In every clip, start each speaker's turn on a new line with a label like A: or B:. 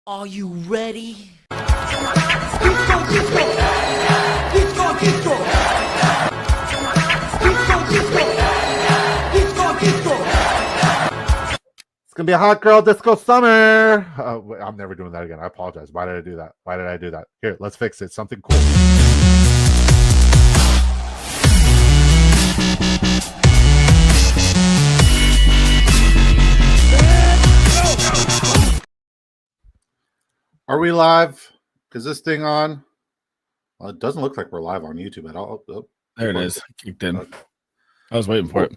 A: Are you ready?
B: It's gonna be a hot girl disco summer. I'm never doing that again. I apologize. Why did I do that? Why did I do that? Here, let's fix it. Something cool. Are we live? Is this thing on? Well, it doesn't look like we're live on YouTube at all.
C: There it is. Kicked in. I was waiting for it.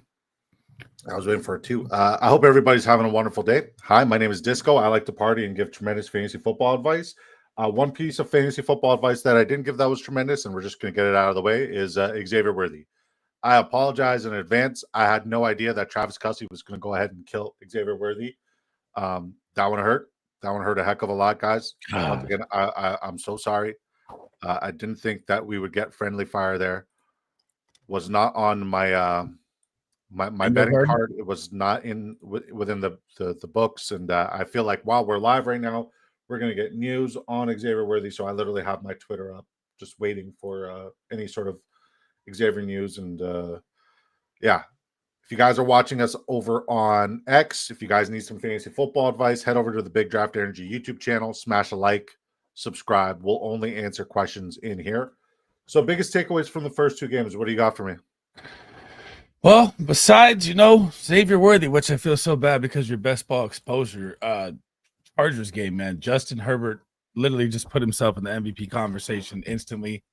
B: I was waiting for it too. I hope everybody's having a wonderful day. Hi, my name is Disco. I like to party and give tremendous fantasy football advice. One piece of fantasy football advice that I didn't give that was tremendous, and we're just going to get it out of the way, is Xavier Worthy. I apologize in advance. I had no idea that Travis Kelce was going to go ahead and kill Xavier Worthy. That one hurt. That one hurt a heck of a lot, guys. Once again, I'm so sorry. I didn't think that we would get friendly fire there. Was not on my my betting card. It was not within the books, and I feel like while we're live right now, we're going to get news on Xavier Worthy. So I literally have my Twitter up, just waiting for any sort of Xavier news. And yeah, if you guys are watching us over on X, if you guys need some fantasy football advice, head over to the Big Draft Energy YouTube channel, smash a like, subscribe. We'll only answer questions in here. So biggest takeaways from the first two games. What do you got for me?
C: Well, besides, Xavier Worthy, which I feel so bad because your best ball exposure, Chargers game, man. Justin Herbert literally just put himself in the MVP conversation instantly.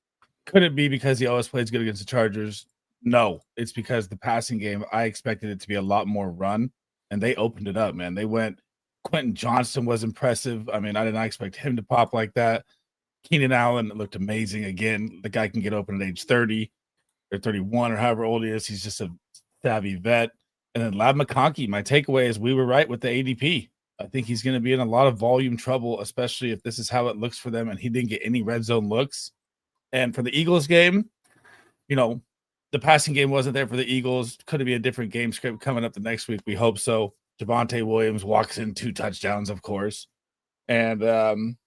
C: Could it be because he always plays good against the Chargers? No, it's because the passing game, I expected it to be a lot more run, and they opened it up, man. They went, Quentin Johnston was impressive. I mean, I did not expect him to pop like that. Keenan Allen looked amazing again. The guy can get open at age 30 or 31 or however old he is. He's just a savvy vet. And then Lab McConkey, my takeaway is we were right with the ADP. I think he's going to be in a lot of volume trouble, especially if this is how it looks for them, and he didn't get any red zone looks. And for the Eagles game, the passing game wasn't there for the Eagles. Could it be a different game script coming up the next week? We hope so. Javonte Williams walks in 2 touchdowns, of course. And CeeDee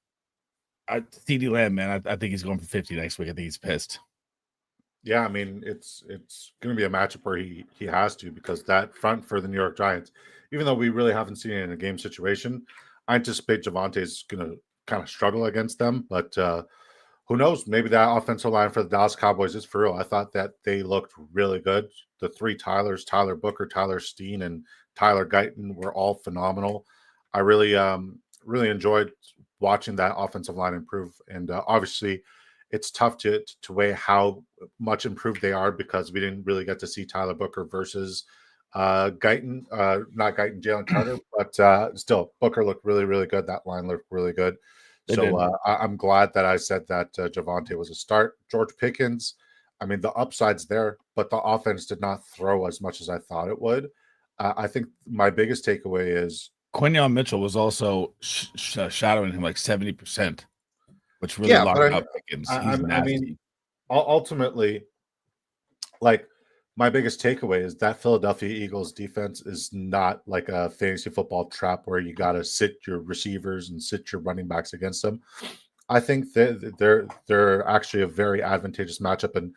C: Lamb, man, I think he's going for 50 next week. I think he's pissed.
B: Yeah, I mean, it's going to be a matchup where he has to, because that front for the New York Giants, even though we really haven't seen it in a game situation, I anticipate Javonte is going to kind of struggle against them. But who knows? Maybe that offensive line for the Dallas Cowboys is for real. I thought that they looked really good. The three Tylers, Tyler Booker, Tyler Steen, and Tyler Guyton were all phenomenal. I really enjoyed watching that offensive line improve. And obviously, it's tough to weigh how much improved they are, because we didn't really get to see Tyler Booker versus Guyton, not Guyton, Jalen Carter, but still, Booker looked really, really good. That line looked really good. So I'm glad that I said that Javonte was a start. George Pickens, I mean, the upside's there, but the offense did not throw as much as I thought it would. I think my biggest takeaway is
C: Quinyon Mitchell was also shadowing him like 70%, which really locked up Pickens.
B: I mean, ultimately, like, my biggest takeaway is that Philadelphia Eagles defense is not like a fantasy football trap where you got to sit your receivers and sit your running backs against them. I think they're actually a very advantageous matchup. And,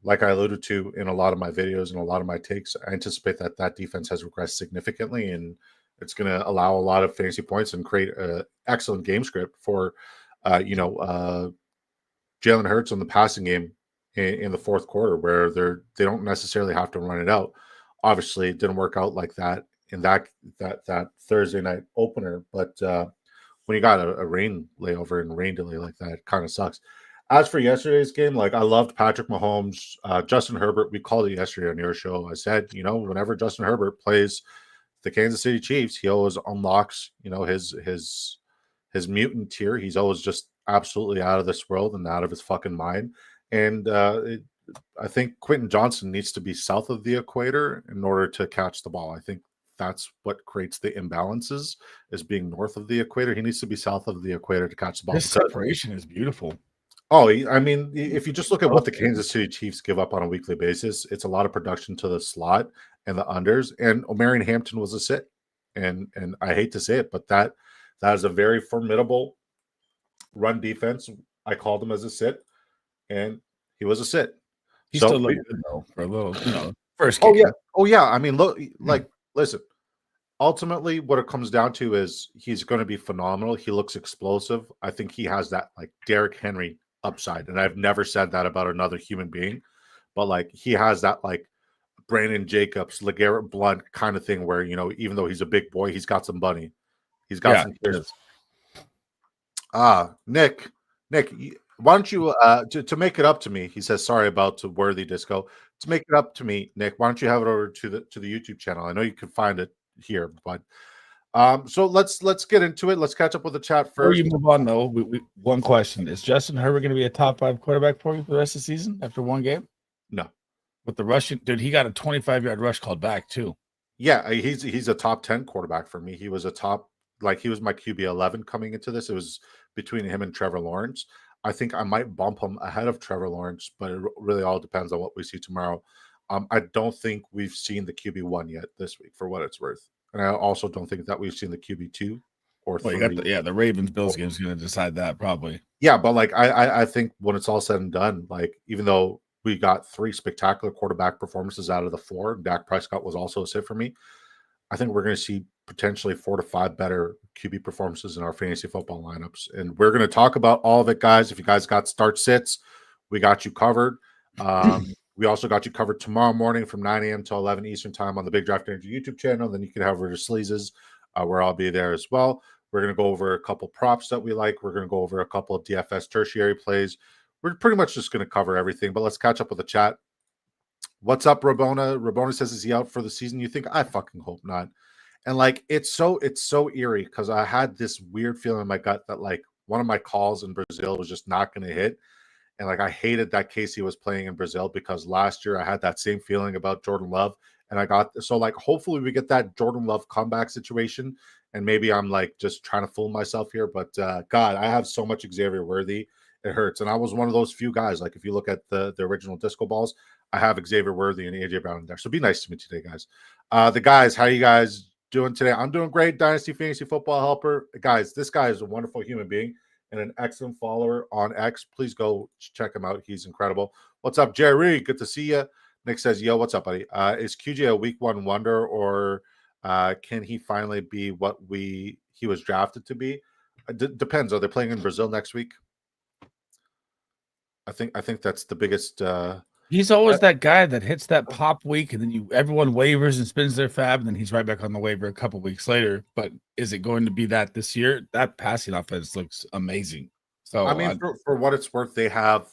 B: like I alluded to in a lot of my videos and a lot of my takes, I anticipate that defense has regressed significantly, and it's going to allow a lot of fantasy points and create an excellent game script for, Jalen Hurts on the passing game in the fourth quarter, where they don't necessarily have to run it out. Obviously, it didn't work out like that in that Thursday night opener, but when you got a rain layover and rain delay like that, it kind of sucks. As for yesterday's game, like, I loved Patrick Mahomes, Justin Herbert. We called it yesterday on your show. I said, whenever Justin Herbert plays the Kansas City Chiefs, he always unlocks, his mutant tier. He's always just absolutely out of this world and out of his fucking mind. And I think Quentin Johnston needs to be south of the equator in order to catch the ball. I think that's what creates the imbalances, is being north of the equator. He needs to be south of the equator to catch the ball.
C: This separation is beautiful.
B: Oh, I mean, if you just look at what the Kansas City Chiefs give up on a weekly basis, it's a lot of production to the slot and the unders. And Omarion Hampton was a sit. And I hate to say it, but that That is a very formidable run defense. I called him as a sit, and he was a sit.
C: He
B: So
C: still looked good though for a little, first
B: oh
C: game.
B: yeah, oh yeah. I mean, look, like listen. Ultimately, what it comes down to is he's going to be phenomenal. He looks explosive. I think he has that like Derrick Henry upside, and I've never said that about another human being, but like he has that like Brandon Jacobs, LeGarrette Blunt kind of thing where, even though he's a big boy, he's got some money. He's got some tears. Nick, why don't you to make it up to me? He says sorry about Worthy Disco. To make it up to me, Nick, why don't you have it over to the YouTube channel? I know you can find it here, but so let's get into it. Let's catch up with the chat first.
C: Before you move on, though, one question: is Justin Herbert going to be a top 5 quarterback for you for the rest of the season after one game?
B: No.
C: With the rushing, dude, he got a 25-yard rush called back too.
B: Yeah, he's a top 10 quarterback for me. He was he was my QB 11 coming into this. It was between him and Trevor Lawrence. I think I might bump him ahead of Trevor Lawrence, but it really all depends on what we see tomorrow. I don't think we've seen the QB1 yet this week, for what it's worth. And I also don't think that we've seen the QB2 or 3.
C: The Ravens-Bills game is going to decide that probably.
B: Yeah, but like I think when it's all said and done, like even though we got 3 spectacular quarterback performances out of the 4, Dak Prescott was also a sit for me, I think we're going to see potentially 4 to 5 better QB performances in our fantasy football lineups. And we're going to talk about all of it, guys. If you guys got start sits, we got you covered. We also got you covered tomorrow morning from 9 a.m. to 11 Eastern time on the Big Draft Rankings YouTube channel. Then you can have over to Sleez's, where I'll be there as well. We're going to go over a couple props that we like. We're going to go over a couple of DFS tertiary plays. We're pretty much just going to cover everything, but let's catch up with the chat. What's up, Rabona? Rabona says, is he out for the season? You think? I fucking hope not. And like, it's so eerie because I had this weird feeling in my gut that like one of my calls in Brazil was just not going to hit. And like, I hated that Casey was playing in Brazil because last year I had that same feeling about Jordan Love. And hopefully we get that Jordan Love comeback situation. And maybe I'm like just trying to fool myself here. But God, I have so much Xavier Worthy. It hurts. And I was one of those few guys. Like if you look at the original Disco Balls, I have Xavier Worthy and AJ Brown in there. So be nice to me today, guys. The guys, how you guys doing today? I'm doing great. Dynasty Fantasy Football Helper. Guys, this guy is a wonderful human being and an excellent follower on X. Please go check him out. He's incredible. What's up, Jerry? Good to see you. Nick says, yo, what's up, buddy? Is QJ a week 1 wonder, or can he finally be what he was drafted to be? Depends. Are they playing in Brazil next week? I think that's the biggest.
C: He's always that guy that hits that pop week, and then everyone waivers and spins their fab, and then he's right back on the waiver a couple weeks later. But is it going to be that this year? That passing offense looks amazing. So
B: I mean, for what it's worth, they have,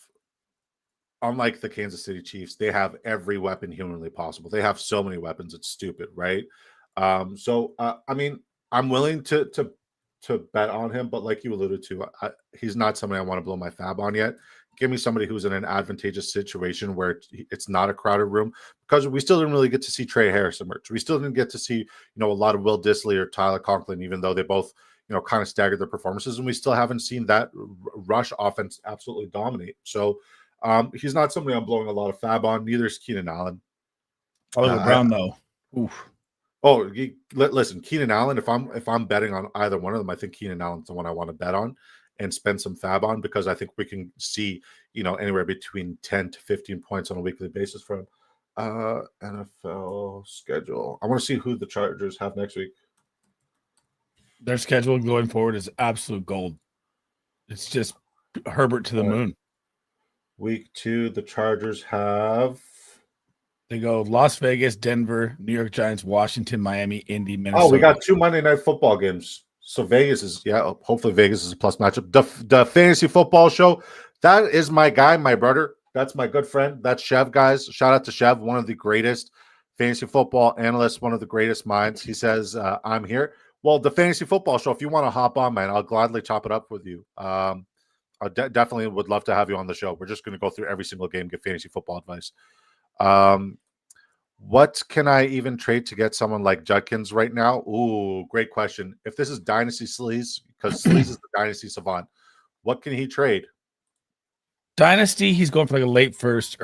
B: unlike the Kansas City Chiefs, they have every weapon humanly possible. They have so many weapons, it's stupid, right? I mean, I'm willing to bet on him, but like you alluded to, he's not somebody I want to blow my fab on yet. Give me somebody who's in an advantageous situation where it's not a crowded room, because we still didn't really get to see Trey Harris emerge. We still didn't get to see, a lot of Will Dissly or Tyler Conklin, even though they both, kind of staggered their performances, and we still haven't seen that rush offense absolutely dominate. So he's not somebody I'm blowing a lot of fab on. Neither is Keenan Allen.
C: Oliver Brown, though. Oof.
B: Oh, listen, Keenan Allen. If I'm betting on either one of them, I think Keenan Allen's the one I want to bet on and spend some fab on, because I think we can see, anywhere between 10 to 15 points on a weekly basis from NFL schedule. I want to see who the Chargers have next week.
C: Their schedule going forward is absolute gold. It's just Herbert to the moon.
B: Week 2, the Chargers have.
C: They go Las Vegas, Denver, New York Giants, Washington, Miami, Indy, Minnesota.
B: Oh, we got 2 Monday Night Football games. So Vegas is, hopefully Vegas is a plus matchup. The Fantasy Football Show, that is my guy, my brother. That's my good friend. That's Chev, guys. Shout out to Chev, one of the greatest fantasy football analysts, one of the greatest minds. He says, I'm here. Well, the Fantasy Football Show, if you want to hop on, man, I'll gladly chop it up with you. I definitely would love to have you on the show. We're just going to go through every single game, give fantasy football advice. What can I even trade to get someone like Judkins right now? Ooh, great question. If this is Dynasty Sleez, because Sleez is the Dynasty savant, what can he trade?
C: Dynasty, he's going for like a late first,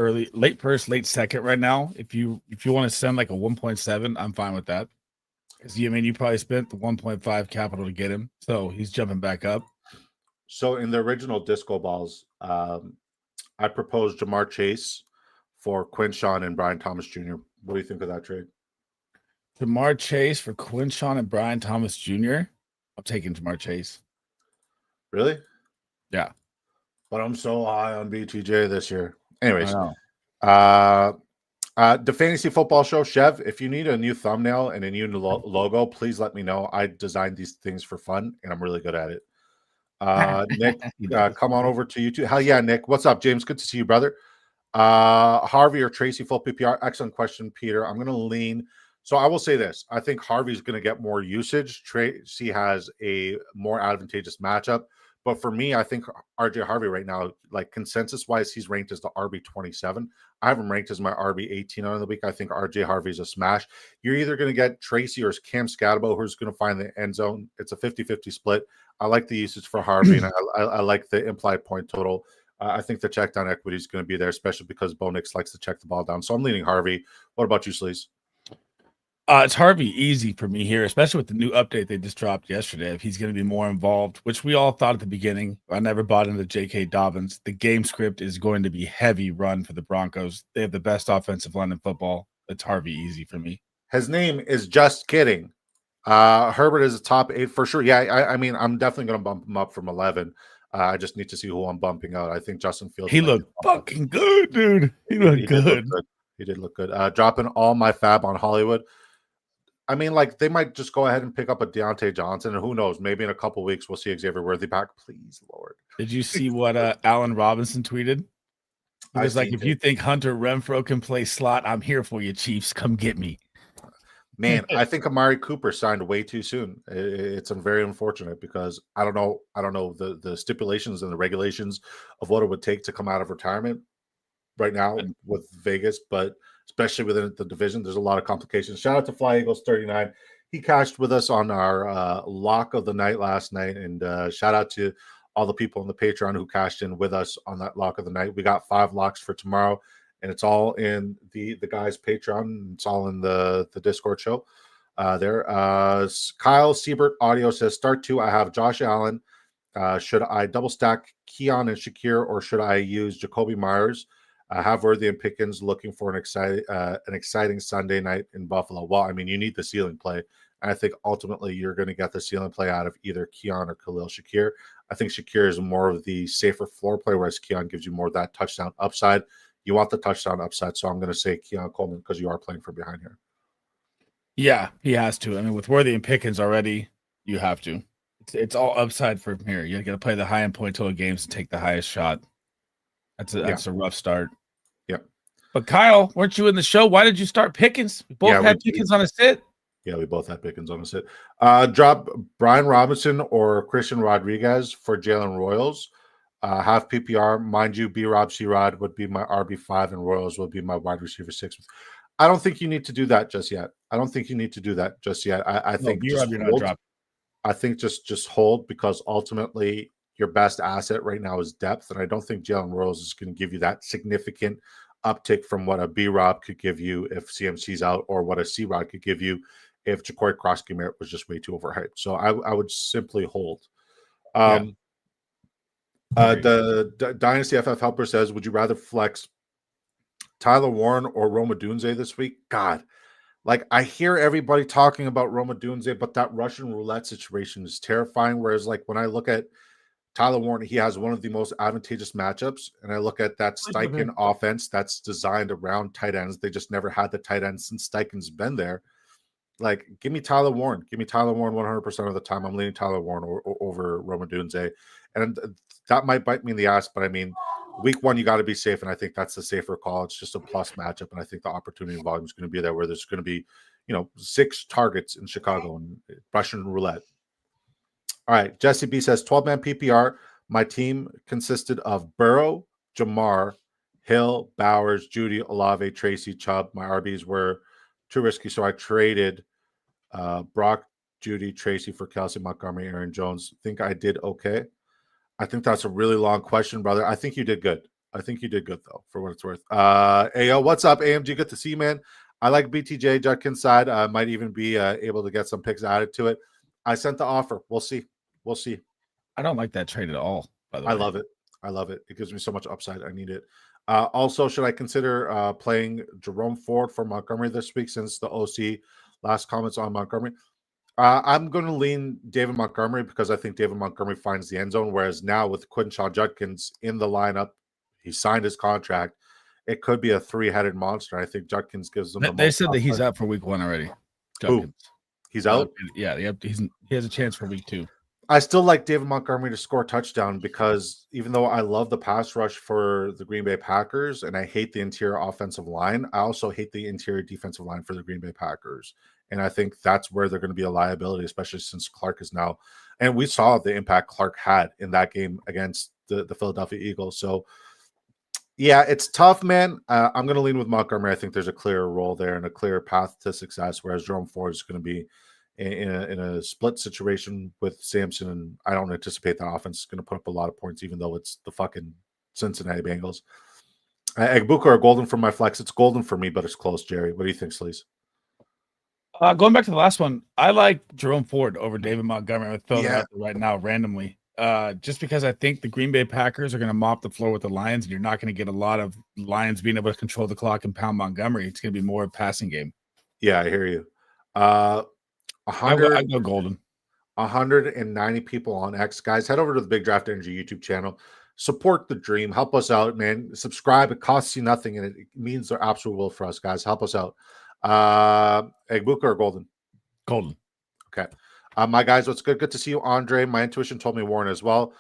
C: late second right now. If you want to send like a 1.7, I'm fine with that. Because you probably spent the 1.5 capital to get him, so he's jumping back up.
B: So in the original disco balls, I proposed Jamar Chase for Quinshawn and Brian Thomas Jr. What do you think of that trade?
C: Jamar Chase for Quinshawn and Brian Thomas Jr. I'm taking Jamar Chase.
B: Really?
C: Yeah.
B: But I'm so high on BTJ this year. Anyways, the Fantasy Football Show, Chev, if you need a new thumbnail and a new logo, please let me know. I designed these things for fun, and I'm really good at it. Nick, come on over to YouTube. Hell yeah, Nick. What's up, James? Good to see you, brother. Harvey or Tracy full PPR? Excellent question, Peter. I'm going to lean. So I will say this. I think Harvey's going to get more usage. Tracy has a more advantageous matchup. But for me, I think RJ Harvey right now, like consensus-wise, he's ranked as the RB27. I have him ranked as my RB18 on the week. I think RJ Harvey's a smash. You're either going to get Tracy or Cam Scatabo, who's going to find the end zone. It's a 50-50 split. I like the usage for Harvey, and I like the implied point total. I think the check down equity is going to be there, especially because Bo Nix likes to check the ball down. So I'm leaning Harvey. What about you, Sleez?
C: It's Harvey easy for me here, especially with the new update they just dropped yesterday. If he's going to be more involved, which we all thought at the beginning. I never bought into J.K. Dobbins. The game script is going to be heavy run for the Broncos. They have the best offensive line in football. It's Harvey easy for me.
B: His name is Just Kidding. Herbert is a top 8 for sure. Yeah, I mean, I'm definitely going to bump him up from 11. I just need to see who I'm bumping out. I think Justin Fields.
C: He looked fucking good, dude. He looked good.
B: He did look good. Dropping all my fab on Hollywood. I mean, like, they might just go ahead and pick up a Deontay Johnson, and who knows? Maybe in a couple weeks we'll see Xavier Worthy back. Please, Lord.
C: Did you see what Allen Robinson tweeted? He was like, if you think Hunter Renfrow can play slot, I'm here for you, Chiefs. Come get me.
B: Man, I think Amari Cooper signed way too soon. It's very unfortunate because I don't know the stipulations and the regulations of what it would take to come out of retirement right now with Vegas, but especially within the division, there's a lot of complications. Shout out to Fly Eagles 39. He cashed with us on our lock of the night last night, and shout out to all the people on the Patreon who cashed in with us on that lock of the night. We got 5 locks for tomorrow, and it's all in the guys' Patreon. It's all in the Discord show there. Kyle Siebert audio says, start 2. I have Josh Allen. Should I double stack Keon and Shakir, or should I use Jacoby Myers? Have Worthy and Pickens looking for an exciting Sunday night in Buffalo. Well, I mean, you need the ceiling play. And I think ultimately you're going to get the ceiling play out of either Keon or Khalil Shakir. I think Shakir is more of the safer floor play, whereas Keon gives you more of that touchdown upside. You want the touchdown upside, so I'm going to say Keon Coleman because you are playing from behind here.
C: Yeah, he has to. I mean, with Worthy and Pickens already, you have to. It's all upside from here. You got to play the high end point total games and take the highest shot. That's a rough start.
B: Yep.
C: But Kyle, weren't you in the show? Why did you start Pickens? We both had Pickens on a sit.
B: Yeah, we both had Pickens on a sit. Drop Brian Robinson or Christian Rodriguez for Jalen Royals. Half PPR. Mind you, B-Rob, C-Rod would be my RB5 and Royals would be my wide receiver 6. I don't think you need to do that just yet. I think just hold. I think just hold, because ultimately your best asset right now is depth, and I don't think Jalen Royals is going to give you that significant uptick from what a B-Rob could give you if CMC's out, or what a C-Rod could give you if Ja'Cory Cross-Garrett was just way too overhyped. So I would simply hold. The Dynasty FF helper says, would you rather flex Tyler Warren or Roma Dunze this week? God, like, I hear everybody talking about Roma Dunze, but that Russian roulette situation is terrifying. Whereas, like, when I look at Tyler Warren, he has one of the most advantageous matchups, and I look at that Steichen offense that's designed around tight ends. They just never had the tight ends since Steichen's been there. Like, give me Tyler Warren. Give me Tyler Warren 100% of the time. I'm leaning Tyler Warren over Roma Dunze. And that might bite me in the ass, but I mean, week 1, you got to be safe, and I think that's the safer call. It's just a plus matchup, and I think the opportunity and volume is going to be there, where there's going to be, 6 targets in Chicago and Russian roulette. All right, Jesse B says 12-man PPR. My team consisted of Burrow, Jamar, Hill, Bowers, Judy, Olave, Tracy, Chubb. My RBs were too risky, so I traded Brock, Judy, Tracy for Kelsey, Montgomery, Aaron Jones. Think I did okay? I think that's a really long question, brother. I think you did good. Though, for what it's worth. Ayo, what's up, AMG? Good to see you, man. I like BTJ Judkins side. Might even be able to get some picks added to it. I sent the offer. We'll see. We'll see.
C: I don't like that trade at all, by the way.
B: I love it. I love it. It gives me so much upside. I need it. Also, should I consider playing Jerome Ford for Montgomery this week since the OC last comments on Montgomery? I'm going to lean David Montgomery because I think David Montgomery finds the end zone, whereas now with Quinshaw Judkins in the lineup, he signed his contract. It could be a three-headed monster. I think Judkins gives them the
C: They
B: most
C: said that he's
B: upside.
C: out for week 1 already.
B: Who?
C: Judkins.
B: He's out?
C: Yeah, he has a chance for week 2.
B: I still like David Montgomery to score a touchdown because even though I love the pass rush for the Green Bay Packers and I hate the interior offensive line, I also hate the interior defensive line for the Green Bay Packers. And I think that's where they're going to be a liability, especially since Clark is now. And we saw the impact Clark had in that game against the Philadelphia Eagles. So, yeah, it's tough, man. I'm going to lean with Montgomery. I think there's a clear role there and a clear path to success, whereas Jerome Ford is going to be in a split situation with Samson, and I don't anticipate that offense is going to put up a lot of points, even though it's the fucking Cincinnati Bengals. Egbuka or Golden for my flex. It's Golden for me, but it's close, Jerry. What do you think, Sleez?
C: Going back to the last one, I like Jerome Ford over David Montgomery. I'm throwing it out there right now randomly. Just because I think the Green Bay Packers are going to mop the floor with the Lions, and you're not going to get a lot of Lions being able to control the clock and pound Montgomery. It's going to be more a passing game.
B: Yeah, I hear you.
C: I go Golden.
B: 190 people on X. Guys, head over to the Big Draft Energy YouTube channel. Support the dream. Help us out, man. Subscribe. It costs you nothing, and it means the absolute will for us, guys. Help us out. Egbuka or Golden?
C: Golden.
B: Okay. My guys, what's good? Good to see you, Andre. My intuition told me Warren as well.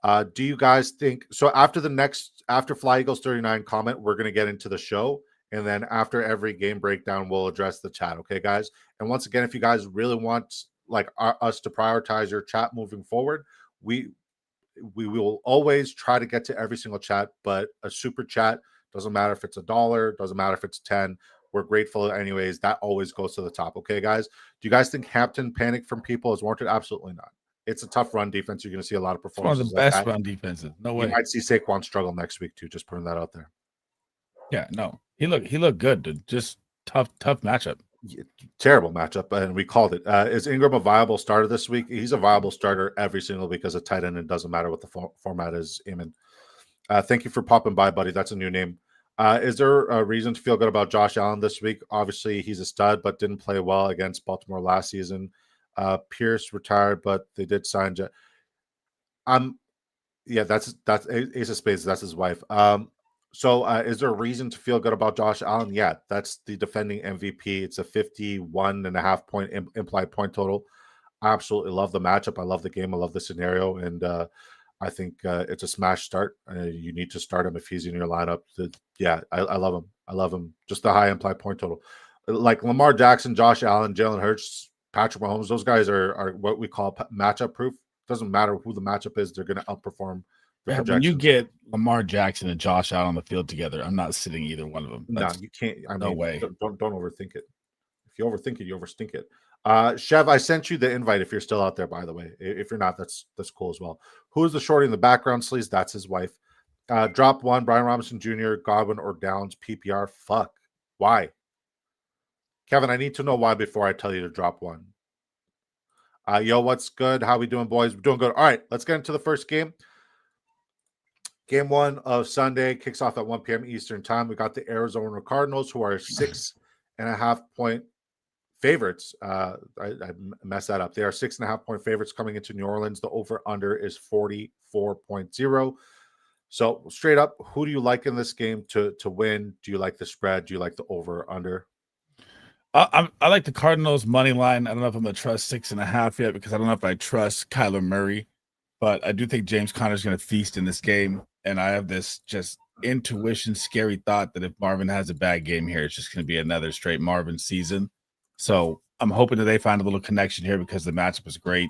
B: Do you guys think so? After Fly Eagles 39 comment, we're going to get into the show. And then after every game breakdown, we'll address the chat. Okay, guys. And once again, if you guys really want us to prioritize your chat moving forward, we will always try to get to every single chat. But a super chat doesn't matter if it's $1, doesn't matter if it's 10. We're grateful anyways. That always goes to the top. Okay, guys. Do you guys think Hampton panic from people is warranted? Absolutely not. It's a tough run defense. You're going to see a lot of performances.
C: It's one of the best run defenses. No way.
B: You might see Saquon struggle next week too. Just putting that out there.
C: Yeah, no. He looked good, dude. Just tough matchup.
B: Terrible matchup, and we called it. Is Ingram a viable starter this week? He's a viable starter every single week as a tight end. It doesn't matter what the format is. Amen. Thank you for popping by, buddy. That's a new name. Is there a reason to feel good about Josh Allen this week? Obviously, he's a stud, but didn't play well against Baltimore last season. Pierce retired, but they did sign. That's Ace of Spades. That's his wife. So is there a reason to feel good about Josh Allen? Yeah, that's the defending MVP. It's a 51.5 point implied point total. I absolutely love the matchup. I love the game. I love the scenario. And I think it's a smash start. You need to start him if he's in your lineup. I love him. I love him. Just the high implied point total. Like Lamar Jackson, Josh Allen, Jalen Hurts, Patrick Mahomes, those guys are what we call matchup proof. Doesn't matter who the matchup is. They're going to outperform.
C: When you get Lamar Jackson and Josh out on the field together, I'm not sitting either one of them.
B: No, you can't.
C: No way.
B: Don't overthink it. If you overthink it, you overstink it. Chev, I sent you the invite if you're still out there, by the way. If you're not, that's cool as well. Who is the shorty in the background, Sleez? That's his wife. Drop one, Brian Robinson Jr., Godwin, or Downs, PPR. Fuck. Why? Kevin, I need to know why before I tell you to drop one. Yo, what's good? How we doing, boys? We're doing good. All right, let's get into the first game. Game 1 of Sunday kicks off at 1 p.m. Eastern time. We got the Arizona Cardinals, who are 6.5 point favorites. I messed that up. They are 6.5 point favorites coming into New Orleans. The over-under is 44.0. So straight up, who do you like in this game to win? Do you like the spread? Do you like the over-under?
C: I like the Cardinals money line. I don't know if I'm going to trust 6.5 yet because I don't know if I trust Kyler Murray. But I do think James Conner is going to feast in this game. And I have this just intuition, scary thought that if Marvin has a bad game here, it's just going to be another straight Marvin season. So I'm hoping that they find a little connection here because the matchup is great.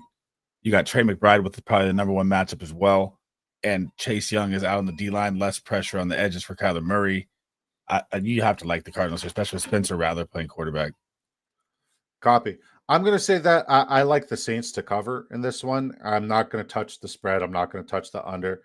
C: You got Trey McBride with probably the number one matchup as well. And Chase Young is out on the D-line, less pressure on the edges for Kyler Murray. You have to like the Cardinals, especially with Spencer Rattler playing quarterback.
B: Copy. I'm going to say that I like the Saints to cover in this one. I'm not going to touch the spread. I'm not going to touch the under.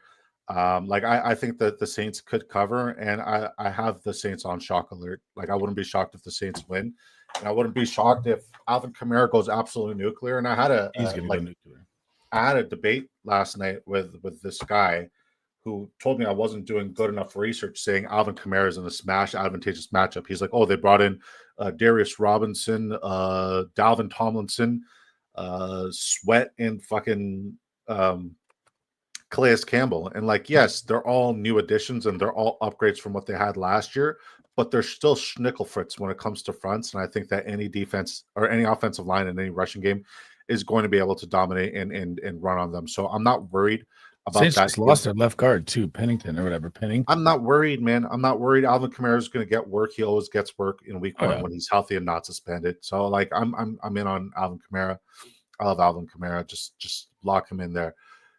B: Like I think that the Saints could cover, and I have the Saints on shock alert. Like I wouldn't be shocked if the Saints win, and I wouldn't be shocked if Alvin Kamara goes absolutely nuclear. And I had
C: He's gonna go nuclear.
B: I had a debate last night with this guy who told me I wasn't doing good enough research, saying Alvin Kamara is in a smash advantageous matchup. He's like, oh, they brought in Darius Robinson, Dalvin Tomlinson, Sweat, and fucking Calais Campbell. And like, yes, they're all new additions and they're all upgrades from what they had last year, but they're still schnickelfritz when it comes to fronts. And I think that any defense or any offensive line in any rushing game is going to be able to dominate and run on them. So I'm not worried about
C: Saints
B: that.
C: just lost their left guard too, Pennington or whatever. Penning.
B: I'm not worried, man. I'm not worried. Alvin Kamara is going to get work. He always gets work in week one when he's healthy and not suspended. So like I'm in on Alvin Kamara. I love Alvin Kamara. Just lock him in there.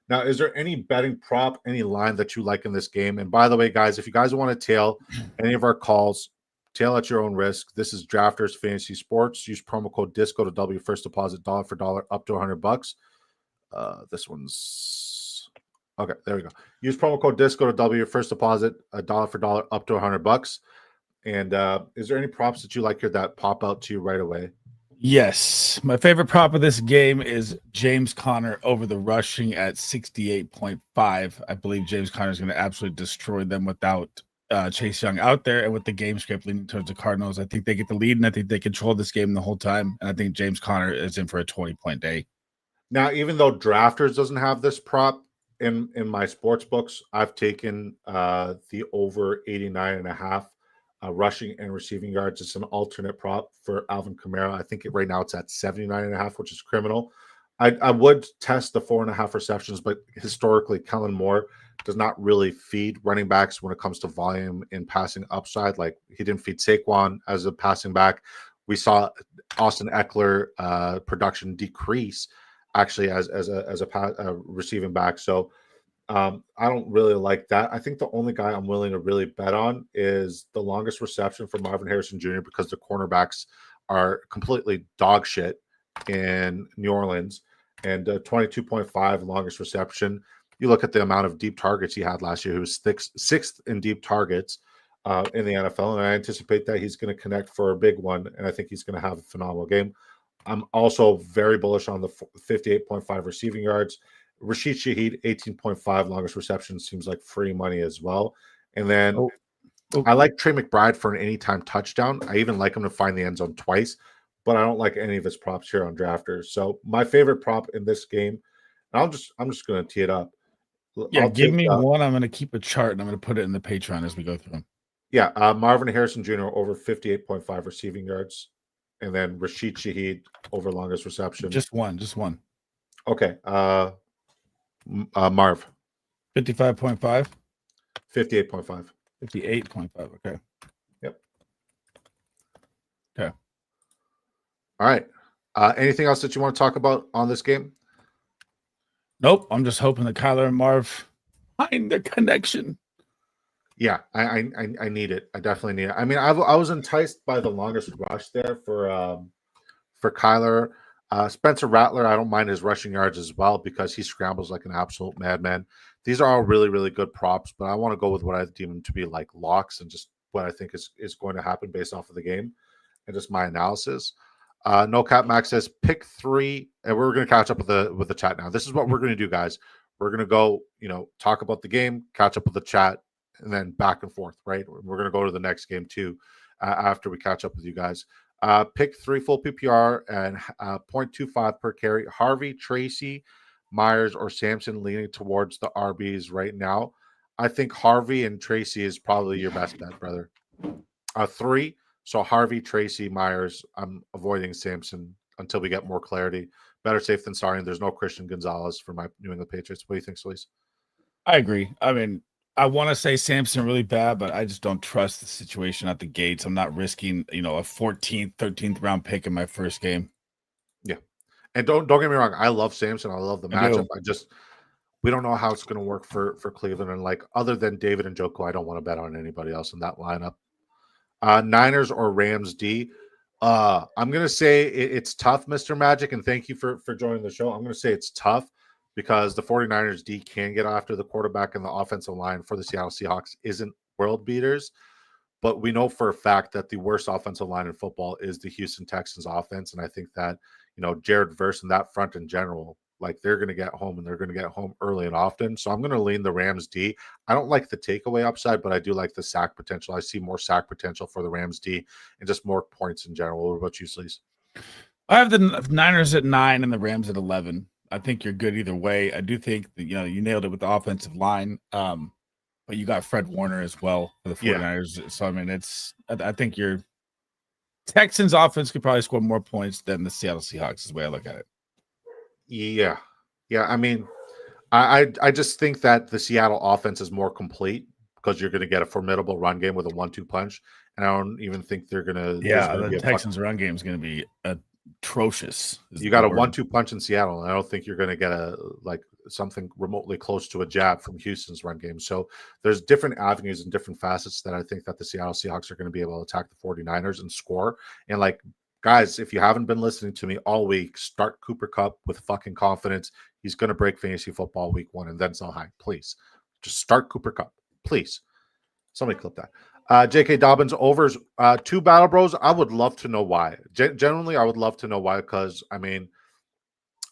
B: Now, is there any betting prop, any line that you like in this game? And by the way, guys, if you guys want to tail any of our calls, tail at your own risk. This is Drafters Fantasy Sports. Use promo code DISCO to double your first deposit dollar for dollar up to $100. This one's okay. There we go. Use promo code DISCO to double your first deposit dollar for dollar up to $100. And is there any props that you like here that pop out to you right away?
C: Yes. My favorite prop of this game is James Conner over the rushing at 68.5. I believe James Conner is going to absolutely destroy them without Chase Young out there, and with the game script leaning towards the Cardinals. I think they get the lead, and I think they control this game the whole time. And I think James Conner is in for a 20-point day.
B: Now, even though Drafters doesn't have this prop in my sports books, I've taken the over 89.5 rushing and receiving yards. It's an alternate prop for Alvin Kamara. I think right now it's at 79.5, which is criminal. I would test the 4.5 receptions, but historically, Kellen Moore does not really feed running backs when it comes to volume and passing upside. Like he didn't feed Saquon as a passing back. We saw Austin Eckler production decrease actually as a receiving back. So I don't really like that. I think the only guy I'm willing to really bet on is the longest reception for Marvin Harrison Jr. because the cornerbacks are completely dog shit in New Orleans, and 22.5 longest reception. You look at the amount of deep targets he had last year. He was sixth in deep targets in the NFL, and I anticipate that he's going to connect for a big one, and I think he's going to have a phenomenal game. I'm also very bullish on the 58.5 receiving yards. Rashid Shaheed, 18.5 longest reception, seems like free money as well. And then I like Trey McBride for an anytime touchdown. I even like him to find the end zone twice, but I don't like any of his props here on Drafters. So my favorite prop in this game, and I'm just going to tee it up.
C: Yeah, give me one. I'm going to keep a chart and I'm going to put it in the Patreon as we go through them.
B: Yeah, Marvin Harrison Jr. over 58.5 receiving yards, and then Rashid Shaheed over longest reception.
C: Just one.
B: Okay. Marv.
C: 55.5?
B: 58.5.
C: 58.5. Okay.
B: Yep.
C: Okay.
B: All right. Anything else that you want to talk about on this game?
C: Nope. I'm just hoping that Kyler and Marv find the connection.
B: Yeah, I need it. I definitely need it. I mean, I was enticed by the longest rush there for Kyler. Spencer Rattler, I don't mind his rushing yards as well because he scrambles like an absolute madman. These are all really, really good props, but I want to go with what I deem to be like locks and just what I think is going to happen based off of the game and just my analysis. No Cap Max says pick 3, and we're going to catch up with the chat now. This is what we're going to do, guys. We're going to go, talk about the game, catch up with the chat, and then back and forth, right? We're going to go to the next game too after we catch up with you guys. Pick 3 full PPR and 0.25 per carry. Harvey, Tracy, Myers, or Sampson leaning towards the RBs right now. I think Harvey and Tracy is probably your best bet, brother. 3. So Harvey, Tracy, Myers. I'm avoiding Sampson until we get more clarity. Better safe than sorry. And there's no Christian Gonzalez for my New England Patriots. What do you think, Sleez?
C: I agree. I mean, I want to say Sampson really bad, but I just don't trust the situation at the gates. I'm not risking, a 14th, 13th round pick in my first game.
B: Yeah. And don't get me wrong. I love Sampson. I love the matchup. We don't know how it's going to work for Cleveland. And like, other than David and Njoku, I don't want to bet on anybody else in that lineup. Niners or Rams D. I'm going to say it's tough, Mr. Magic. And thank you for joining the show. I'm going to say it's tough because the 49ers D can get after the quarterback, and the offensive line for the Seattle Seahawks isn't world beaters. But we know for a fact that the worst offensive line in football is the Houston Texans offense. And I think that, Jared Verse and that front in general, like they're going to get home, and they're going to get home early and often. So I'm going to lean the Rams D. I don't like the takeaway upside, but I do like the sack potential. I see more sack potential for the Rams D and just more points in general. What about you, Sleez?
C: I have the Niners at 9 and the Rams at 11. I think you're good either way. I do think that, you nailed it with the offensive line. But you got Fred Warner as well for the 49ers. Yeah. So, I mean, I think your Texans offense could probably score more points than the Seattle Seahawks is the way I look at it.
B: Yeah. Yeah. I mean, I just think that the Seattle offense is more complete because you're going to get a formidable run game with a 1-2 punch. And I don't even think they're going to.
C: Yeah, the Texans run game is going to be atrocious.
B: You got a 1-2 punch in Seattle, and I don't think you're going to get something remotely close to a jab from Houston's run game. So there's different avenues and different facets that I think that the Seattle Seahawks are going to be able to attack the 49ers and score. And guys, if you haven't been listening to me all week, start Cooper Kupp with fucking confidence. He's going to break fantasy football week 1 and then sell high. Please just start Cooper Kupp. Please. Somebody clip that. J.K. Dobbins overs 2 Battle Bros. I would love to know why. Generally, I would love to know why, because I mean,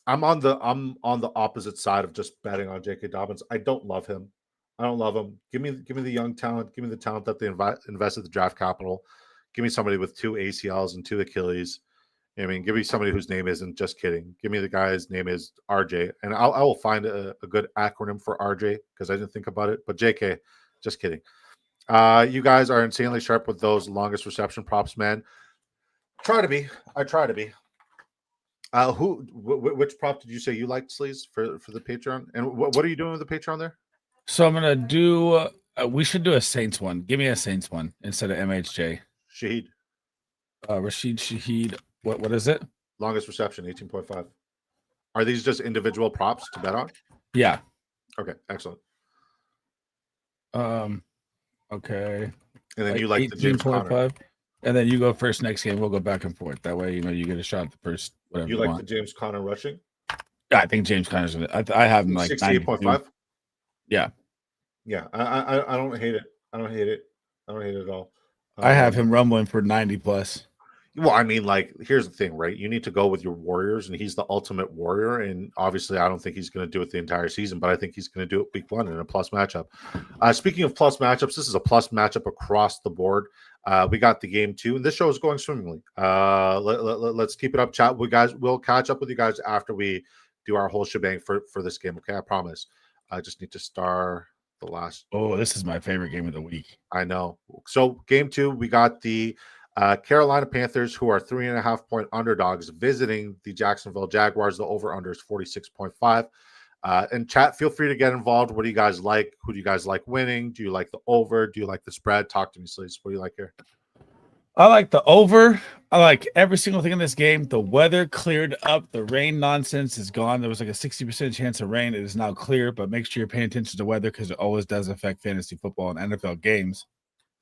B: I'm on the opposite side of just betting on J.K. Dobbins. I don't love him. I don't love him. Give me the young talent. Give me the talent that they invested the draft capital. Give me somebody with 2 ACLs and 2 Achilles. I mean, give me somebody whose name isn't just kidding. Give me the guy's name is RJ, and I will find a good acronym for RJ because I didn't think about it. But JK, just kidding. You guys are insanely sharp with those longest reception props, man. Try to be. I try to be. Which prop did you say you liked, Sleez, for the Patreon? And what are you doing with the Patreon there?
C: So I'm gonna do. We should do a Saints one. Give me a Saints one instead of MHJ.
B: Shaheed.
C: Rashid Shaheed. What is it?
B: Longest reception, 18.5. Are these just individual props to bet on?
C: Yeah.
B: Okay, excellent.
C: Okay.
B: And then you like the James Conner.
C: And then you go first next game. We'll go back and forth. That way, you get a shot at the first. Whatever
B: you like the James Conner rushing?
C: Yeah, I think James Conner's gonna. I have him like
B: 68.5.
C: Yeah.
B: Yeah, I don't hate it. I don't hate it at all.
C: I have him rumbling for 90 plus.
B: Well, I mean, here's the thing, right? You need to go with your Warriors, and he's the ultimate warrior. And obviously, I don't think he's going to do it the entire season, but I think he's going to do it week 1 in a plus matchup. Speaking of plus matchups, this is a plus matchup across the board. We got the game 2, and this show is going swimmingly. Let's keep it up, chat. We'll catch up with you guys after we do our whole shebang for this game. Okay, I promise. I just need to star the last.
C: Oh, this is my favorite game of the week.
B: I know. So game 2, we got the Carolina Panthers, who are 3.5-point underdogs, visiting the Jacksonville Jaguars. The over-under is 46.5. And chat, feel free to get involved. What do you guys like? Who do you guys like winning? Do you like the over? Do you like the spread? Talk to me, Sleez. What do you like here?
C: I like the over. I like every single thing in this game. The weather cleared up. The rain nonsense is gone. There was like a 60% chance of rain. It is now clear, but make sure you're paying attention to weather because it always does affect fantasy football and NFL games.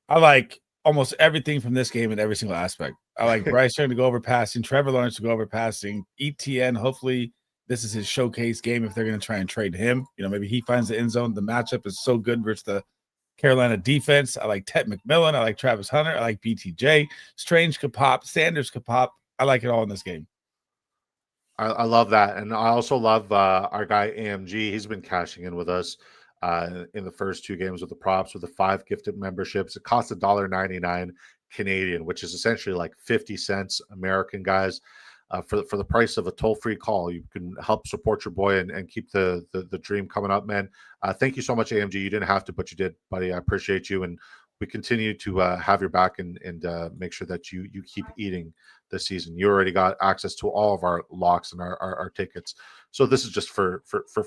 C: I like almost everything from this game in every single aspect. I like Bryce Young to go over passing, Trevor Lawrence to go over passing, ETN. Hopefully, this is his showcase game if they're going to try and trade him. Maybe he finds the end zone. The matchup is so good versus the Carolina defense. I like Ted McMillan. I like Travis Hunter. I like BTJ. Strange could pop. Sanders could pop. I like it all in this game.
B: I love that. And I also love our guy AMG. He's been cashing in with us in the first 2 games with the props with the 5 gifted memberships. It costs $1.99 Canadian, which is essentially like 50 cents American, guys. For the price of a toll-free call, you can help support your boy and keep the dream coming up, man. Thank you so much, AMG. You didn't have to, but you did, buddy. I appreciate you, and we continue to have your back and make sure that you keep eating this season. You already got access to all of our locks and our tickets, so this is just for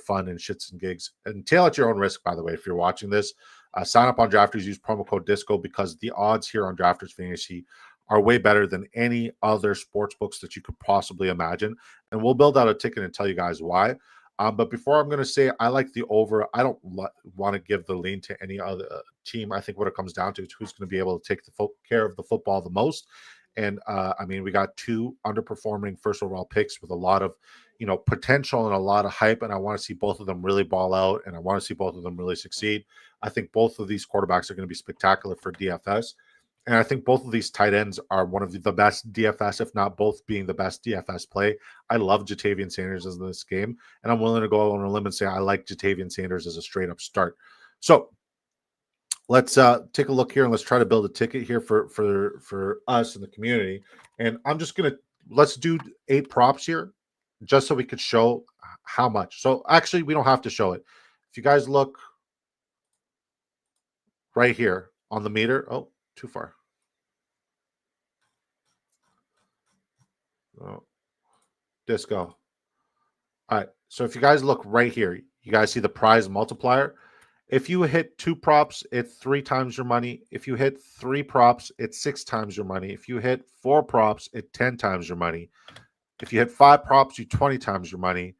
B: fun and shits and gigs. And tail at your own risk, by the way. If you're watching this, sign up on Drafters. Use promo code DISCO because the odds here on Drafters Fantasy are way better than any other sports books that you could possibly imagine. And we'll build out a ticket and tell you guys why. But before I'm going to say I like the over, I don't want to give the lean to any other team. I think what it comes down to is who's going to be able to take care of the football the most. And I mean, we got 2 underperforming first overall picks with a lot of potential and a lot of hype, and I want to see both of them really ball out, and I want to see both of them really succeed. I think both of these quarterbacks are going to be spectacular for DFS. And I think both of these tight ends are one of the best DFS, if not both being the best DFS play. I love Jatavian Sanders in this game, and I'm willing to go on a limb and say I like Jatavian Sanders as a straight-up start. So let's take a look here, and let's try to build a ticket here for us in the community. And I'm just going to let's do 8 props here just so we could show how much. So actually, we don't have to show it. If you guys look right here on the meter. Oh, too far. Oh, disco. All right. So if you guys look right here, you guys see the prize multiplier. If you hit 2 props, it's 3 times your money. If you hit 3 props, it's 6 times your money. If you hit 4 props, it's 10 times your money. If you hit 5 props, you 20 times your money.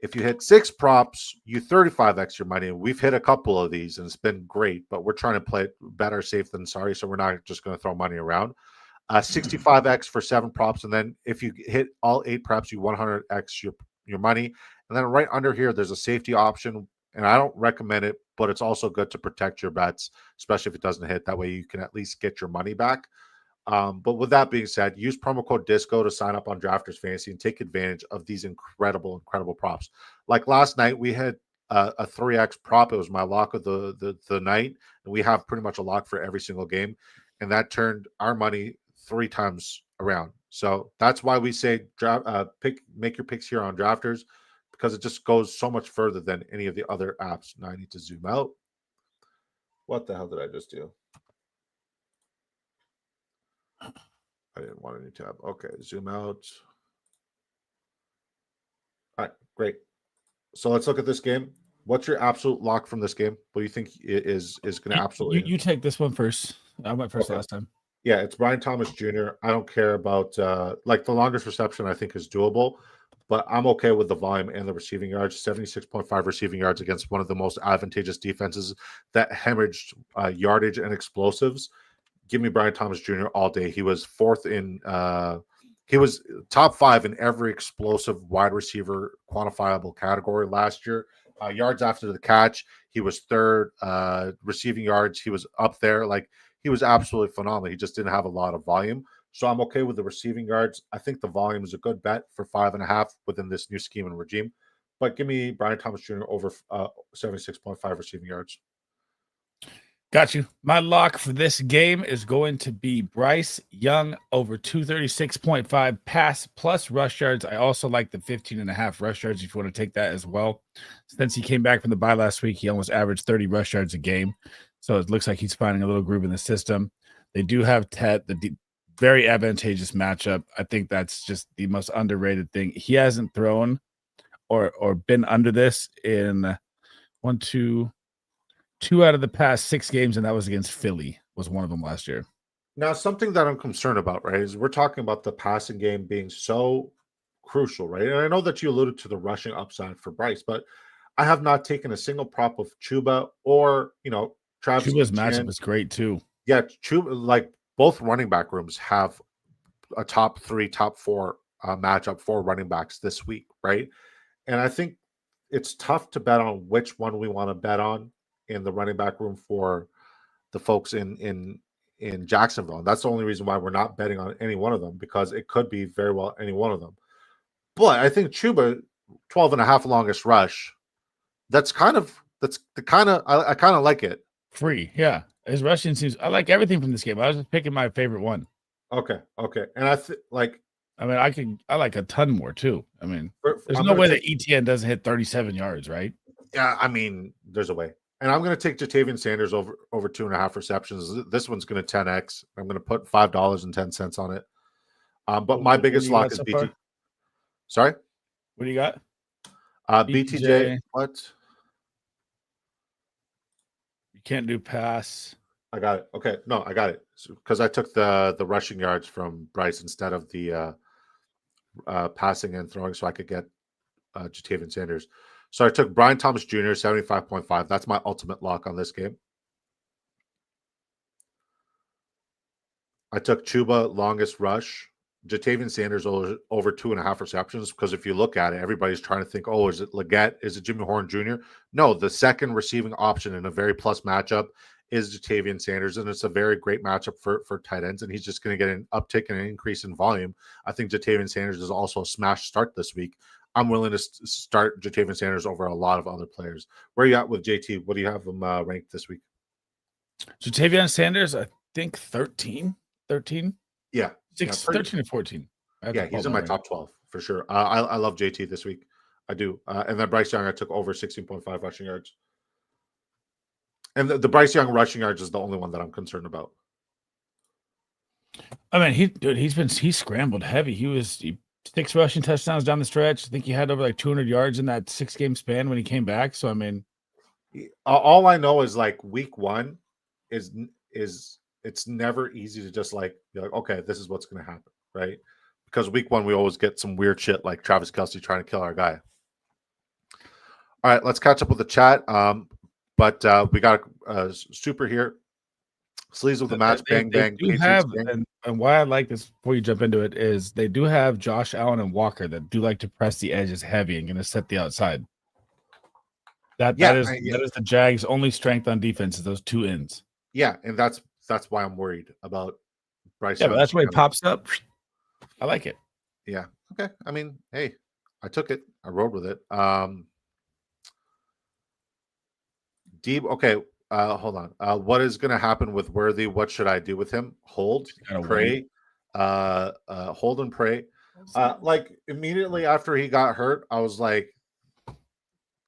B: If you hit 6 props, you 35x your money. We've hit a couple of these, and it's been great, but we're trying to play it better safe than sorry, so we're not just going to throw money around. 65x for 7 props, and then if you hit all 8 props, you 100x your money. And then right under here, there's a safety option, and I don't recommend it, but it's also good to protect your bets, especially if it doesn't hit. That way you can at least get your money back. But with that being said, use promo code DISCO to sign up on Drafters Fantasy and take advantage of these incredible props. Like last night, we had a 3x prop. It was my lock of the night, and we have pretty much a lock for every single game, and that turned our money 3 times around. So that's why we say make your picks here on Drafters, because it just goes so much further than any of the other apps. Now I need to zoom out. What the hell did I just do? I didn't want a new tab. Okay, zoom out. All right, great. So let's look at this game. What's your absolute lock from this game? What do you think is going to absolutely?
C: You take this one first. I went first last time.
B: Yeah, it's Brian Thomas Jr. I don't care about like the longest reception. I think is doable, but I'm okay with the volume and the receiving yards. 76.5 receiving yards against one of the most advantageous defenses that hemorrhaged yardage and explosives. Give me Brian Thomas Jr. all day. He was 4th in he was top 5 in every explosive wide receiver quantifiable category last year. Yards after the catch, he was 3rd. Receiving yards, he was up there. Like, he was absolutely phenomenal. He just didn't have a lot of volume. So I'm okay with the receiving yards. I think the volume is a good bet for 5.5 within this new scheme and regime. But give me Brian Thomas Jr. over 76.5 receiving yards.
C: Got you. My lock for this game is going to be Bryce Young over 236.5 pass plus rush yards. I also like the 15.5 rush yards if you want to take that as well. Since he came back from the bye last week, he almost averaged 30 rush yards a game. So it looks like he's finding a little groove in the system. They do have Ted, the very advantageous matchup. I think that's just the most underrated thing. He hasn't thrown or been under this in 2 out of the past 6 games, and that was against Philly, was one of them last year.
B: Now, something that I'm concerned about, right, is we're talking about the passing game being so crucial, right? And I know that you alluded to the rushing upside for Bryce, but I have not taken a single prop of Chuba or, Travis.
C: Chuba's matchup is great too.
B: Yeah, Chuba, like both running back rooms have a top 3, top 4 matchup for running backs this week, right? And I think it's tough to bet on which one we want to bet on in the running back room for the folks in Jacksonville. And that's the only reason why we're not betting on any one of them, because it could be very well any one of them. But I think Chuba, 12.5 longest rush, I kind of like it.
C: Free, yeah. His rushing seems, I like everything from this game. I was just picking my favorite one.
B: Okay. And
C: I like a ton more too. I mean, there's no way that ETN doesn't hit 37 yards, right?
B: Yeah, I mean, there's a way. And I'm going to take Jatavian Sanders over 2.5 receptions. This one's going to 10x. I'm going to put $5.10 on it. But my biggest lock is BT. Sorry?
C: What do you got?
B: BTJ. What?
C: You can't do pass.
B: I got it. Okay. No, I got it. Because I took the rushing yards from Bryce instead of the passing and throwing, so I could get Jatavian Sanders. So I took Brian Thomas Jr., 75.5. That's my ultimate lock on this game. I took Chuba, longest rush, Jatavian Sanders over 2.5 receptions, because if you look at it, everybody's trying to think, oh, is it Leggett? Is it Jimmy Horn Jr.? No, the second receiving option in a very plus matchup is Jatavian Sanders, and it's a very great matchup for tight ends, and he's just going to get an uptick and an increase in volume. I think Jatavian Sanders is also a smash start this week. I'm willing to start Jatavian Sanders over a lot of other players. Where are you at with JT? What do you have him ranked this week?
C: Jatavian Sanders, I think 13.
B: Yeah.
C: 13 or 14.
B: Yeah, he's in my top 12 for sure. I love JT this week. I do. And then Bryce Young, I took over 16.5 rushing yards. And the Bryce Young rushing yards is the only one that I'm concerned about.
C: I mean, he scrambled heavy. He 6 rushing touchdowns down the stretch. I think he had over like 200 yards in that 6-game span when he came back. So I mean,
B: all I know is like week 1 is it's never easy to just like be like, okay, this is what's going to happen, right? Because week 1 we always get some weird shit like Travis Kelce trying to kill our guy. All right, let's catch up with the chat. But we got a super here. Sleez with the match, bang, bang.
C: And why I like this before you jump into it is they do have Josh Allen and Walker that do like to press the edges heavy and going to set the outside. That is the Jags' only strength on defense is those 2 ends.
B: Yeah, and that's why I'm worried about Bryce.
C: Yeah, but that's why he pops up. I like it.
B: Yeah. Okay. I mean, hey, I took it. I rode with it. Okay. Hold on. What is going to happen with Worthy? What should I do with him? Hold, pray, hold and pray. Like immediately after he got hurt, I was like,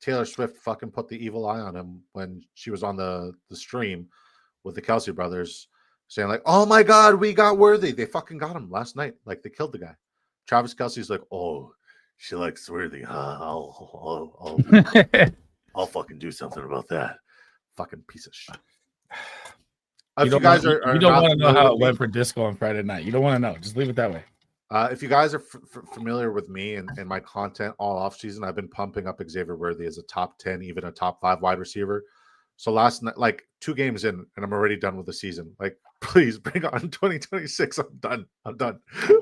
B: Taylor Swift fucking put the evil eye on him when she was on the stream with the Kelce brothers saying like, oh my God, we got Worthy. They fucking got him last night. Like they killed the guy. Travis Kelce's like, oh, she likes Worthy. I'll fucking do something about that. Fucking piece of shit.
C: You don't want to know how it went for Disco on Friday night. You don't want to know. Just leave it that way.
B: If you guys are familiar with me and my content all off season, I've been pumping up Xavier Worthy as a top 10, even a top 5 wide receiver. So last night, like 2 games in, and I'm already done with the season. Like, please bring on 2026. I'm done.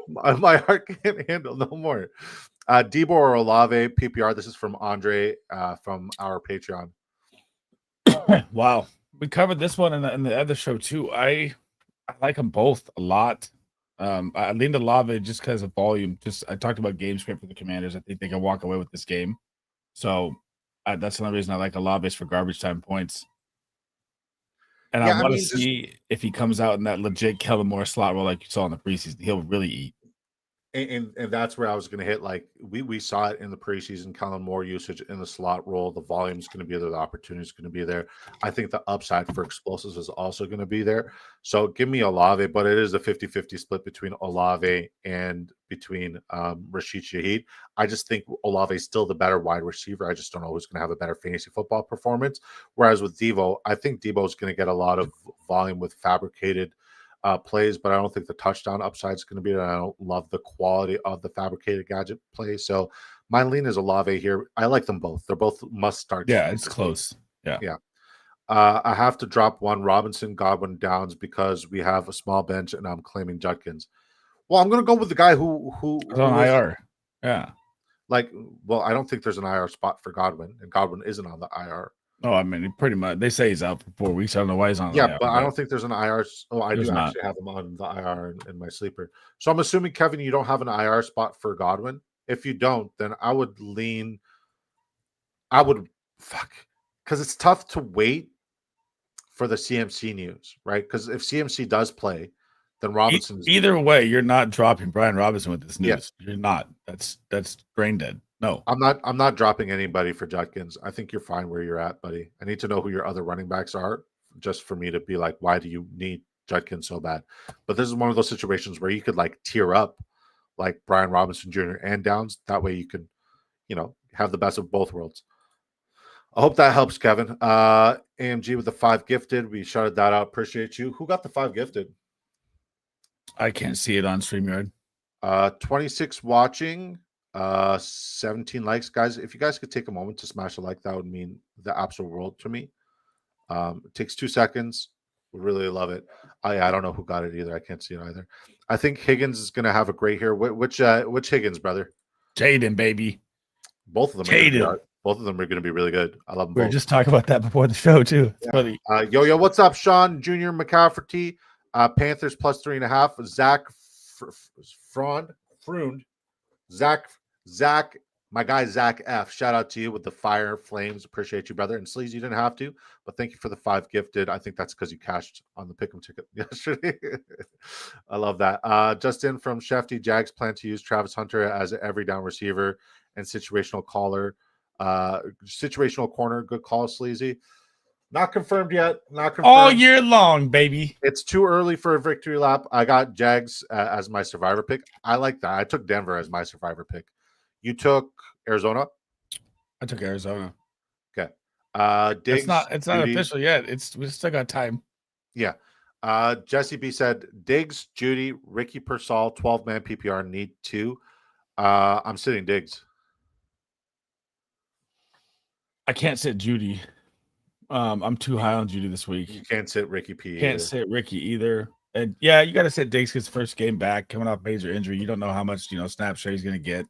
B: My heart can't handle no more. Debo or Olave, PPR. This is from Andre from our Patreon.
C: Wow. We covered this one in the other show too. I like them both a lot. I leaned Olave just because of volume. I talked about game script for the Commanders. I think they can walk away with this game. So that's the only reason I like Olave is for garbage time points. And I want to see if he comes out in that legit Kellen Moore slot role like you saw in the preseason. He'll really eat.
B: And that's where I was going to hit. Like we saw it in the preseason, Kellen Moore usage in the slot role. The volume is going to be there. The opportunity is going to be there. I think the upside for explosives is also going to be there. So give me Olave, but it is a 50-50 split between Olave and between Rashid Shaheed. I just think Olave is still the better wide receiver. I just don't know who's going to have a better fantasy football performance. Whereas with Devo, I think Devo is going to get a lot of volume with fabricated plays, but I don't think the touchdown upside is going to be there. I don't love the quality of the fabricated gadget plays. So my lean is Olave here. I like them both. They're both must start.
C: Yeah, it's close. Yeah.
B: I have to drop one Robinson, Godwin, Downs because we have a small bench and I'm claiming Judkins. Well, I'm going to go with the guy who
C: on IR. Yeah.
B: Like, well, I don't think there's an IR spot for Godwin, and Godwin isn't on the IR.
C: Oh, I mean, pretty much. They say he's out for 4 weeks. I don't know why he's on.
B: Yeah, but I don't think there's an IR. Oh, I do actually have him on the IR in my sleeper. So I'm assuming, Kevin, you don't have an IR spot for Godwin. If you don't, then I would lean. Because it's tough to wait for the CMC news, right? Because if CMC does play, then Robinson.
C: Either way, you're not dropping Brian Robinson with this news. Yeah. You're not. That's brain dead. No,
B: I'm not dropping anybody for Judkins. I think you're fine where you're at, buddy. I need to know who your other running backs are just for me to be like, why do you need Judkins so bad? But this is one of those situations where you could like tier up like Brian Robinson Jr. and Downs. That way you can, have the best of both worlds. I hope that helps, Kevin. AMG with the 5 gifted. We shouted that out. Appreciate you. Who got the 5 gifted?
C: I can't see it on StreamYard.
B: 26 watching. 17 likes, guys. If you guys could take a moment to smash a like, that would mean the absolute world to me. It takes 2 seconds. Would really love it. I don't know who got it either. I can't see it either. I think Higgins is going to have a great here. Which Higgins, brother?
C: Jaden, baby.
B: Both of them are going to be.
C: Jaden.
B: Both of them are going to be really good. I love them
C: We were
B: both.
C: just talking about that before the show too. It's funny.
B: Yo, what's up, Sean Jr. McCafferty? Panthers plus 3.5. Zach Frund. Zach, my guy Zach F. Shout out to you with the fire flames. Appreciate you, brother. And Sleez, you didn't have to, but thank you for the 5 gifted. I think that's because you cashed on the pick'em ticket yesterday. I love that. Justin from Shefty, Jags plan to use Travis Hunter as an every down receiver and situational caller. Situational corner. Good call, Sleazy. Not confirmed yet. Not confirmed.
C: All year long, baby.
B: It's too early for a victory lap. I got Jags as my survivor pick. I like that. I took Denver as my survivor pick. You took Arizona?
C: I took Arizona.
B: Okay. Diggs,
C: it's not official yet. We still got time.
B: Yeah. Jesse B said Diggs, Judy, Ricky Pearsall, 12-man PPR need 2. I'm sitting Diggs.
C: I can't sit Judy. I'm too high on Judy this week.
B: You can't sit Ricky P.
C: Can't sit Ricky either. And yeah, you got to sit Diggs his first game back, coming off major injury. You don't know how much snap share he's going to get.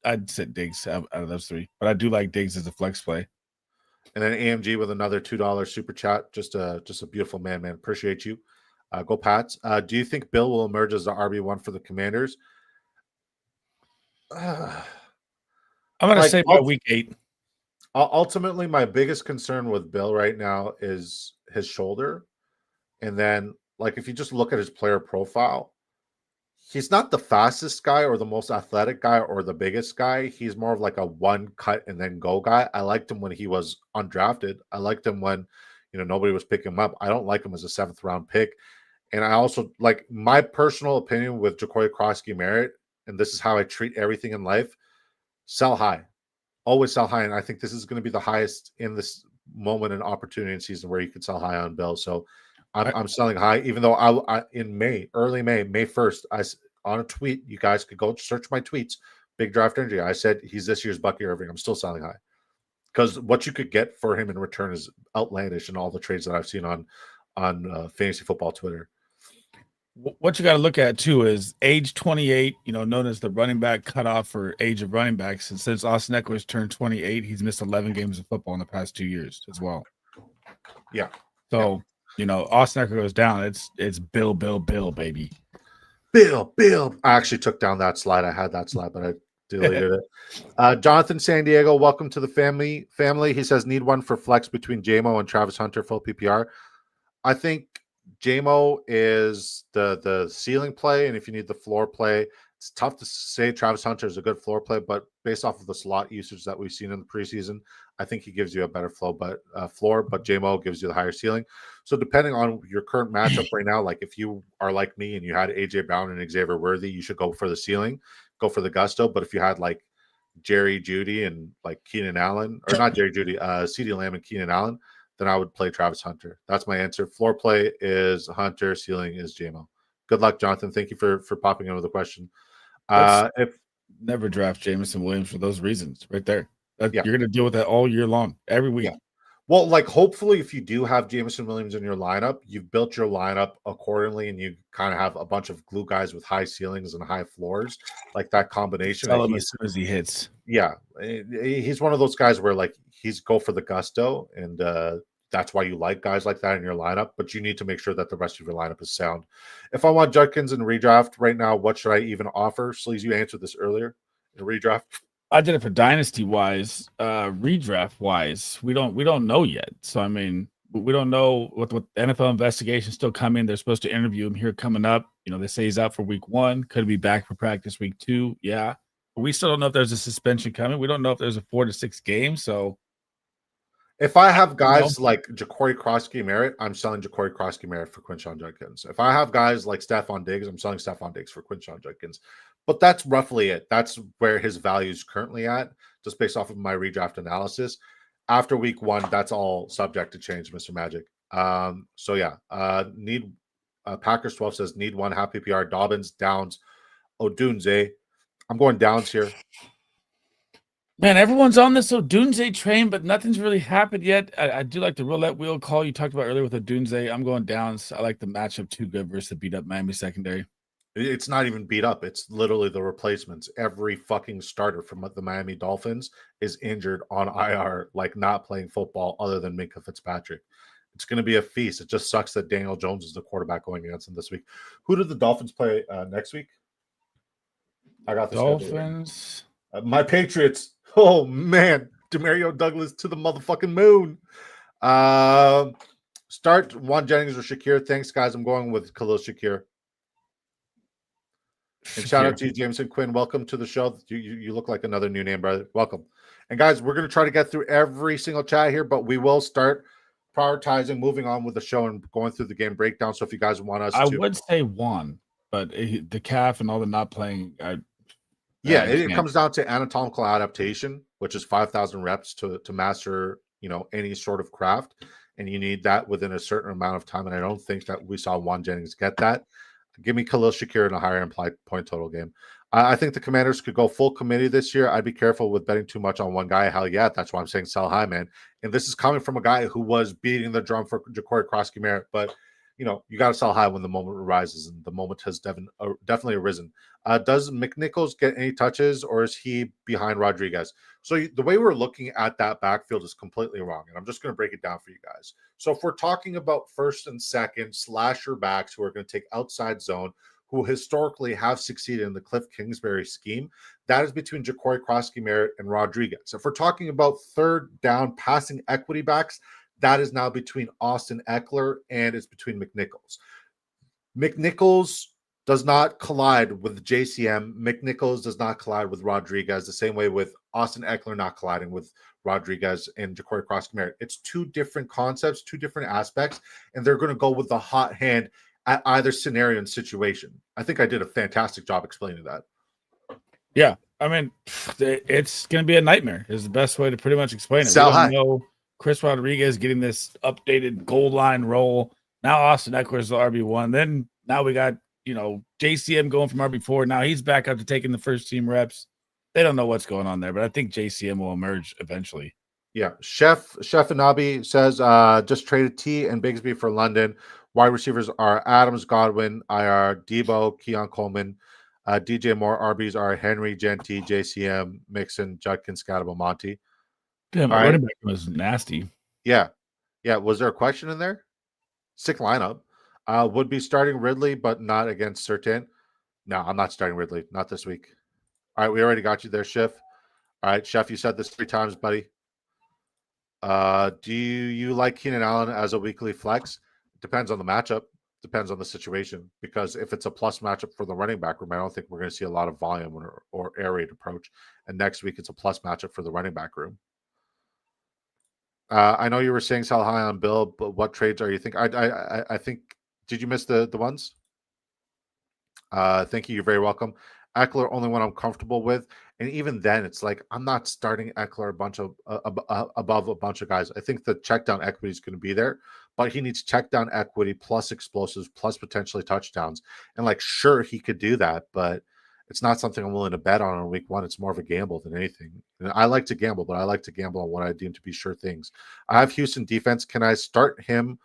C: I'd sit Diggs out of those 3, but I do like Diggs as a flex play.
B: And then AMG with another $2 super chat. Just a beautiful man. Appreciate you. Go Pats. Do you think Bill will emerge as the RB1 for the Commanders?
C: I'm going to say by week 8.
B: Ultimately, my biggest concern with Bill right now is his shoulder. And then, if you just look at his player profile, he's not the fastest guy or the most athletic guy or the biggest guy. He's more of like a one cut and then go guy. I liked him when he was undrafted. I liked him when, nobody was picking him up. I don't like him as a 7th round pick. And I also my personal opinion with Jacory Krosky-Merritt, and this is how I treat everything in life, sell high. Always sell high. And I think this is going to be the highest in this moment and opportunity in season where you can sell high on Bill. So I'm selling high, even though I in early May 1st, on a tweet, you guys could go search my tweets, Big Draft Energy. I said he's this year's Bucky Irving. I'm still selling high because what you could get for him in return is outlandish in all the trades that I've seen on fantasy football Twitter.
C: What you got to look at too is age 28, known as the running back cutoff for age of running backs. And since Austin Eckler's turned 28, he's missed 11 games of football in the past 2 years as well.
B: Yeah.
C: So, Austin Eckler goes down. It's Bill, baby.
B: Bill. I actually took down that slide. I had that slide, but I deleted it. Jonathan San Diego, welcome to the family. He says, need one for flex between JMO and Travis Hunter, full PPR. I think JMO is the ceiling play, and if you need the floor play, it's tough to say Travis Hunter is a good floor play, but based off of the slot usage that we've seen in the preseason, I think he gives you a better floor, but JMO gives you the higher ceiling. So depending on your current matchup right now, if you are like me and you had AJ Brown and Xavier Worthy, you should go for the ceiling, go for the gusto. But if you had Jerry Jeudy and Keenan Allen, or not Jerry Jeudy, CeeDee Lamb and Keenan Allen, then I would play Travis Hunter. That's my answer. Floor play is Hunter, ceiling is JMO. Good luck, Jonathan. Thank you for popping in with a question.
C: If never draft Jameson Williams for those reasons, right there. You're going to deal with that all year long, every week.
B: Yeah. Well, hopefully, if you do have Jameson Williams in your lineup, you've built your lineup accordingly, and you kind of have a bunch of glue guys with high ceilings and high floors, that combination.
C: Sell him as soon as he hits.
B: Yeah, he's one of those guys where he's go for the gusto, and that's why you like guys like that in your lineup. But you need to make sure that the rest of your lineup is sound. If I want Judkins in redraft right now, what should I even offer? Sleaze, you answered this earlier in redraft.
C: I did it for dynasty wise, redraft wise. We don't know yet. So I mean, we don't know what NFL investigation still coming. They're supposed to interview him here coming up. They say he's out for week 1. Could be back for practice week 2. Yeah, but we still don't know if there's a suspension coming. We don't know if there's a 4 to 6 game. So
B: if I have guys like Jacory Krosky-Merritt, I'm selling Jacory Krosky-Merritt for Quinshon Judkins. If I have guys like Stephon Diggs, I'm selling Stephon Diggs for Quinshon Judkins. But that's roughly it. That's where his value is currently at, just based off of my redraft analysis. After week 1, that's all subject to change, Mr. Magic. Packers 12 says need 1 half PPR. Dobbins, Downs, Odunze. I'm going Downs here.
C: Man, everyone's on this Odunze train, but nothing's really happened yet. I do like the roulette wheel call you talked about earlier with Odunze. I'm going down. So I like the matchup too good versus the beat up Miami secondary.
B: It's not even beat up. It's literally the replacements. Every fucking starter from the Miami Dolphins is injured on IR, like not playing football other than Minkah Fitzpatrick. It's going to be a feast. It just sucks that Daniel Jones is the quarterback going against them this week. Who did the Dolphins play next week? I got the
C: Dolphins.
B: My Patriots. Oh, man. Demario Douglas to the motherfucking moon. Start Juan Jennings or Shakir. Thanks, guys. I'm going with Khalil Shakir. And shout out to you, Jameson Quinn. Welcome to the show. You look like another new name, brother. Welcome. And guys, we're going to try to get through every single chat here, but we will start prioritizing, moving on with the show and going through the game breakdown. So if you guys want us
C: I would say one, but the calf and all the not playing.
B: It comes down to anatomical adaptation, which is 5,000 reps to master, any sort of craft. And you need that within a certain amount of time. And I don't think that we saw Juan Jennings get that. Give me Khalil Shakir in a higher implied point total game. I think the Commanders could go full committee this year. I'd be careful with betting too much on one guy. Hell yeah, that's why I'm saying sell high, man. And this is coming from a guy who was beating the drum for Ja'Cory Krosky-Merritt. But, you got to sell high when the moment arises, and the moment has definitely arisen. Does McNichols get any touches, or is he behind Rodriguez? So the way we're looking at that backfield is completely wrong, and I'm just going to break it down for you guys. So if we're talking about first and second slasher backs who are going to take outside zone, who historically have succeeded in the Cliff Kingsbury scheme, that is between Ja'Cory Krosky-Merritt and Rodriguez. If we're talking about third down passing equity backs, that is now between Austin Eckler and it's between McNichols. McNichols does not collide with JCM. McNichols does not collide with Rodriguez the same way with Austin Eckler not colliding with Rodriguez and Ja'Cory Krosky-Merritt. It's two different concepts, two different aspects, and they're going to go with the hot hand at either scenario and situation. I think I did a fantastic job explaining that.
C: Yeah, I mean, it's going to be a nightmare is the best way to pretty much explain it.
B: Sell high.
C: Know Chris Rodriguez getting this updated goal line role. Now Austin Eckler is the RB1. Then now we got, JCM going from RB4. Now he's back up to taking the first team reps. They don't know what's going on there, but I think JCM will emerge eventually.
B: Yeah. Chef Anabi says, just traded T and Bigsby for London. Wide receivers are Adams, Godwin, IR, Debo, Keon Coleman, DJ Moore. RBs are Henry, Genti, JCM, Mixon, Judkins, Scatterable, Monty.
C: Damn, my running back was nasty.
B: Yeah. Was there a question in there? Sick lineup. Would be starting Ridley, but not against Surtain. No, I'm not starting Ridley. Not this week. All right, we already got you there, Chef. All right, Chef, you said this 3 times, buddy. Do you like Keenan Allen as a weekly flex? Depends on the matchup. Depends on the situation. Because if it's a plus matchup for the running back room, I don't think we're going to see a lot of volume or air raid approach. And next week, it's a plus matchup for the running back room. I know you were saying sell high on Bill, but what trades are you thinking? I think, did you miss the ones? Thank you. You're very welcome. Eckler, only one I'm comfortable with. And even then, it's like, I'm not starting Eckler above a bunch of guys. I think the check down equity is going to be there, but he needs check down equity plus explosives plus potentially touchdowns. And sure, he could do that, but it's not something I'm willing to bet on week 1. It's more of a gamble than anything. And I like to gamble, but I like to gamble on what I deem to be sure things. I have Houston defense. Can I start him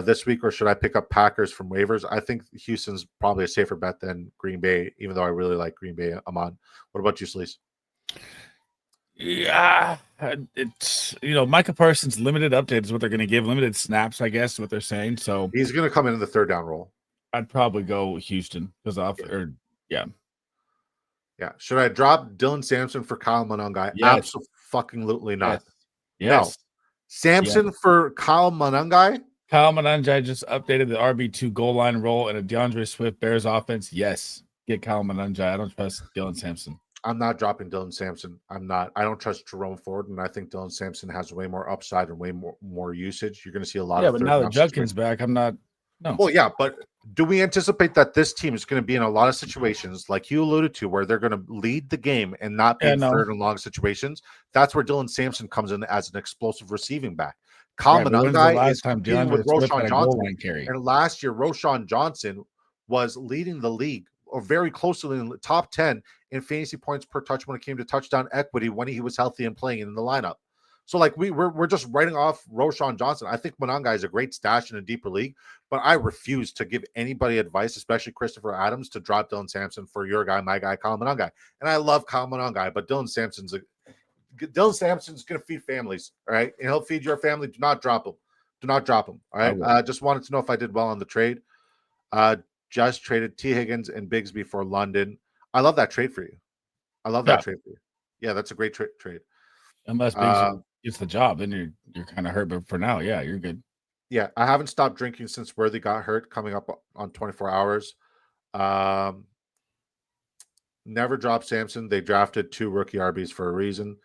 B: this week, or should I pick up Packers from waivers? I think Houston's probably a safer bet than Green Bay, even though I really like Green Bay. Amon, what about you, Sleez?
C: Yeah, it's Micah Parsons limited update is what they're going to give, limited snaps, I guess, what they're saying. So
B: he's going to come in the third down role.
C: I'd probably go Houston because
B: Yeah. Should I drop Dylan Sampson for Kyle Monangai?
C: Yes.
B: Absolutely not.
C: Yes.
B: No. Sampson for Kyle Monangai?
C: Kyle Monangai just updated the RB2 goal line role and a DeAndre Swift Bears offense. Yes. Get Kyle Monangai. I don't trust Dylan Sampson.
B: I'm not dropping Dylan Sampson. I'm not. I don't trust Jerome Ford, and I think Dylan Sampson has way more upside and way more usage. You're going to see a lot of.
C: Yeah, but now that Judkins back, I'm not. No.
B: Well, yeah, but do we anticipate that this team is going to be in a lot of situations, like you alluded to, where they're going to lead the game and not be third and long situations? That's where Dylan Sampson comes in as an explosive receiving back. Kyle Monangai is competing with Roschon Johnson. And last year, Roschon Johnson was leading the league or very closely in the top 10 in fantasy points per touch when it came to touchdown equity when he was healthy and playing in the lineup. So like we're just writing off Roshan Johnson. I think Monanga is a great stash in a deeper league, but I refuse to give anybody advice, especially Christopher Adams, to drop Dylan Sampson for your guy, my guy, Kyle Monanga. And I love Kyle Monanga, but Dylan Sampson's going to feed families, all right? And he'll feed your family. Do not drop him. Do not drop him, all right? Just wanted to know if I did well on the trade. Just traded T. Higgins and Bigsby for London. I love that trade for you. I love that trade for you. Yeah, that's a great trade.
C: Unless Bigsby gets the job, then you're kind of hurt. But for now, yeah, you're good.
B: Yeah, I haven't stopped drinking since Worthy got hurt, coming up on 24 hours. Never dropped Samson. They drafted 2 rookie RBs for a reason.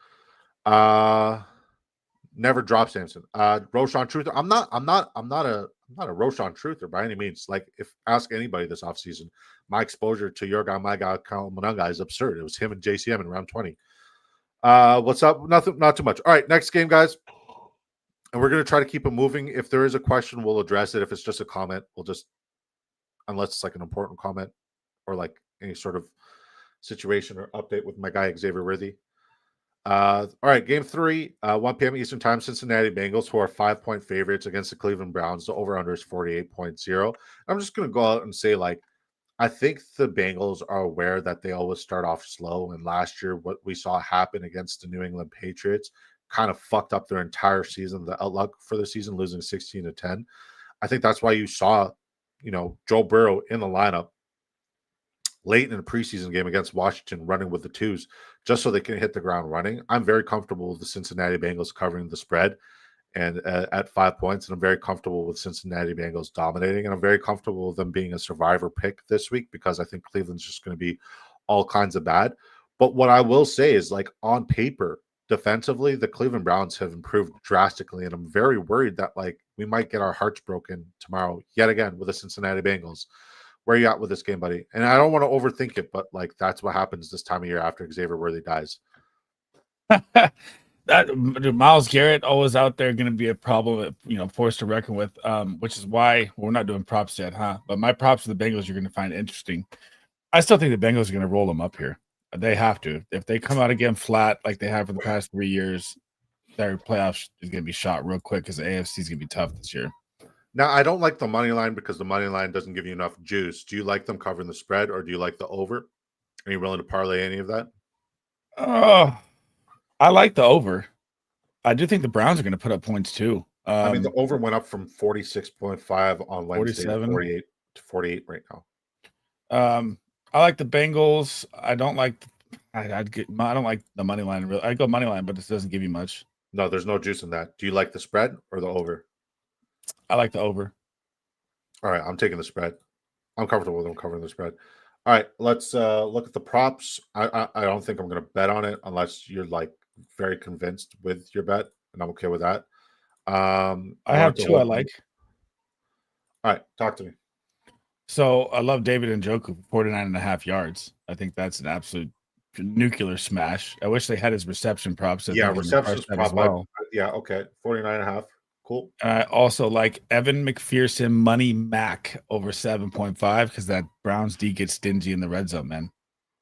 B: Never dropped Samson. Roshan Truther. I'm not a Roshan Truther by any means. Like, if ask anybody this offseason, my exposure to your guy, my guy, Kyle Monanga is absurd. It was him and JCM in round 20. What's up? Nothing, not too much. All right, next game, guys. And we're going to try to keep it moving. If there is a question, we'll address it. If it's just a comment, we'll just, unless it's like an important comment or like any sort of situation or update with my guy, Xavier Worthy. All right, game 3, 1 p.m. Eastern time, Cincinnati Bengals, who are 5-point favorites against the Cleveland Browns. The over-under is 48.0. I'm just going to go out and say, like, I think the Bengals are aware that they always start off slow. And last year, what we saw happen against the New England Patriots kind of fucked up their entire season, the outlook for the season, losing 16-10. I think that's why you saw, Joe Burrow in the lineup late in the preseason game against Washington, running with the 2s just so they can hit the ground running. I'm very comfortable with the Cincinnati Bengals covering the spread and at 5 points, and I'm very comfortable with Cincinnati Bengals dominating, and I'm very comfortable with them being a survivor pick this week because I think Cleveland's just going to be all kinds of bad. But what I will say is, like, on paper, defensively, the Cleveland Browns have improved drastically, and I'm very worried that, like, we might get our hearts broken tomorrow yet again with the Cincinnati Bengals. Where are you at with this game, buddy? And I don't want to overthink it, but like, that's what happens this time of year after Xavier Worthy dies.
C: Myles Garrett always out there, going to be a problem, forced to reckon with, which is why we're not doing props yet, huh? But my props for the Bengals you're going to find interesting. I still think the Bengals are going to roll them up here. They have to. If they come out again flat like they have for the past 3 years, their playoffs is going to be shot real quick because the AFC is going to be tough this year.
B: Now, I don't like the money line because the money line doesn't give you enough juice. Do you like them covering the spread, or do you like the over? Are you willing to parlay any of that?
C: I like the over. I do think the Browns are going to put up points too.
B: I mean, the over went up from 46.5 on Wednesday to 48 right now.
C: I like the Bengals. I don't like I don't like the money line. Really, I go money line, but this doesn't give you much.
B: No, there's no juice in that. Do you like the spread or the over?
C: I like the over.
B: All right, I'm taking the spread. I'm comfortable with them covering the spread. All right, let's look at the props. I don't think I'm going to bet on it unless you're like very convinced with your bet, and I'm okay with that.
C: I have 2 I like.
B: All right, talk to me.
C: So I love David Njoku, 49.5 yards. I think that's an absolute nuclear smash. I wish they had his reception props.
B: Yeah, reception's prop. Well. Yeah, okay, 49.5. Cool.
C: And I also like Evan McPherson Money Mac over 7.5 because that Browns D gets stingy in the red zone, man.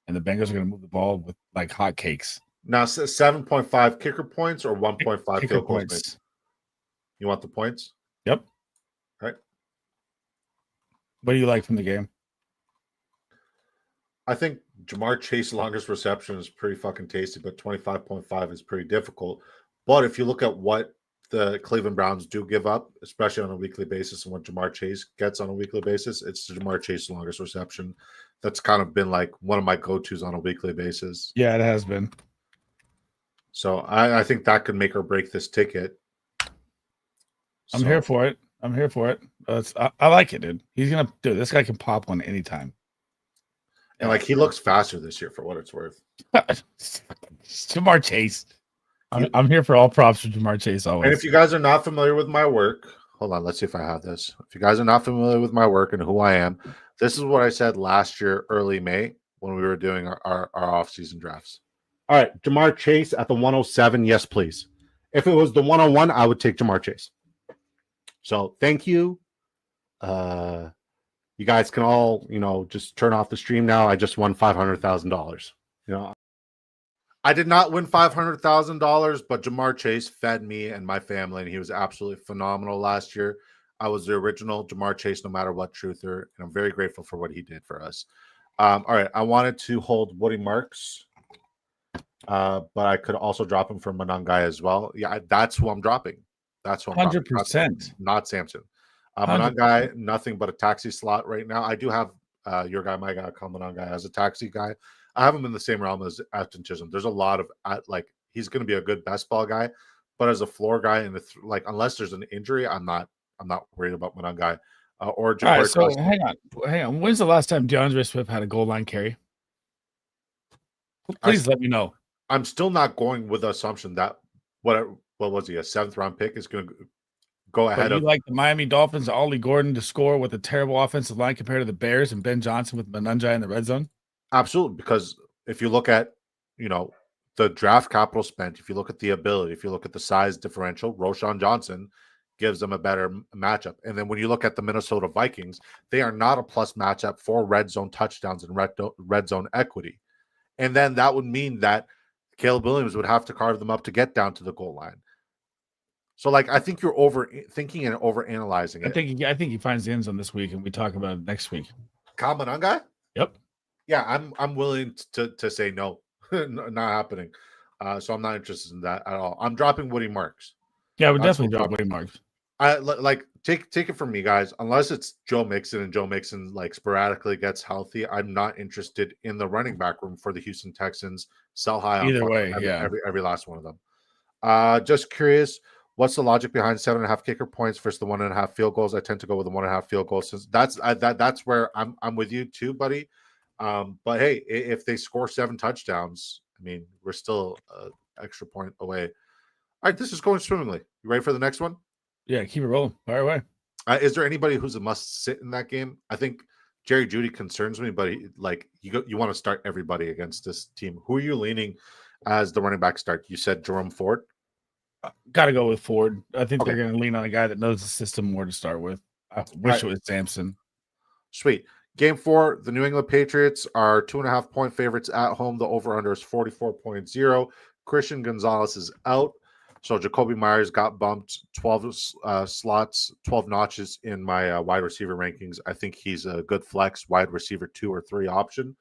C: And the Bengals are going to move the ball with like hotcakes.
B: Now, 7.5 kicker points or 1.5
C: kicker
B: field
C: points.
B: Points? You want the points?
C: Yep.
B: All right.
C: What do you like from the game?
B: I think Jamar Chase longest reception is pretty fucking tasty, but 25.5 is pretty difficult. But if you look at what the Cleveland Browns do give up, especially on a weekly basis, and what Jamar Chase gets on a weekly basis, it's the Jamar Chase longest reception. That's kind of been like one of my go-tos on a weekly basis.
C: Yeah, it has been.
B: So I think that could make or break this ticket.
C: I'm here for it. I like it, dude. He's gonna do this. Guy can pop one anytime.
B: And like, he looks faster this year for what it's worth.
C: Jamar Chase. I'm here for all props for Jamar Chase always.
B: And if you guys are not familiar with my work, hold on, let's see if I have this. If you guys are not familiar with my work and who I am, this is what I said last year, early May, when we were doing our off-season drafts. All right, Jamar Chase at the 107, yes, please. If it was the 101, I would take Jamar Chase. So thank you. You you guys can all, just turn off the stream now. I just won $500,000. I did not win $500,000, but Jamar Chase fed me and my family, and he was absolutely phenomenal last year. I was the original Jamar Chase, no matter what, truther, and I'm very grateful for what he did for us. All right, I wanted to hold Woody Marks, but I could also drop him for Manangai as well. Yeah, that's who I'm dropping. That's who I'm
C: 100%.
B: not Samson. Manangai, nothing but a taxi slot right now. I do have your guy, my guy, Manangai as a taxi guy. I have him in the same realm as Afton Chisholm. There's a lot of he's going to be a good best ball guy, but as a floor guy and unless there's an injury, I'm not worried about Manangai or.
C: All right, so hang on. When's the last time DeAndre Swift had a goal line carry? Please let me know.
B: I'm still not going with the assumption that what was he, a 7th round pick is going to go ahead of
C: like the Miami Dolphins, Ollie Gordon to score with a terrible offensive line compared to the Bears and Ben Johnson with Manangai in the red zone?
B: Absolutely, because if you look at, the draft capital spent, if you look at the ability, if you look at the size differential, Roschon Johnson gives them a better matchup. And then when you look at the Minnesota Vikings, they are not a plus matchup for red zone touchdowns and red zone equity. And then that would mean that Caleb Williams would have to carve them up to get down to the goal line. So, I think you're overthinking and overanalyzing it.
C: I think he finds the end zone this week, and we talk about it next week.
B: Kyle Manangai?
C: Yep.
B: Yeah, I'm willing to say no, not happening. So I'm not interested in that at all. I'm dropping Woody Marks.
C: Yeah, I would definitely drop Woody Marks.
B: I take it from me, guys. Unless it's Joe Mixon and Joe Mixon sporadically gets healthy, I'm not interested in the running back room for the Houston Texans. Sell high on
C: either way.
B: Every last one of them. Just curious, what's the logic behind 7.5 kicker points versus the 1.5 field goals? I tend to go with the 1.5 field goals since that's where I'm with you too, buddy. But hey, if they score 7 touchdowns, I mean, we're still an extra point away. All right, this is going swimmingly. You ready for the next one?
C: Yeah, keep it rolling. Fire away.
B: Is there anybody who's a must sit in that game? I think Jerry Jeudy concerns me, but you want to start everybody against this team. Who are you leaning as the running back start? You said Jerome Ford.
C: Got to go with Ford. I think they're going to lean on a guy that knows the system more to start with. I wish it was Samson.
B: Sweet. Game 4, the New England Patriots are 2.5-point favorites at home. The over-under is 44.0. Christian Gonzalez is out. So Jacoby Myers got bumped 12 slots, 12 notches in my wide receiver rankings. I think he's a good flex wide receiver 2 or 3 option.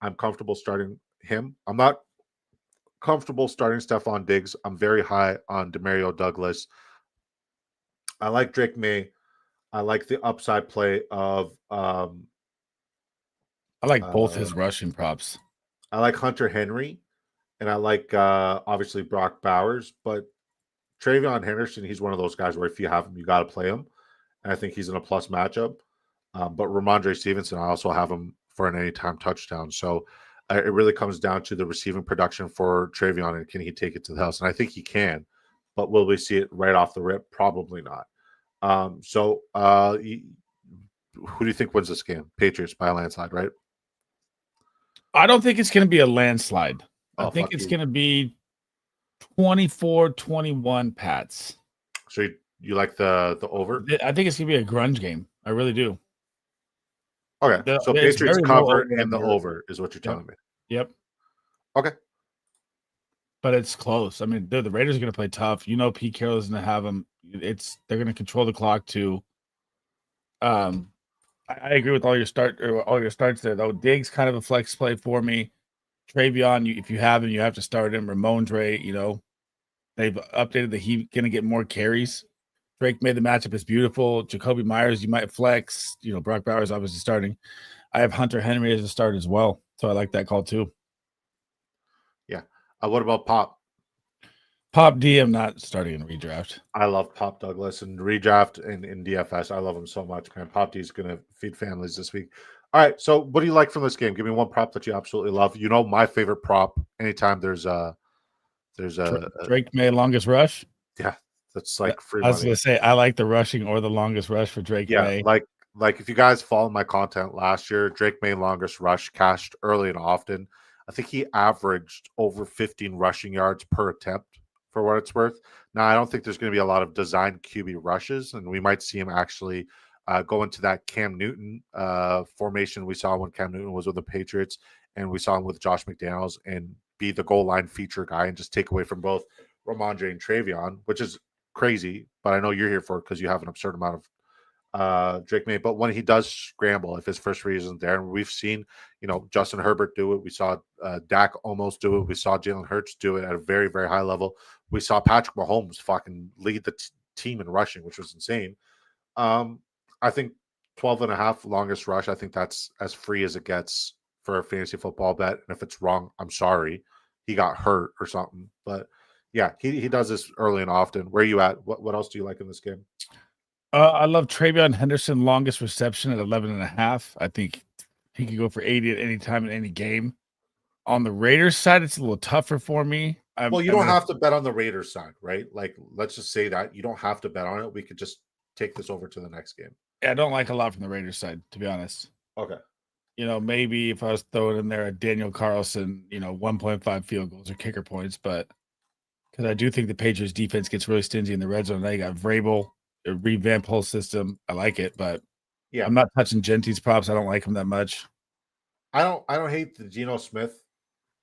B: I'm comfortable starting him. I'm not comfortable starting Stephon Diggs. I'm very high on Demario Douglas. I like Drake May. I like the upside play of I
C: like both his rushing props.
B: I like Hunter Henry, and I like obviously Brock Bowers, but Travion Henderson, he's one of those guys where if you have him, you got to play him. And I think he's in a plus matchup. But Ramondre Stevenson, I also have him for an anytime touchdown. So it really comes down to the receiving production for Travion and can he take it to the house? And I think he can. But will we see it right off the rip? Probably not. Who do you think wins this game? Patriots by a landslide, right?
C: I don't think it's going to be a landslide. I think it's going to be 24-21 Pats.
B: So you like the over?
C: I think it's going to be a grunge game. I really do.
B: Okay. So Patriots cover and the over is what you're telling me.
C: Yep.
B: Okay.
C: But it's close. I mean, the Raiders are going to play tough. Pete Carroll is going to have them. They're going to control the clock too. I agree with all your starts there, though. Diggs kind of a flex play for me. Travion, if you have him, you have to start him. Ramondre, they've updated that he's going to get more carries. Drake made the matchup is beautiful. Jacoby Myers, you might flex. Brock Bowers obviously starting. I have Hunter Henry as a start as well, so I like that call too.
B: Yeah. What about Pop?
C: Pop D, I'm not starting in redraft.
B: I love Pop Douglas and redraft and in DFS. I love him so much, man. Pop D is going to feed families this week. All right. So what do you like from this game? Give me one prop that you absolutely love. My favorite prop anytime there's a
C: Drake May longest rush.
B: Yeah. That's like free
C: I was
B: money.
C: going to say, I like the rushing or the longest rush for Drake May.
B: Like if you guys follow my content last year, Drake May longest rush cashed early and often. I think he averaged over 15 rushing yards per attempt for what it's worth. Now, I don't think there's going to be a lot of design QB rushes, and we might see him actually go into that Cam Newton formation we saw when Cam Newton was with the Patriots, and we saw him with Josh McDaniels, and be the goal line feature guy and just take away from both Ramondre and Travion, which is crazy. But I know you're here for it because you have an absurd amount of Drake May. But when he does scramble, if his first read isn't there, and we've seen, Justin Herbert do it. We saw Dak almost do it. We saw Jalen Hurts do it at a very, very high level. We saw Patrick Mahomes fucking lead the team in rushing, which was insane. I think 12.5 longest rush. I think that's as free as it gets for a fantasy football bet. And if it's wrong, I'm sorry. He got hurt or something. But yeah, he does this early and often. Where are you at? What else do you like in this game?
C: I love Travion Henderson, longest reception at 11.5. I think he could go for 80 at any time in any game. On the Raiders side, it's a little tougher for me.
B: Well, you don't have to bet on the Raiders side, right? Like, let's just say that you don't have to bet on it. We could just take this over to the next game.
C: Yeah, I don't like a lot from the Raiders side, to be honest.
B: Okay.
C: Maybe if I was throwing in there a Daniel Carlson, 1.5 field goals or kicker points, but because I do think the Patriots defense gets really stingy in the red zone. Now you got Vrabel, a revamped whole system. I like it, but yeah, I'm not touching Genty's props. I don't like him that much.
B: I don't hate the Geno Smith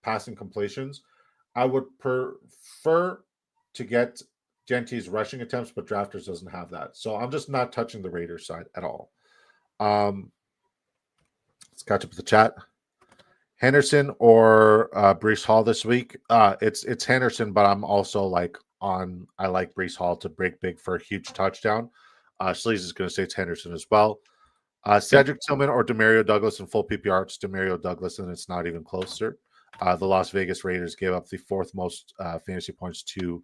B: passing completions. I would prefer to get Genty's rushing attempts, but Drafters doesn't have that. So I'm just not touching the Raiders side at all. Let's catch up with the chat. Henderson or Breece Hall this week? It's Henderson, but I'm also I like Breece Hall to break big for a huge touchdown. Sleez is going to say it's Henderson as well. Cedric Tillman or Demario Douglas in full PPR. It's Demario Douglas, and it's not even closer. The Las Vegas Raiders gave up the fourth most fantasy points to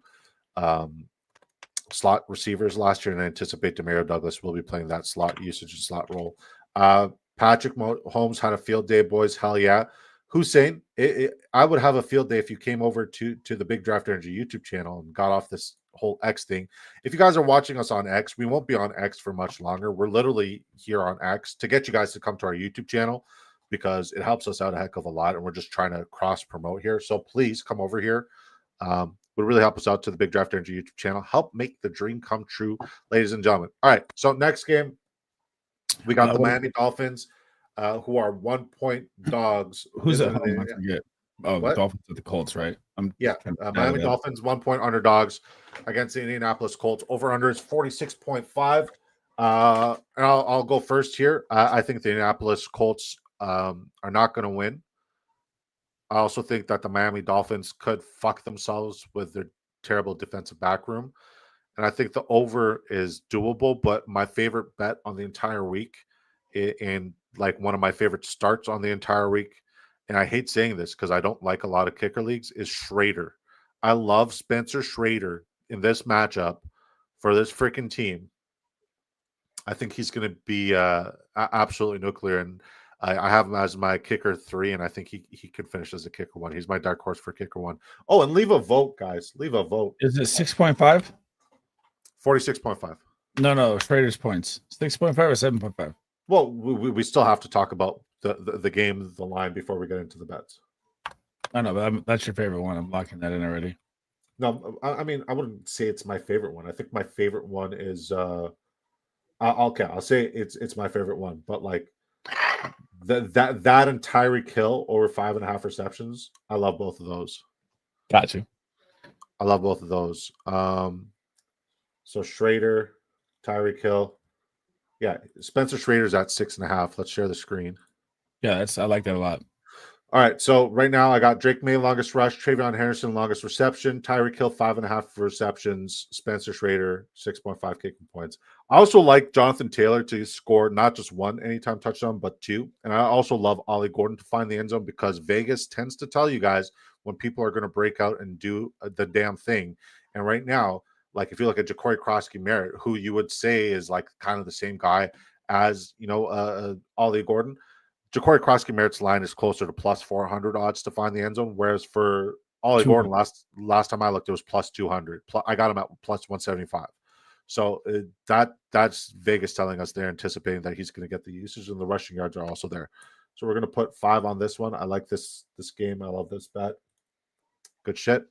B: slot receivers last year, and I anticipate Demario Douglas will be playing that slot usage and slot role. Patrick Mahomes had a field day, boys. Hell yeah. Hussein, I would have a field day if you came over to the Big Draft Energy YouTube channel and got off this whole X thing. If you guys are watching us on X, we won't be on X for much longer. We're literally here on X to get you guys to come to our YouTube channel because it helps us out a heck of a lot, and we're just trying to cross promote here. So please come over here. Would really help us out to the Big Draft Energy YouTube channel. Help make the dream come true, ladies and gentlemen. All right, so next game, we got the Miami Dolphins, who are 1-point dogs.
C: Who's at home? I forget. Oh, the Dolphins at the Colts, right?
B: Miami Dolphins 1-point underdogs against the Indianapolis Colts. Over under is 46.5. And I'll go first here. I think the Indianapolis Colts are not going to win. I also think that the Miami Dolphins could fuck themselves with their terrible defensive back room. And I think the over is doable, but my favorite bet on the entire week and one of my favorite starts on the entire week, and I hate saying this because I don't like a lot of kicker leagues, is Schrader. I love Spencer Schrader in this matchup for this freaking team. I think he's going to be absolutely nuclear, and I have him as my kicker 3, and I think he could finish as a kicker 1. He's my dark horse for kicker 1. Oh, and leave a vote, guys. Leave a vote.
C: Is it 6.5?
B: 46.5.
C: No, Schrader's points. 6.5 or 7.5?
B: Well, we still have to talk about the game, the line before we get into the bets.
C: I know, but that's your favorite one. I'm locking that in already.
B: No, I mean, I wouldn't say it's my favorite one. I think my favorite one is I'll say it's my favorite one, but that and Tyreek Hill over 5.5 receptions. I love both of those.
C: Got you.
B: I love both of those. So Schrader, Tyreek Hill. Yeah, Spencer Schrader's at 6.5. Let's share the screen.
C: Yeah, I like that a lot.
B: All right, so right now I got Drake May longest rush, Travion Henderson longest reception, Tyreek Hill 5.5 receptions, Spencer Schrader 6.5 kicking points. I also like Jonathan Taylor to score not just one anytime touchdown, but 2. And I also love Ollie Gordon to find the end zone because Vegas tends to tell you guys when people are going to break out and do the damn thing. And right now, if you look at Ja'Cory Krosky-Merritt, who you would say is kind of the same guy as Ollie Gordon, Ja'Cory Krosky-Merritt's line is closer to plus 400 odds to find the end zone, whereas for Ollie Gordon, last time I looked, it was plus 200. I got him at plus 175. So that's Vegas telling us they're anticipating that he's going to get the usage, and the rushing yards are also there. So we're going to put 5 on this one. I like this game. I love this bet. Good shit.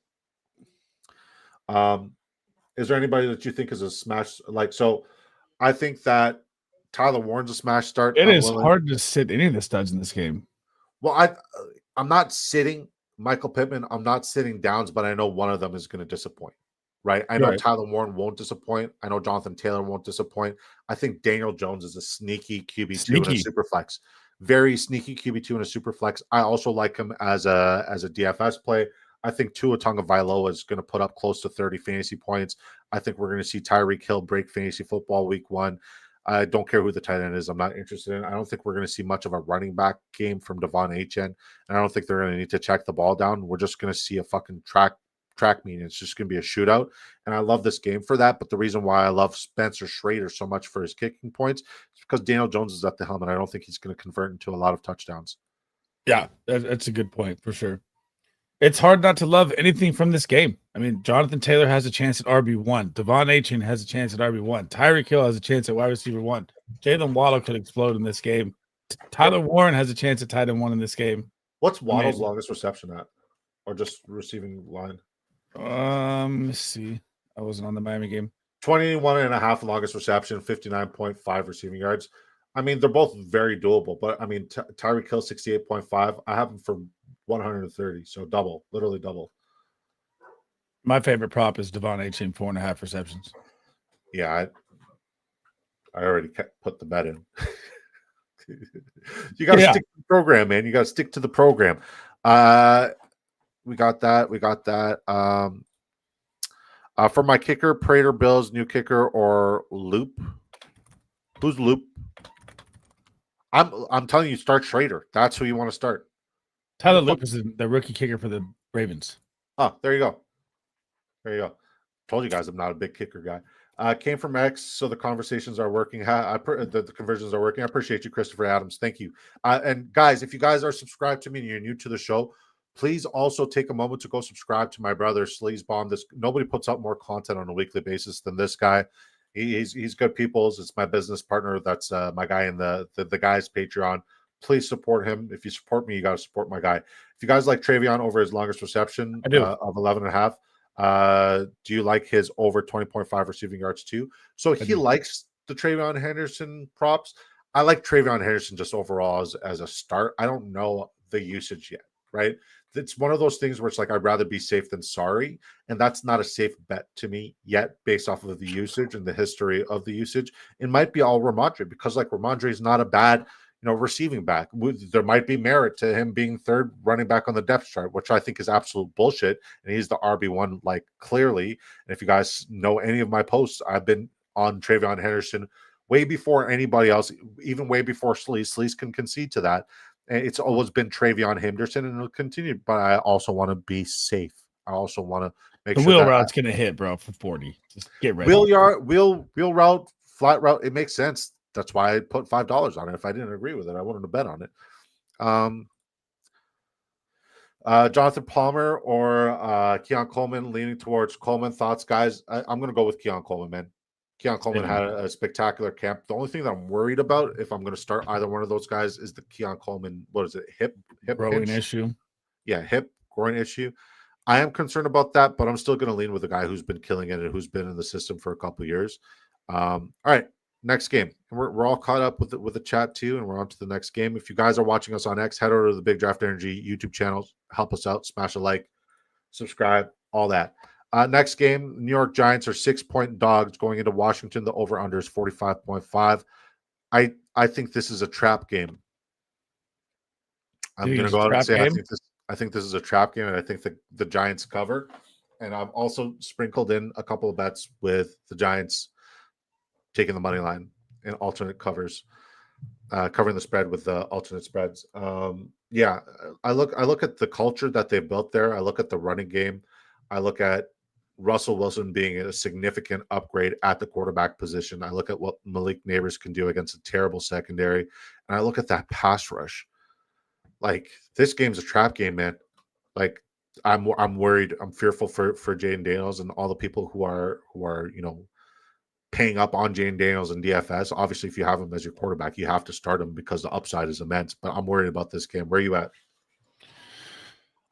B: Is there anybody that you think is a smash? So I think that Tyler Warren's a smash start.
C: It is hard to sit any of the studs in this game.
B: Well, I'm not sitting Michael Pittman. I'm not sitting Downs, but I know one of them is going to disappoint. Right? I know Tyler Warren won't disappoint. I know Jonathan Taylor won't disappoint. I think Daniel Jones is a sneaky QB2 in a super flex. Very sneaky QB2 in a super flex. I also like him as a DFS play. I think Tua Tagovailoa is going to put up close to 30 fantasy points. I think we're going to see Tyreek Hill break fantasy football week 1. I don't care who the tight end is. I'm not interested in. I don't think we're going to see much of a running back game from Devon Achane. And I don't think they're going to need to check the ball down. We're just going to see a fucking track meet. It's just going to be a shootout. And I love this game for that. But the reason why I love Spencer Schrader so much for his kicking points is because Daniel Jones is at the helm, and I don't think he's going to convert into a lot of touchdowns.
C: Yeah, that's a good point for sure. It's hard not to love anything from this game. I mean, Jonathan Taylor has a chance at RB1. Devon Achane has a chance at RB1. Tyreek Hill has a chance at wide receiver 1. Jalen Waddle could explode in this game. Tyler Warren has a chance at tight end 1 in this game.
B: What's Waddle's longest reception at? Or just receiving line?
C: Let's see. I wasn't on the Miami game.
B: 21.5 longest reception, 59.5 receiving yards. I mean, they're both very doable, but I mean, Tyreek Hill 68.5. I have him for 130, so double, literally double.
C: My favorite prop is Devon Achane, 4.5 receptions.
B: Yeah, I already put the bet in. You got to stick to the program, man. You got to stick to the program. We got that. For my kicker, Prater, Bills, new kicker, or Loop. Who's Loop? I'm telling you, start Schrader. That's who you want to start.
C: Tyler Loop is the rookie kicker for the Ravens.
B: Oh, there you go. Told you guys I'm not a big kicker guy. Came from X, so the conversations are working. The conversions are working. I appreciate you, Christopher Adams. Thank you. And guys, if you guys are subscribed to me and you're new to the show, please also take a moment to go subscribe to my brother Sleez. Nobody puts out more content on a weekly basis than this guy. He's good people's. It's my business partner. That's my guy in the Guys Patreon. Please support him. If you support me, you got to support my guy. If you guys like Travion over his longest reception of 11.5, do you like his over 20.5 receiving yards too? So he likes the Travion Henderson props. I like Travion Henderson just overall as a start. I don't know the usage yet, right? It's one of those things where it's like, I'd rather be safe than sorry. And that's not a safe bet to me yet, based off of the usage and the history of the usage. It might be all Ramondre, because like Ramondre is not a bad, receiving back. There might be merit to him being third running back on the depth chart, which I think is absolute bullshit. And he's the RB1, like, clearly. And if you guys know any of my posts, I've been on Travion Henderson way before anybody else, even way before Sleez. Sleez can concede to that. And it's always been Travion Henderson, and it'll continue. But I also want to be safe. I also want to make
C: sure
B: the
C: wheel route's going to hit, bro, for 40. Just get ready.
B: Wheel route, flat route. It makes sense. That's why I put $5 on it. If I didn't agree with it, I wouldn't have bet on it. Jonathan Palmer or Keon Coleman, leaning towards Coleman. Thoughts, guys? I'm going to go with Keon Coleman, man. Keon Coleman had a spectacular camp. The only thing that I'm worried about, if I'm going to start either one of those guys, is the Keon Coleman, hip
C: growing issue?
B: Yeah, hip groin issue. I am concerned about that, but I'm still going to lean with a guy who's been killing it and who's been in the system for a couple of years. All right. Next game. We're all caught up with the chat too, and we're on to the next game. If you guys are watching us on X, head over to the Big Draft Energy YouTube channel. Help us out. Smash a like, subscribe, all that. Next game, New York Giants are 6-point dogs going into Washington. The over-under is 45.5. I think this is a trap game. I'm going to go out and say I think this is a trap game, and I think the Giants cover. And I've also sprinkled in a couple of bets with the Giants taking the money line and alternate covers, covering the spread with the alternate spreads. Yeah, I look at the culture that they built there. I look at the running game. I look at Russell Wilson being a significant upgrade at the quarterback position. I look at what Malik Neighbors can do against a terrible secondary, and I look at that pass rush. Like, this game's a trap game, man. Like, I'm worried. I'm fearful for Jaden Daniels and all the people who are paying up on Jaden Daniels and DFS. Obviously, if you have him as your quarterback, you have to start him because the upside is immense. But I'm worried about this game. Where are you at?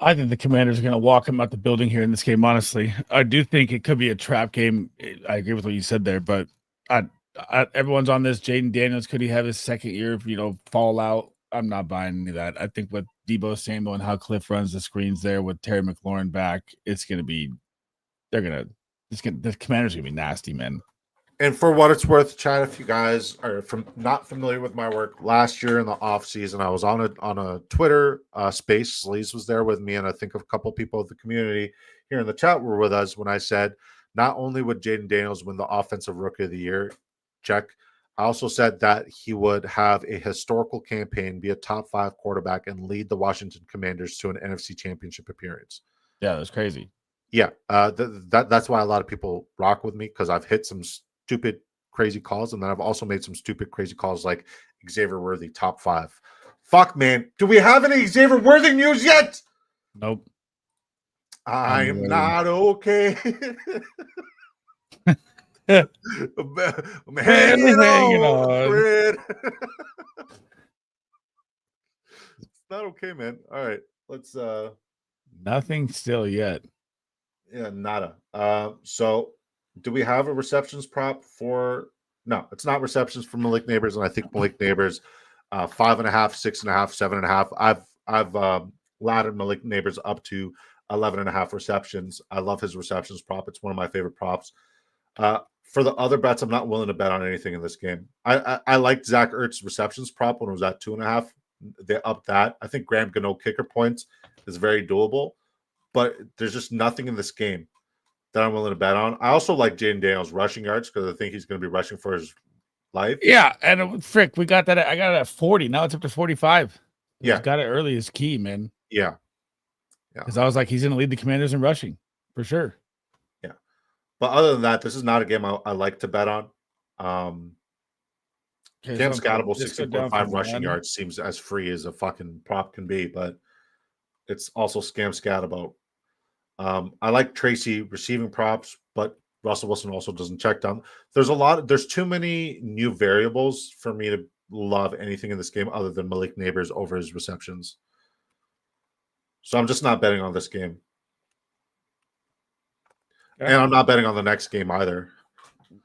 C: I think the Commanders are going to walk him out the building here in this game, honestly. I do think it could be a trap game. I agree with what you said there, but everyone's on this. Jaden Daniels, could he have his second year, fall out? I'm not buying any of that. I think with Debo Samuel and how Cliff runs the screens there with Terry McLaurin back, it's going to be, the Commanders are going to be nasty, man.
B: And for what it's worth, Chad, if you guys are not familiar with my work, last year in the off season, I was on a Twitter space. Sleez was there with me, and I think a couple of people of the community here in the chat were with us when I said not only would Jaden Daniels win the Offensive Rookie of the Year, check. I also said that he would have a historical campaign, be a top 5 quarterback, and lead the Washington Commanders to an NFC Championship appearance.
C: Yeah, that's crazy.
B: Yeah, that's why a lot of people rock with me, because I've hit some stupid, crazy calls, and then I've also made some stupid, crazy calls like Xavier Worthy top 5. Fuck, man. Do we have any Xavier Worthy news yet?
C: Nope.
B: I am not okay. I'm hanging on. Fred. It's not okay, man. All right, let's.
C: Nothing still yet.
B: Yeah, nada. So, do we have a receptions prop for? No, it's not receptions for Malik Neighbors, and I think Malik Neighbors, 5.5, 6.5, 7.5. I've laddered Malik Neighbors up to 11.5 receptions. I love his receptions prop. It's one of my favorite props. For the other bets, I'm not willing to bet on anything in this game. I liked Zach Ertz's receptions prop when it was at 2.5. They upped that. I think Graham Gano kicker points is very doable, but there's just nothing in this game that I'm willing to bet on. I also like Jaden Daniels rushing yards because I think he's going to be rushing for his life.
C: Yeah, and frick, we got that. I got it at 40. Now it's up to 45.
B: Yeah,
C: got it early is key, man.
B: Yeah.
C: Because I was like, he's going to lead the Commanders in rushing for sure.
B: Yeah, but other than that, this is not a game I like to bet on. Cam Scottable 60.5 rushing yards seems as free as a fucking prop can be, but it's also scam Scottable. I like Tracy receiving props, but Russell Wilson also doesn't check down. There's too many new variables for me to love anything in this game other than Malik Neighbors over his receptions. So I'm just not betting on this game. Okay. And I'm not betting on the next game either.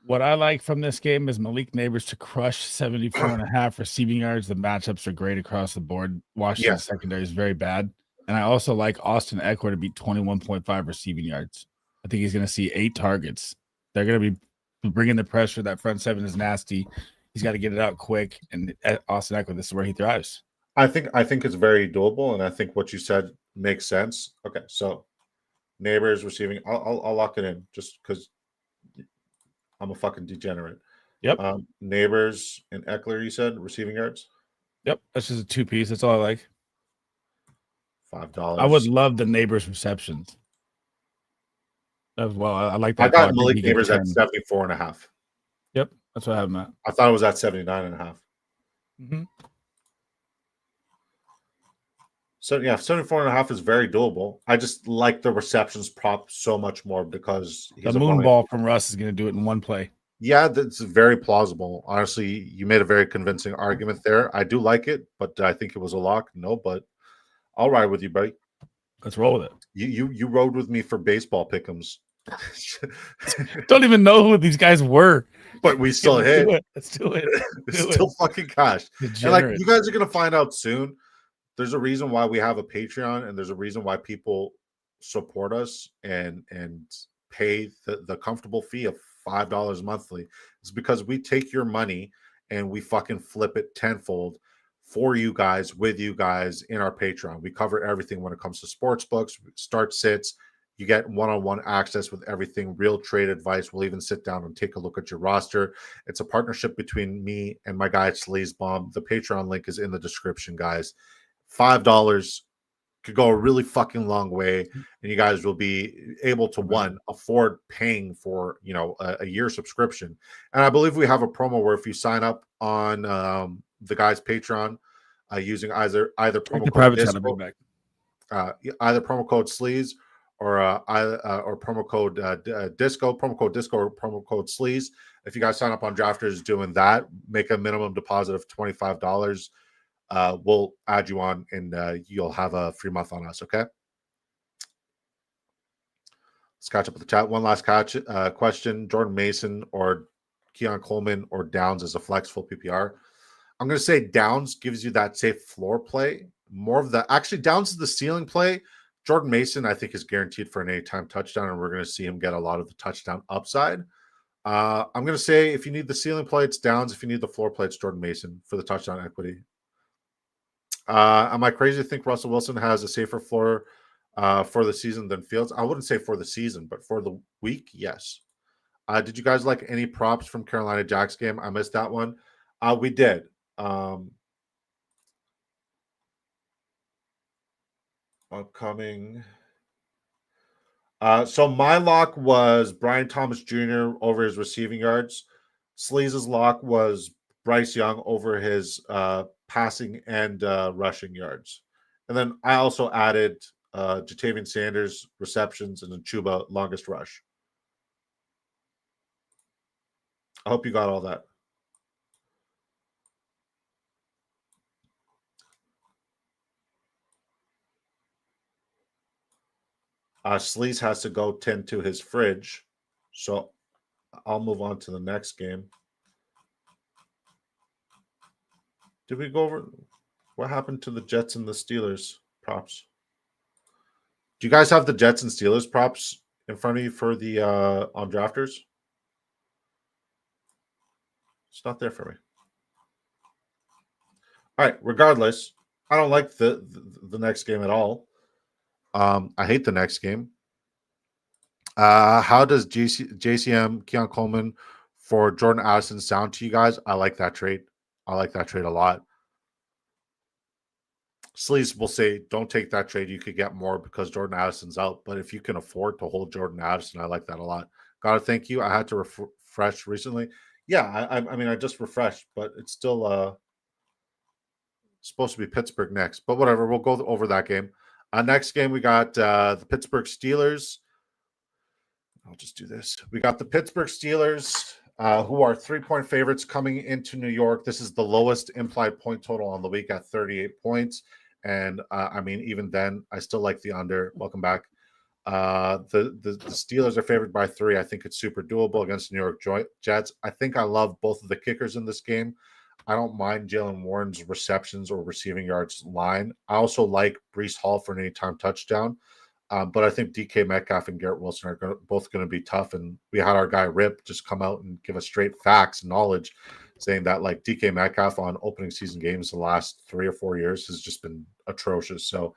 C: What I like from this game is Malik Neighbors to crush 74.5 receiving yards. The matchups are great across the board. Washington's secondary is very bad. And I also like Austin Eckler to beat 21.5 receiving yards. I think he's going to see 8 targets. They're going to be bringing the pressure. That front seven is nasty. He's got to get it out quick. And Austin Eckler, this is where he thrives.
B: I think it's very doable, and I think what you said makes sense. Okay, so Neighbors receiving. I'll lock it in just because I'm a fucking degenerate.
C: Yep.
B: Neighbors and Eckler, you said receiving yards.
C: Yep, that's just a 2-piece. That's all I like.
B: $5.
C: I would love the Neighbors receptions as well. I like that.
B: I got Malik Neighbors at 74.5.
C: Yep, that's what I have, Matt.
B: I thought it was at 79.5.
C: Mm-hmm.
B: So yeah, 74.5 is very doable. I just like the receptions prop so much more because
C: the moon ball from Russ is going to do it in one play.
B: Yeah, that's very plausible. Honestly, you made a very convincing argument there. I do like it, but I think it was a lock. No, but I'll ride with you, buddy.
C: Let's roll with it.
B: You rode with me for baseball pick'ems.
C: Don't even know who these guys were,
B: but we still hit.
C: Let's do it.
B: Still fucking cash. And like you guys are gonna find out soon. There's a reason why we have a Patreon, and there's a reason why people support us and pay the comfortable fee of $5 monthly. It's because we take your money and we fucking flip it tenfold for you guys, with you guys in our Patreon. We cover everything when it comes to sports books, start sits. You get one-on-one access with everything, real trade advice. We'll even sit down and take a look at your roster. It's a partnership between me and my guy, Sleez Bomb. The Patreon link is in the description, guys. $5 could go a really fucking long way, and you guys will be able to, one, afford paying for, a year subscription. And I believe we have a promo where if you sign up on the guy's Patreon using either promo code Disco, either promo code Sleez or promo code Disco, or promo code Sleez. If you guys sign up on Drafters doing that, make a minimum deposit of $25. We'll add you on, and you'll have a free month on us. Okay. Let's catch up with the chat. One last question: Jordan Mason or Keon Coleman or Downs as a flex full PPR. I'm going to say Downs gives you that safe floor play. More of the actually Downs is the ceiling play. Jordan Mason, I think, is guaranteed for an anytime touchdown, and we're going to see him get a lot of the touchdown upside. I'm going to say if you need the ceiling play, it's Downs. If you need the floor play, it's Jordan Mason for the touchdown equity. Am I crazy to think Russell Wilson has a safer floor for the season than Fields? I wouldn't say for the season, but for the week, yes. Did you guys like any props from Carolina Jack's game? I missed that one. We did. Upcoming. So my lock was Brian Thomas Jr. over his receiving yards. Sleez's lock was Bryce Young over his passing and rushing yards. And then I also added Jatavian Sanders receptions and then Chuba longest rush. I hope you got all that. Sleaze has to go tend to his fridge. So I'll move on to the next game. Did we go over what happened to the Jets and the Steelers props? Do you guys have the Jets and Steelers props in front of you for the on drafters? It's not there for me. All right, regardless, I don't like the next game at all. I hate the next game. How does JCM Keon Coleman for Jordan Addison sound to you guys? I like that trade. I like that trade a lot. Sleaze will say, don't take that trade. You could get more because Jordan Addison's out. But if you can afford to hold Jordan Addison, I like that a lot. Gotta thank you. I had to refresh recently. Yeah, I mean, I just refreshed, but it's still supposed to be Pittsburgh next. But whatever, we'll go over that game. Next game, we got the Pittsburgh Steelers. I'll just do this. We got the Pittsburgh Steelers, who are 3-point favorites coming into New York. This is the lowest implied point total on the week at 38 points. And I mean, even then, I still like the under. Welcome back. The Steelers are favored by 3. I think it's super doable against the New York Jets. I think I love both of the kickers in this game. I don't mind Jalen Warren's receptions or receiving yards line. I also like Breece Hall for an anytime touchdown. But I think DK Metcalf and Garrett Wilson are both going to be tough. And we had our guy Rip just come out and give us straight facts and knowledge, saying that like DK Metcalf on opening season games the last 3 or 4 years has just been atrocious. So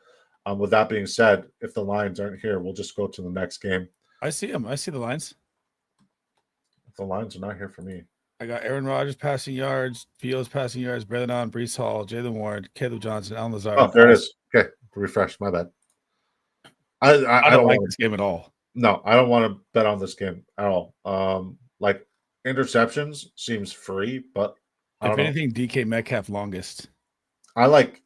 B: with that being said, if the Lions aren't here, we'll just go to the next game.
C: I see them. I see the lines.
B: If the Lions are not here for me.
C: I got Aaron Rodgers passing yards, Fields passing yards, Brandon Allen, Breece Hall, Jalen Warren, Caleb Johnson, Alan Lazard.
B: Oh, there it is. Okay, refresh. My bad. I
C: don't like this game at all.
B: No, I don't want to bet on this game at all. Like interceptions seems free, but
C: if anything, DK Metcalf longest.
B: I like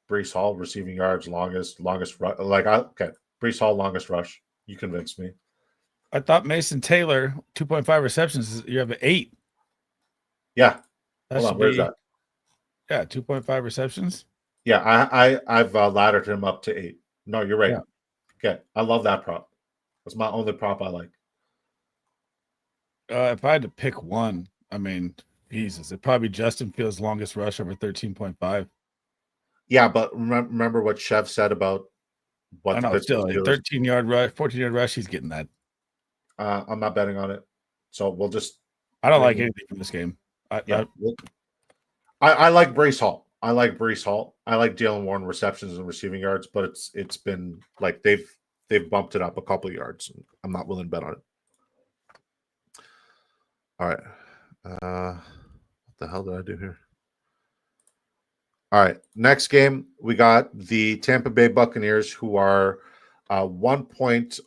B: Breece Hall receiving yards longest Breece Hall longest rush. You convinced me.
C: I thought Mason Taylor 2.5 receptions. You have an 8.
B: Yeah. Hold on, where's that?
C: Yeah, 2.5 receptions.
B: Yeah, I've laddered him up to 8. No, you're right. Yeah. Okay, I love that prop. That's my only prop I like.
C: If I had to pick one, I mean, Jesus, it'd probably be Justin Fields' longest rush over 13.5.
B: Yeah, but remember what Chev said about what
C: I know, still a 13-yard rush, 14-yard rush, he's getting that.
B: I'm not betting on it. So we'll just
C: I don't like anything from this game. I
B: like Breece Hall. I like Breece Hall. I like Jalen Warren receptions and receiving yards, but it's been like they've bumped it up a couple of yards. I'm not willing to bet on it. All right. What the hell did I do here? All right. Next game, we got the Tampa Bay Buccaneers, who are 1-point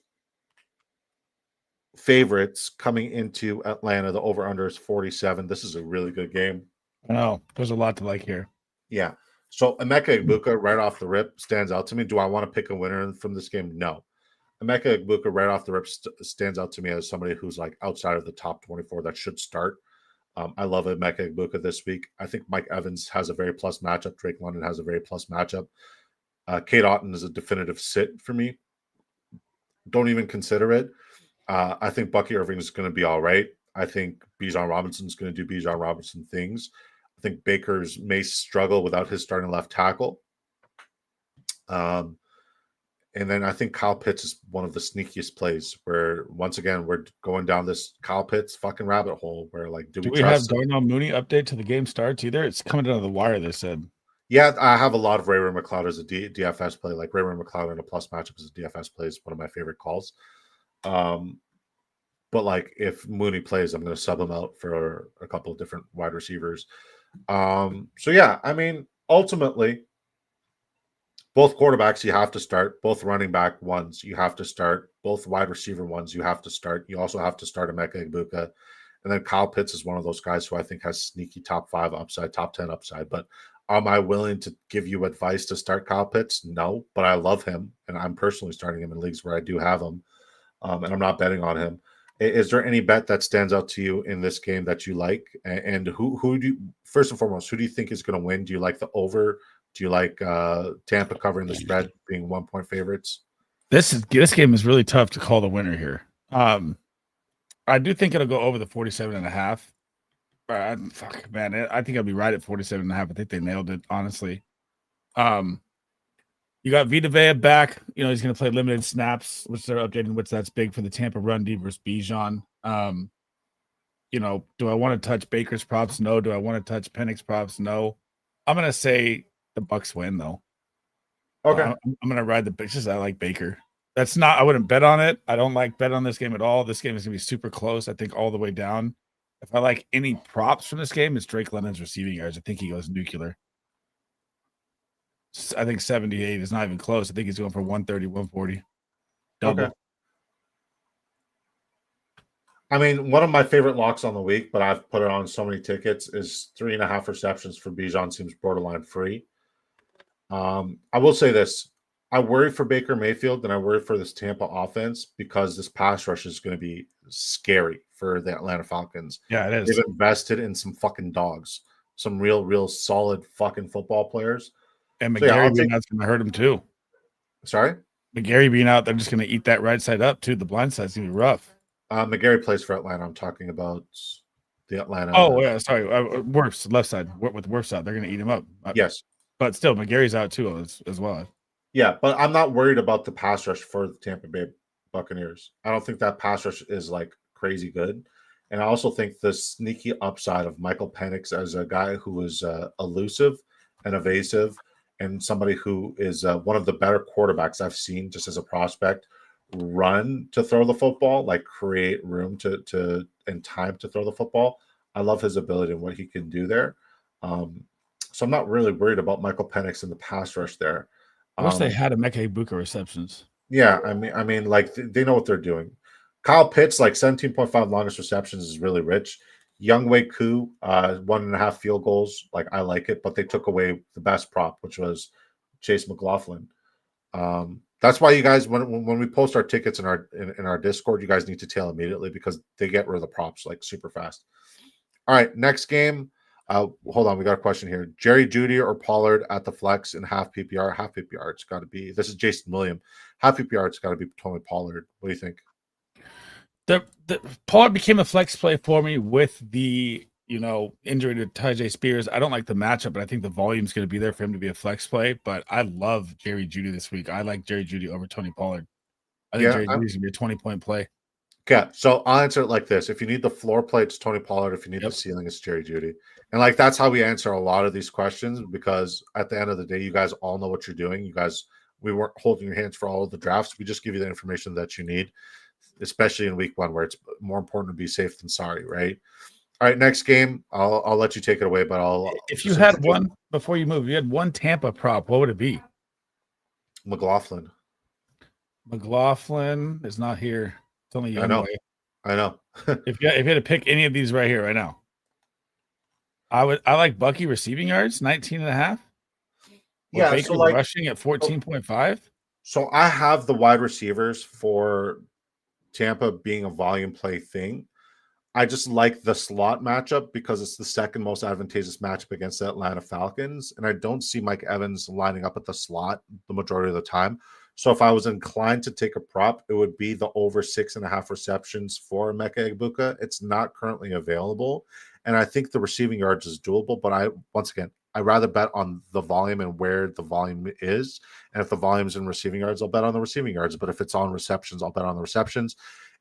B: favorites coming into Atlanta. The over-under is 47. This is a really good game.
C: I know. There's a lot to like here.
B: Yeah. So Emeka Egbuka right off the rip stands out to me. Do I want to pick a winner from this game? No. Emeka Egbuka right off the rip stands out to me as somebody who's like outside of the top 24 that should start. I love Emeka Egbuka this week. I think Mike Evans has a very plus matchup. Drake London has a very plus matchup. Kate Otten is a definitive sit for me. Don't even consider it. I think Bucky Irving is going to be all right. I think Bijan Robinson's going to do Bijan Robinson things. I think Baker's may struggle without his starting left tackle. And then I think Kyle Pitts is one of the sneakiest plays where, once again, we're going down this Kyle Pitts fucking rabbit hole where, like, do we
C: have
B: trust him?
C: Darnell Mooney update to the game starts either? It's coming down to the wire, they said.
B: Yeah, I have a lot of Ray McLeod as a DFS play. Like, Ray McLeod in a plus matchup as a DFS play is one of my favorite calls. But, like, if Mooney plays, I'm going to sub him out for a couple of different wide receivers. So, yeah, I mean, ultimately, both quarterbacks you have to start, both running back ones you have to start, both wide receiver ones you have to start. You also have to start Emeka Egbuka. And then Kyle Pitts is one of those guys who I think has sneaky top 5 upside, top 10 upside. But am I willing to give you advice to start Kyle Pitts? No, but I love him, and I'm personally starting him in leagues where I do have him, and I'm not betting on him. Is there any bet that stands out to you in this game that you like? And who do you, first and foremost, who do you think is going to win? Do you like the over? Do you like Tampa covering the spread, being 1-point favorites?
C: This game is really tough to call the winner here. I do think it'll go over the 47.5. Fuck, man, I think I'll be right at 47.5. I think they nailed it, honestly. You got Vita Vea back. You know, he's going to play limited snaps, which they're updating, which that's big for the Tampa run D versus Bijan. You know, do I want to touch Baker's props? No. Do I want to touch Penix's props? No. I'm going to say the Bucks win, though.
B: Okay.
C: I'm going to ride the bitches. I like Baker. That's not, I wouldn't bet on it. I don't like bet on this game at all. This game is going to be super close, I think, all the way down. If I like any props from this game, it's Drake London's receiving yards. I think he goes nuclear. I think 78 is not even close. I think he's going for 130, 140. Double.
B: Okay. I mean, one of my favorite locks on the week, but I've put it on so many tickets, is 3.5 receptions for Bijan seems borderline free. I will say this. I worry for Baker Mayfield and I worry for this Tampa offense because this pass rush is going to be scary for the Atlanta Falcons.
C: Yeah, it is.
B: They've invested in some fucking dogs, some real solid fucking football players.
C: And McGarry being out's going to hurt him too.
B: Sorry?
C: McGarry being out, they're just going to eat that right side up too. The blind side's going to be rough.
B: McGarry plays for Atlanta. I'm talking about the Atlanta.
C: Oh, yeah, sorry. Wirfs, left side. With Wirfs out, they're going to eat him up.
B: Yes.
C: But still, McGarry's out too as well.
B: Yeah, but I'm not worried about the pass rush for the Tampa Bay Buccaneers. I don't think that pass rush is like crazy good. And I also think the sneaky upside of Michael Penix as a guy who is elusive and evasive and somebody who is one of the better quarterbacks I've seen just as a prospect run to throw the football, like create room to and time to throw the football. I love his ability and what he can do there. So I'm not really worried about Michael Penix in the pass rush there.
C: I wish they had Emeka Egbuka receptions.
B: Yeah, I mean, like they know what they're doing. Kyle Pitts, like 17.5 longest receptions, is really rich. Younghoe Koo, 1.5 field goals. Like I like it, but they took away the best prop, which was Chase McLaughlin. That's why you guys, when we post our tickets in our Discord, you guys need to tail immediately because they get rid of the props like super fast. All right, next game. Hold on, we got a question here. Jerry Jeudy or Pollard at the flex in half PPR? Half PPR, it's got to be. This is Jason William. Half PPR, it's got to be Tony Pollard. What do you think?
C: The Pollard became a flex play for me with the injury to Tyjae Spears. I don't like the matchup, but I think the volume's going to be there for him to be a flex play. But I love Jerry Jeudy this week. I like Jerry Jeudy over Tony Pollard. I think Jerry Jeudy's going to be a 20-point play.
B: Okay, so I'll answer it like this. If you need the floor play, it's Tony Pollard. If you need the ceiling, it's Jerry Jeudy. And like that's how we answer a lot of these questions because at the end of the day, you guys all know what you're doing. We weren't holding your hands for all of the drafts. We just give you the information that you need, especially in week 1 where it's more important to be safe than sorry, right? All right, next game. I'll let you take it away, but
C: if you had one before you move, you had one Tampa prop, what would it be?
B: McLaughlin.
C: McLaughlin is not here. It's only Younghoe.
B: I know.
C: If you had to pick any of these right here, right now, I like Bucky receiving yards, 19.5.
B: Yeah,
C: Baker
B: so like
C: rushing at 14.5.
B: So I have the wide receivers for Tampa being a volume play thing. I just like the slot matchup because it's the second most advantageous matchup against the Atlanta Falcons. And I don't see Mike Evans lining up at the slot the majority of the time. So if I was inclined to take a prop, it would be the over 6.5 receptions for Emeka Egbuka. It's not currently available. And I think the receiving yards is doable, but I rather bet on the volume and where the volume is. And if the volume's in receiving yards, I'll bet on the receiving yards. But if it's on receptions, I'll bet on the receptions.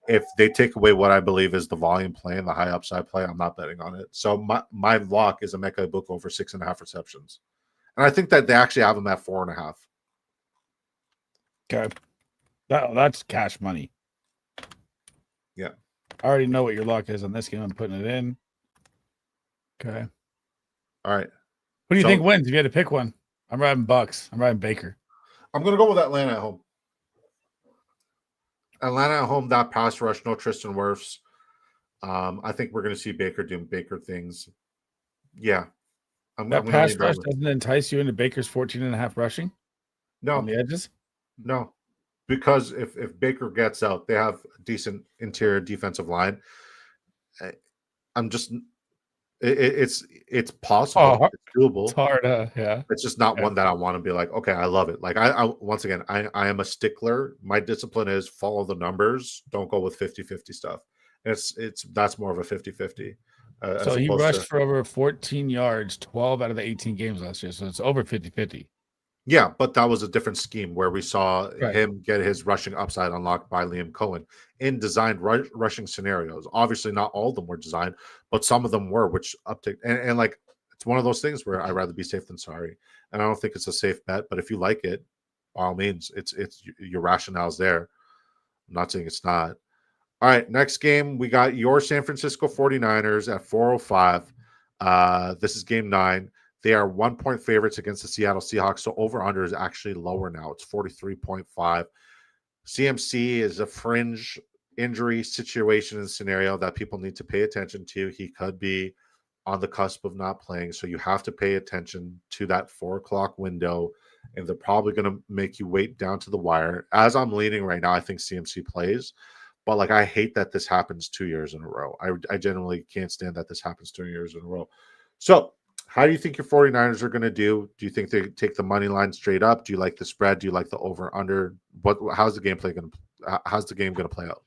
B: If they take away what I believe is the volume play and the high upside play, I'm not betting on it. So my lock is Emeka Egbuka over 6.5 receptions. And I think that they actually have him at 4.5.
C: Okay. That's cash money.
B: Yeah.
C: I already know what your lock is on this game. I'm putting it in. Okay.
B: All right.
C: Who do you think wins if you had to pick one? I'm riding Bucks. I'm riding Baker.
B: I'm going to go with Atlanta at home. Atlanta at home, that pass rush, no Tristan Wirfs. I think we're going to see Baker doing Baker things. Yeah.
C: That pass rush doesn't entice you into Baker's 14.5 rushing?
B: No.
C: On the edges?
B: No. Because if Baker gets out, they have a decent interior defensive line. It's possible.
C: Oh,
B: it's doable.
C: It's hard, yeah.
B: It's just not one that I want to be like, okay, I love it. Like I once again, I am a stickler. My discipline is follow the numbers. Don't go with 50-50 stuff. That's more of a 50-50.
C: So he rushed for over 14 yards, 12 out of the 18 games last year. So it's over 50-50.
B: Yeah, but that was a different scheme where we saw him get his rushing upside unlocked by Liam Cohen in designed rushing scenarios. Obviously, not all of them were designed, but some of them were, which uptick. And like, it's one of those things where I'd rather be safe than sorry. And I don't think it's a safe bet, but if you like it, by all means, it's your rationale's there. I'm not saying it's not. All right, next game, we got your San Francisco 49ers at 405. This is game 9. They are 1-point favorites against the Seattle Seahawks. So over-under is actually lower now. It's 43.5. CMC is a fringe injury situation and scenario that people need to pay attention to. He could be on the cusp of not playing. So you have to pay attention to that 4 o'clock window. And they're probably going to make you wait down to the wire. As I'm leaning right now, I think CMC plays. But like, I hate that this happens 2 years in a row. I generally can't stand that this happens 2 years in a row. So how do you think your 49ers are going to do? Do you think they take the money line straight up? Do you like the spread? Do you like the over under? How's the game going to play out?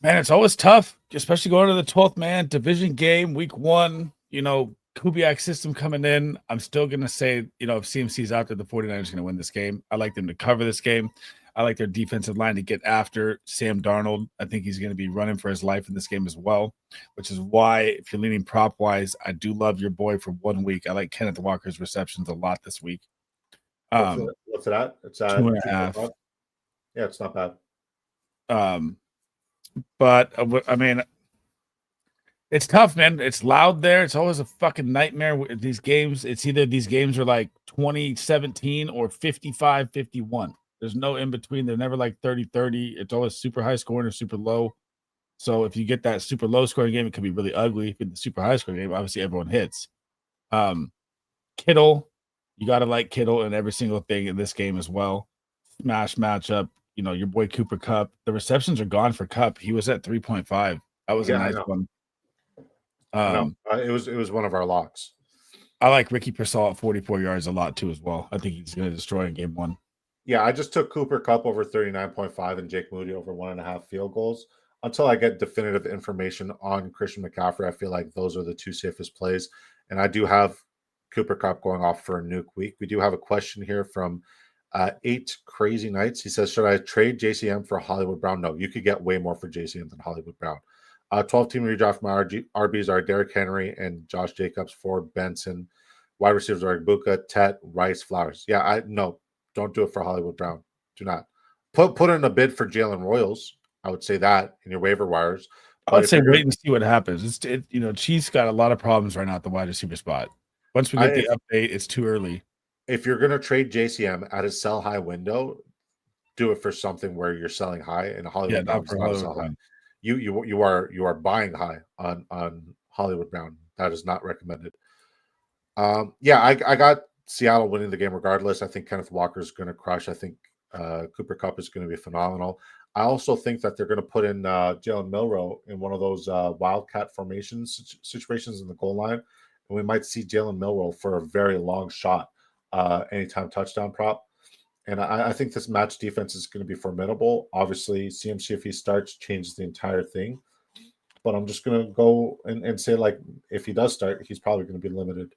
C: Man, it's always tough, especially going to the 12th man division game, week 1, Kubiak system coming in. I'm still going to say, if CMC's out there, the 49ers are going to win this game. I like them to cover this game. I like their defensive line to get after Sam Darnold. I think he's going to be running for his life in this game as well, which is why, if you're leaning prop-wise, I do love your boy for 1 week. I like Kenneth Walker's receptions a lot this week.
B: What's it at? It's at
C: 2.5.
B: Yeah, it's not bad.
C: But, I mean, it's tough, man. It's loud there. It's always a fucking nightmare with these games. It's either these games are like 20-17 or 55-51. There's no in between. They're never like 30-30. It's always super high scoring or super low. So if you get that super low scoring game, it could be really ugly. If you get the super high scoring game, obviously everyone hits. Kittle, you got to like Kittle in every single thing in this game as well. Smash matchup. Your boy Cooper Kupp. The receptions are gone for Kupp. He was at 3.5. That was a nice one.
B: It was one of our locks.
C: I like Ricky Pearsall at 44 yards a lot too as well. I think he's going to destroy in game 1.
B: Yeah, I just took Cooper Kupp over 39.5 and Jake Moody over 1.5 field goals. Until I get definitive information on Christian McCaffrey, I feel like those are the 2 safest plays. And I do have Cooper Kupp going off for a nuke week. We do have a question here from 8 Crazy Nights. He says, should I trade JCM for Hollywood Brown? No, you could get way more for JCM than Hollywood Brown. 12-team redraft. My RBs are Derrick Henry and Josh Jacobs, Ford, Benson. Wide receivers are Ibuka, Tet, Rice, Flowers. Yeah, no. Don't do it for Hollywood Brown. Do not. Put in a bid for Jalen Royals. I would say that in your waiver wires.
C: I would say wait and see what happens. Chiefs got a lot of problems right now at the wide receiver spot. Once we get the update, it's too early.
B: If you're going to trade JCM at a sell high window, do it for something where you're selling high, and Hollywood Brown is not sell high. You are buying high on Hollywood Brown. That is not recommended. I got Seattle winning the game regardless. I think Kenneth Walker is going to crush. I think Cooper Kupp is going to be phenomenal. I also think that they're going to put in Jalen Milroe in one of those wildcat formation situations in the goal line. And we might see Jalen Milroe for a very long shot, anytime touchdown prop. And I think this match defense is going to be formidable. Obviously, CMC, if he starts, changes the entire thing. But I'm just going to go and say, like, if he does start, he's probably going to be limited.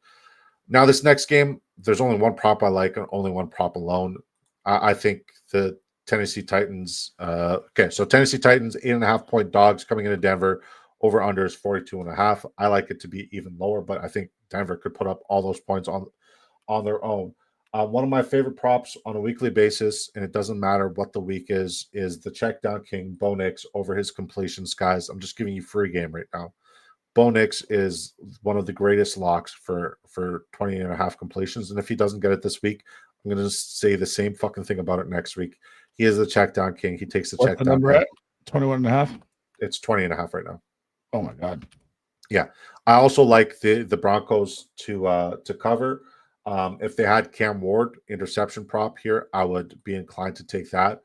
B: Now, this next game, there's only one prop I like, and only one prop alone. I think the Tennessee Titans. So Tennessee Titans, 8.5-point dogs coming into Denver. Over under is 42.5. I like it to be even lower, but I think Denver could put up all those points on their own. One of my favorite props on a weekly basis, and it doesn't matter what the week is the check down king, Bo Nix, over his completions, guys. I'm just giving you free game right now. Bo Nix is one of the greatest locks for 20.5 completions. And if he doesn't get it this week, I'm going to say the same fucking thing about it next week. He is the check down king. He takes the
C: What's
B: check
C: the
B: down.
C: Number at 21.5.
B: It's 20.5 right now.
C: Oh my God.
B: Yeah. I also like the Broncos to cover. If they had Cam Ward interception prop here, I would be inclined to take that.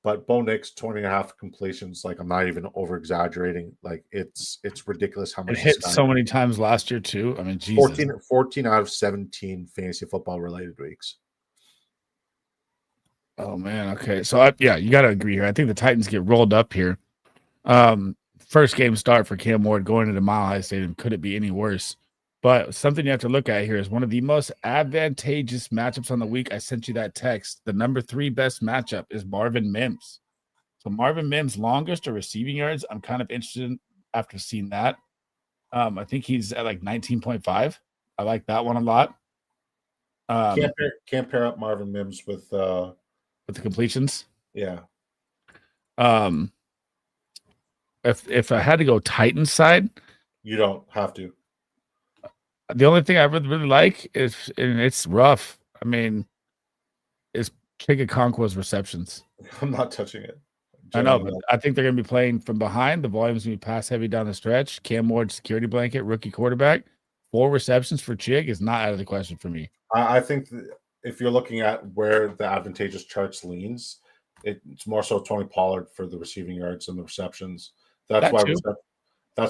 B: But Bo Nix, 20.5 completions, like I'm not even over exaggerating. Like it's ridiculous how much
C: it hit so many times last year too. I mean, Jesus.
B: 14 out of 17 fantasy football related weeks.
C: Oh man. Okay. So you got to agree here. I think the Titans get rolled up here. First game start for Cam Ward going into Mile High Stadium. Could it be any worse? But something you have to look at here is one of the most advantageous matchups on the week. I sent you that text. The number 3 best matchup is Marvin Mims. So Marvin Mims' longest or receiving yards, I'm kind of interested in after seeing that. I think he's at like 19.5. I like that one a lot.
B: Can't pair up Marvin Mims with
C: the completions.
B: Yeah.
C: If I had to go Titans side,
B: you don't have to.
C: The only thing I really like is, and it's rough, I mean, is Chig Okonkwo's receptions.
B: I'm not touching it.
C: I know, but I think they're going to be playing from behind. The volume's going to be pass heavy down the stretch. Cam Ward, security blanket, rookie quarterback. 4 receptions for Chig is not out of the question for me.
B: I think if you're looking at where the advantageous charts leans, it's more so Tony Pollard for the receiving yards and the receptions. That's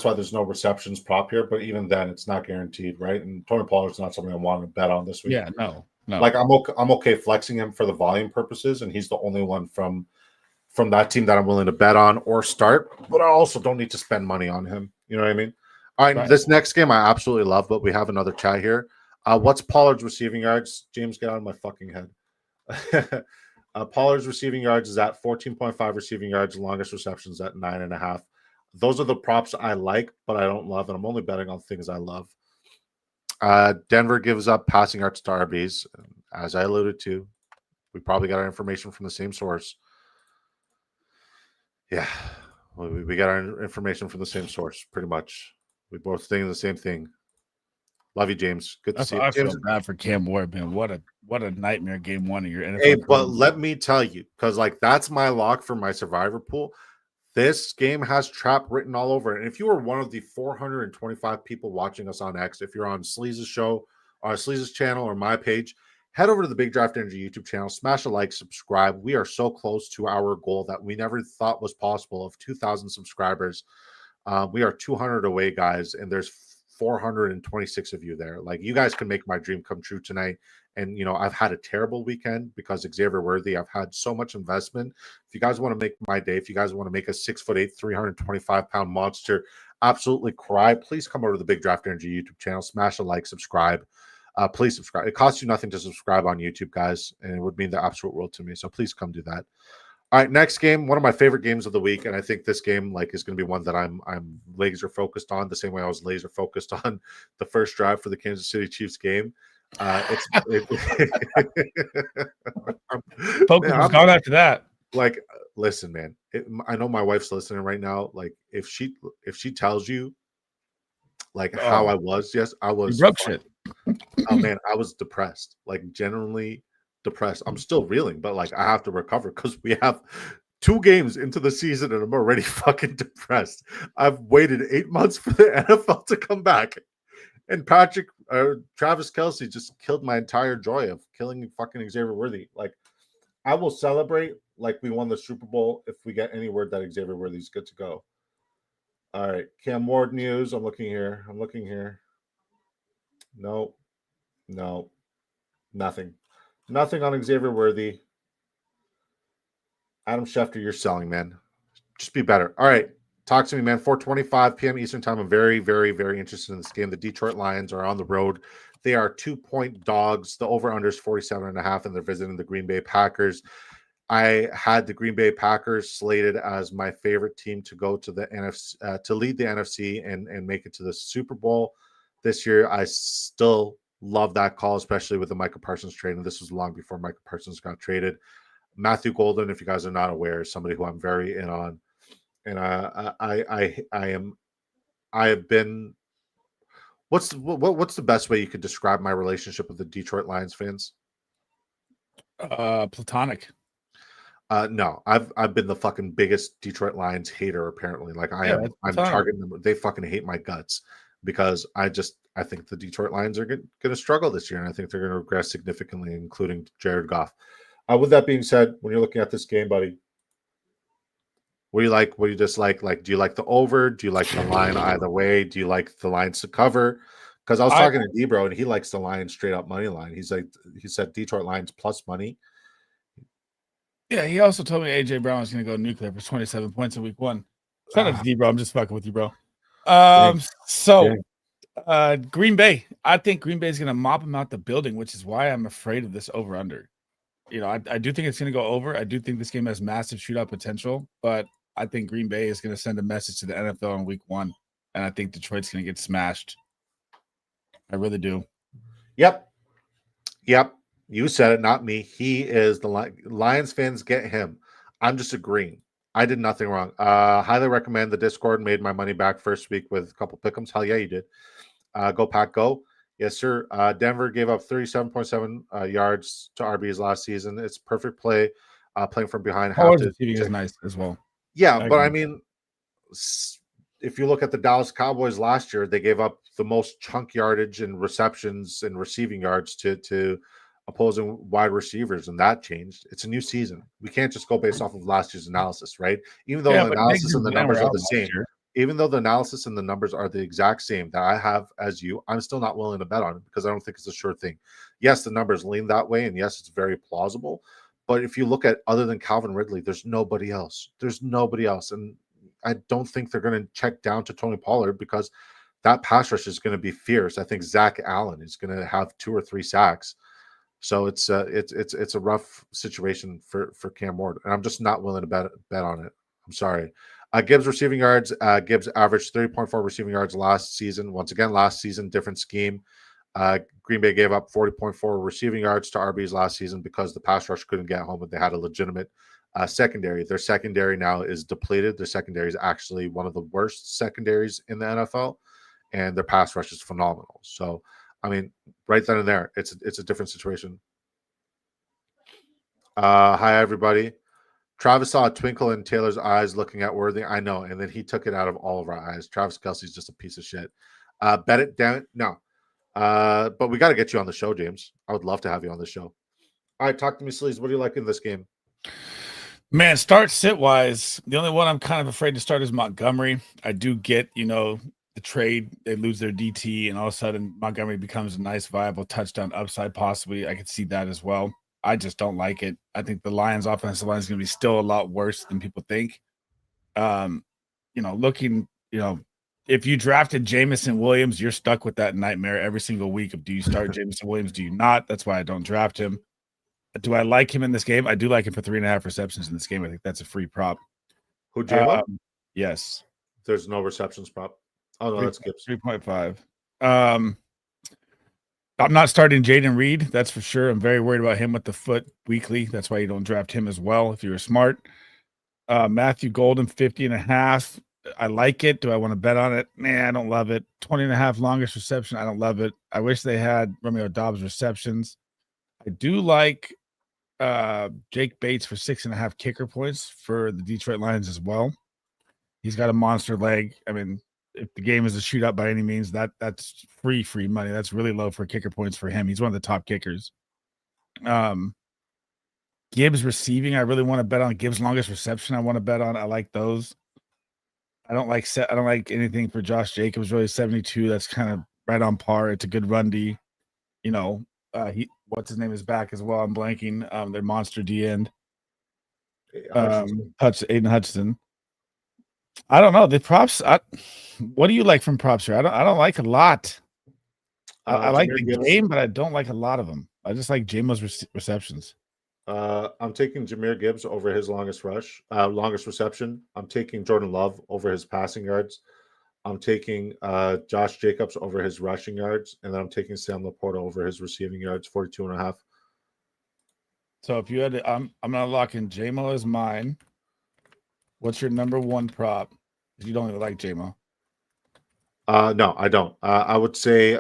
B: why there's no receptions prop here. But even then, it's not guaranteed, right? And Tony Pollard's not something I want to bet on this week.
C: Yeah, no.
B: Like I'm okay flexing him for the volume purposes, and he's the only one from that team that I'm willing to bet on or start. But I also don't need to spend money on him. You know what I mean? All right. This next game I absolutely love, but we have another chat here. What's Pollard's receiving yards? James, get out of my fucking head. Pollard's receiving yards is at 14.5 receiving yards. Longest receptions at 9.5. Those are the props I like, but I don't love, and I'm only betting on things I love. Denver gives up passing yards to RBs. As I alluded to, we probably got our information from the same source. Yeah, we got our information from the same source, pretty much. We both think the same thing. Love you, James. Good to see you.
C: I feel bad for Cam Ward, man. What a nightmare game 1 of your NFL.
B: Hey, but let me tell you, because like that's my lock for my survivor pool. This game has trap written all over it. And if you were one of the 425 people watching us on X, if you're on Sleez's show, or Sleez's channel, or my page, head over to the Big Draft Energy YouTube channel, smash a like, subscribe. We are so close to our goal that we never thought was possible of 2,000 subscribers. We are 200 away, guys, and there's 426 of you there. Like, you guys can make my dream come true tonight. And, you know, I've had a terrible weekend because Xavier Worthy, I've had so much investment. If you guys want to make my day, if you guys want to make a 6'8", 325-pound monster absolutely cry, please come over to the Big Draft Energy YouTube channel, smash a like, subscribe. Please subscribe. It costs you nothing to subscribe on YouTube, guys, and it would mean the absolute world to me. So please come do that. All right, next game, one of my favorite games of the week, and I think this game is going to be one that I'm laser focused on, the same way I was laser focused on the first drive for the Kansas City Chiefs game. Focus
C: was gone after that.
B: Like, listen, man, I know my wife's listening right now. Like, if she tells you like how I was, yes, I was
C: broke shit.
B: Oh man, I was depressed, like genuinely depressed. I'm still reeling, but like I have to recover because we have 2 games into the season and I'm already fucking depressed. I've waited 8 months for the NFL to come back, and Travis Kelce just killed my entire joy of killing fucking Xavier Worthy. Like, I will celebrate like we won the Super Bowl if we get any word that Xavier Worthy's good to go. All right, Cam Ward news. I'm looking here. No, nothing on Xavier Worthy. Adam Schefter, you're selling, man. Just be better. All right. Talk to me, man. 4:25 p.m. Eastern time. I'm very, very, very interested in this game. The Detroit Lions are on the road. They are 2-point dogs. The over-under is 47.5, and they're visiting the Green Bay Packers. I had the Green Bay Packers slated as my favorite team to go to the NFC, to lead the NFC and make it to the Super Bowl this year. I still love that call, especially with the Micah Parsons trade. And this was long before Micah Parsons got traded. Matthew Golden, if you guys are not aware, is somebody who I'm very in on, and I have been. What's the best way you could describe my relationship with the Detroit Lions fans?
C: Platonic.
B: No, I've been the fucking biggest Detroit Lions hater. Apparently, like I'm targeting them. They fucking hate my guts because I think the Detroit Lions are going to struggle this year, and I think they're going to regress significantly, including Jared Goff. With that being said, when you're looking at this game, buddy, what do you like? What do you dislike? Like, do you like the over? Do you like the line either way? Do you like the Lions to cover? Because I was talking to D-Bro, and he likes the Lions straight up money line. He said Detroit Lions plus money.
C: Yeah, he also told me AJ Brown was going to go nuclear for 27 points in week 1. Shout out to D-Bro. I'm just fucking with you, bro. Green Bay. I think Green Bay is going to mop them out the building, which is why I'm afraid of this over-under. You know, I do think it's going to go over. I do think this game has massive shootout potential, but I think Green Bay is going to send a message to the NFL in week 1, and I think Detroit's going to get smashed. I really do.
B: Yep. You said it, not me. He is the Lions fans get him. I'm just agreeing. I did nothing wrong. Highly recommend the Discord. Made my money back first week with a couple pick'ems. Hell yeah, you did. Go Pack, go. Yes, sir. Denver gave up 37.7 yards to RBs last season. It's perfect play. Playing from behind.
C: Receiving is nice as well.
B: Yeah, but I mean, if you look at the Dallas Cowboys last year, they gave up the most chunk yardage and receptions and receiving yards to opposing wide receivers, and that changed. It's a new season. We can't just go based off of last year's analysis, right? Even though the analysis and the numbers are the same. Even though the analysis and the numbers are the exact same that I have as you, I'm still not willing to bet on it because I don't think it's a sure thing. Yes, the numbers lean that way, and yes, it's very plausible. But if you look at other than Calvin Ridley, there's nobody else. And I don't think they're going to check down to Tony Pollard because that pass rush is going to be fierce. I think Zach Allen is going to have 2 or 3 sacks. So it's a rough situation for Cam Ward, and I'm just not willing to bet on it. I'm sorry. Gibbs receiving yards. Gibbs averaged 30.4 receiving yards last season. Once again, last season, different scheme. Green Bay gave up 40.4 receiving yards to RBs last season because the pass rush couldn't get home, and they had a legitimate secondary. Their secondary now is depleted. Their secondary is actually one of the worst secondaries in the NFL, and their pass rush is phenomenal. So, I mean, right then and there, it's a different situation. Hi, everybody. Travis saw a twinkle in Taylor's eyes looking at Worthy. I know, and then he took it out of all of our eyes. Travis Kelce's just a piece of shit. Bet it down. No. But we got to get you on the show, James. I would love to have you on the show. All right, talk to me, Sleez. What do you like in this game?
C: Man, start sit wise. The only one I'm kind of afraid to start is Montgomery. I do get, the trade, they lose their DT, and all of a sudden Montgomery becomes a nice, viable touchdown upside. Possibly, I could see that as well. I just don't like it. I think the Lions' offensive line is going to be still a lot worse than people think. If you drafted Jameson Williams, you're stuck with that nightmare every single week of do you start Jameson Williams, do you not? That's why I don't draft him. Do I like him in this game? I do like him for 3.5 receptions in this game. I think that's a free prop.
B: Who, J-Lo?
C: Yes.
B: There's no receptions prop. Oh, no, that's Gibbs.
C: 3.5. I'm not starting Jaden Reed. That's for sure. I'm very worried about him with the foot weekly. That's why you don't draft him as well if you're smart. Matthew Golden, 50.5. I like it. Do I want to bet on it? Nah, I don't love it. 20.5 longest reception. I don't love it. I wish they had Romeo Dobbs receptions. I do like Jake Bates for 6.5 kicker points for the Detroit Lions as well. He's got a monster leg. I mean, if the game is a shootout by any means, that's free money. That's really low for kicker points for him. He's one of the top kickers. Gibbs receiving, I really want to bet on. Gibbs longest reception, I want to bet on. I like those. I don't like anything for Josh Jacobs. Really, 72. That's kind of right on par. It's a good run D. What's his name is back as well. I'm blanking. Their monster D end. Aiden Hutchinson. I don't know the props. What do you like from props here? I don't like a lot. I like the game, but I don't like a lot of them. I just like J-Mo's receptions.
B: I'm taking Jahmyr Gibbs over his longest reception. I'm taking Jordan Love over his passing yards. I'm taking Josh Jacobs over his rushing yards, and then I'm taking Sam Laporta over his receiving yards, 42.5.
C: So if you had to, I'm gonna lock in J-Mo as mine. What's your number one prop? You don't even like J-Mo.
B: No, I don't. I would say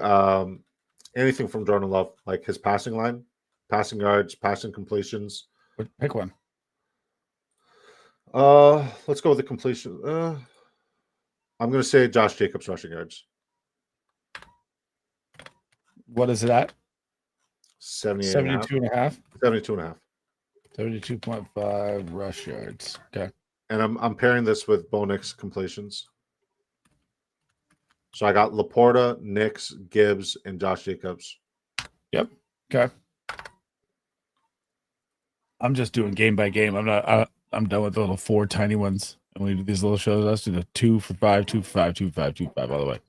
B: anything from Jordan Love, like his passing line, passing yards, passing completions.
C: Pick one.
B: Let's go with the completion. I'm going to say Josh Jacobs rushing yards.
C: What is it at?
B: 72 and a half.
C: 72.5 rush yards. Okay.
B: And I'm pairing this with Bo Nix completions. So I got Laporta, Nix, Gibbs, and Josh Jacobs.
C: Yep. Okay. I'm just doing game by game. I'm done with the little 4 tiny ones. And we do these little shows. Let's do the 2 for 5, 2 for 5, 2 for 5, 2 for 5 all the way.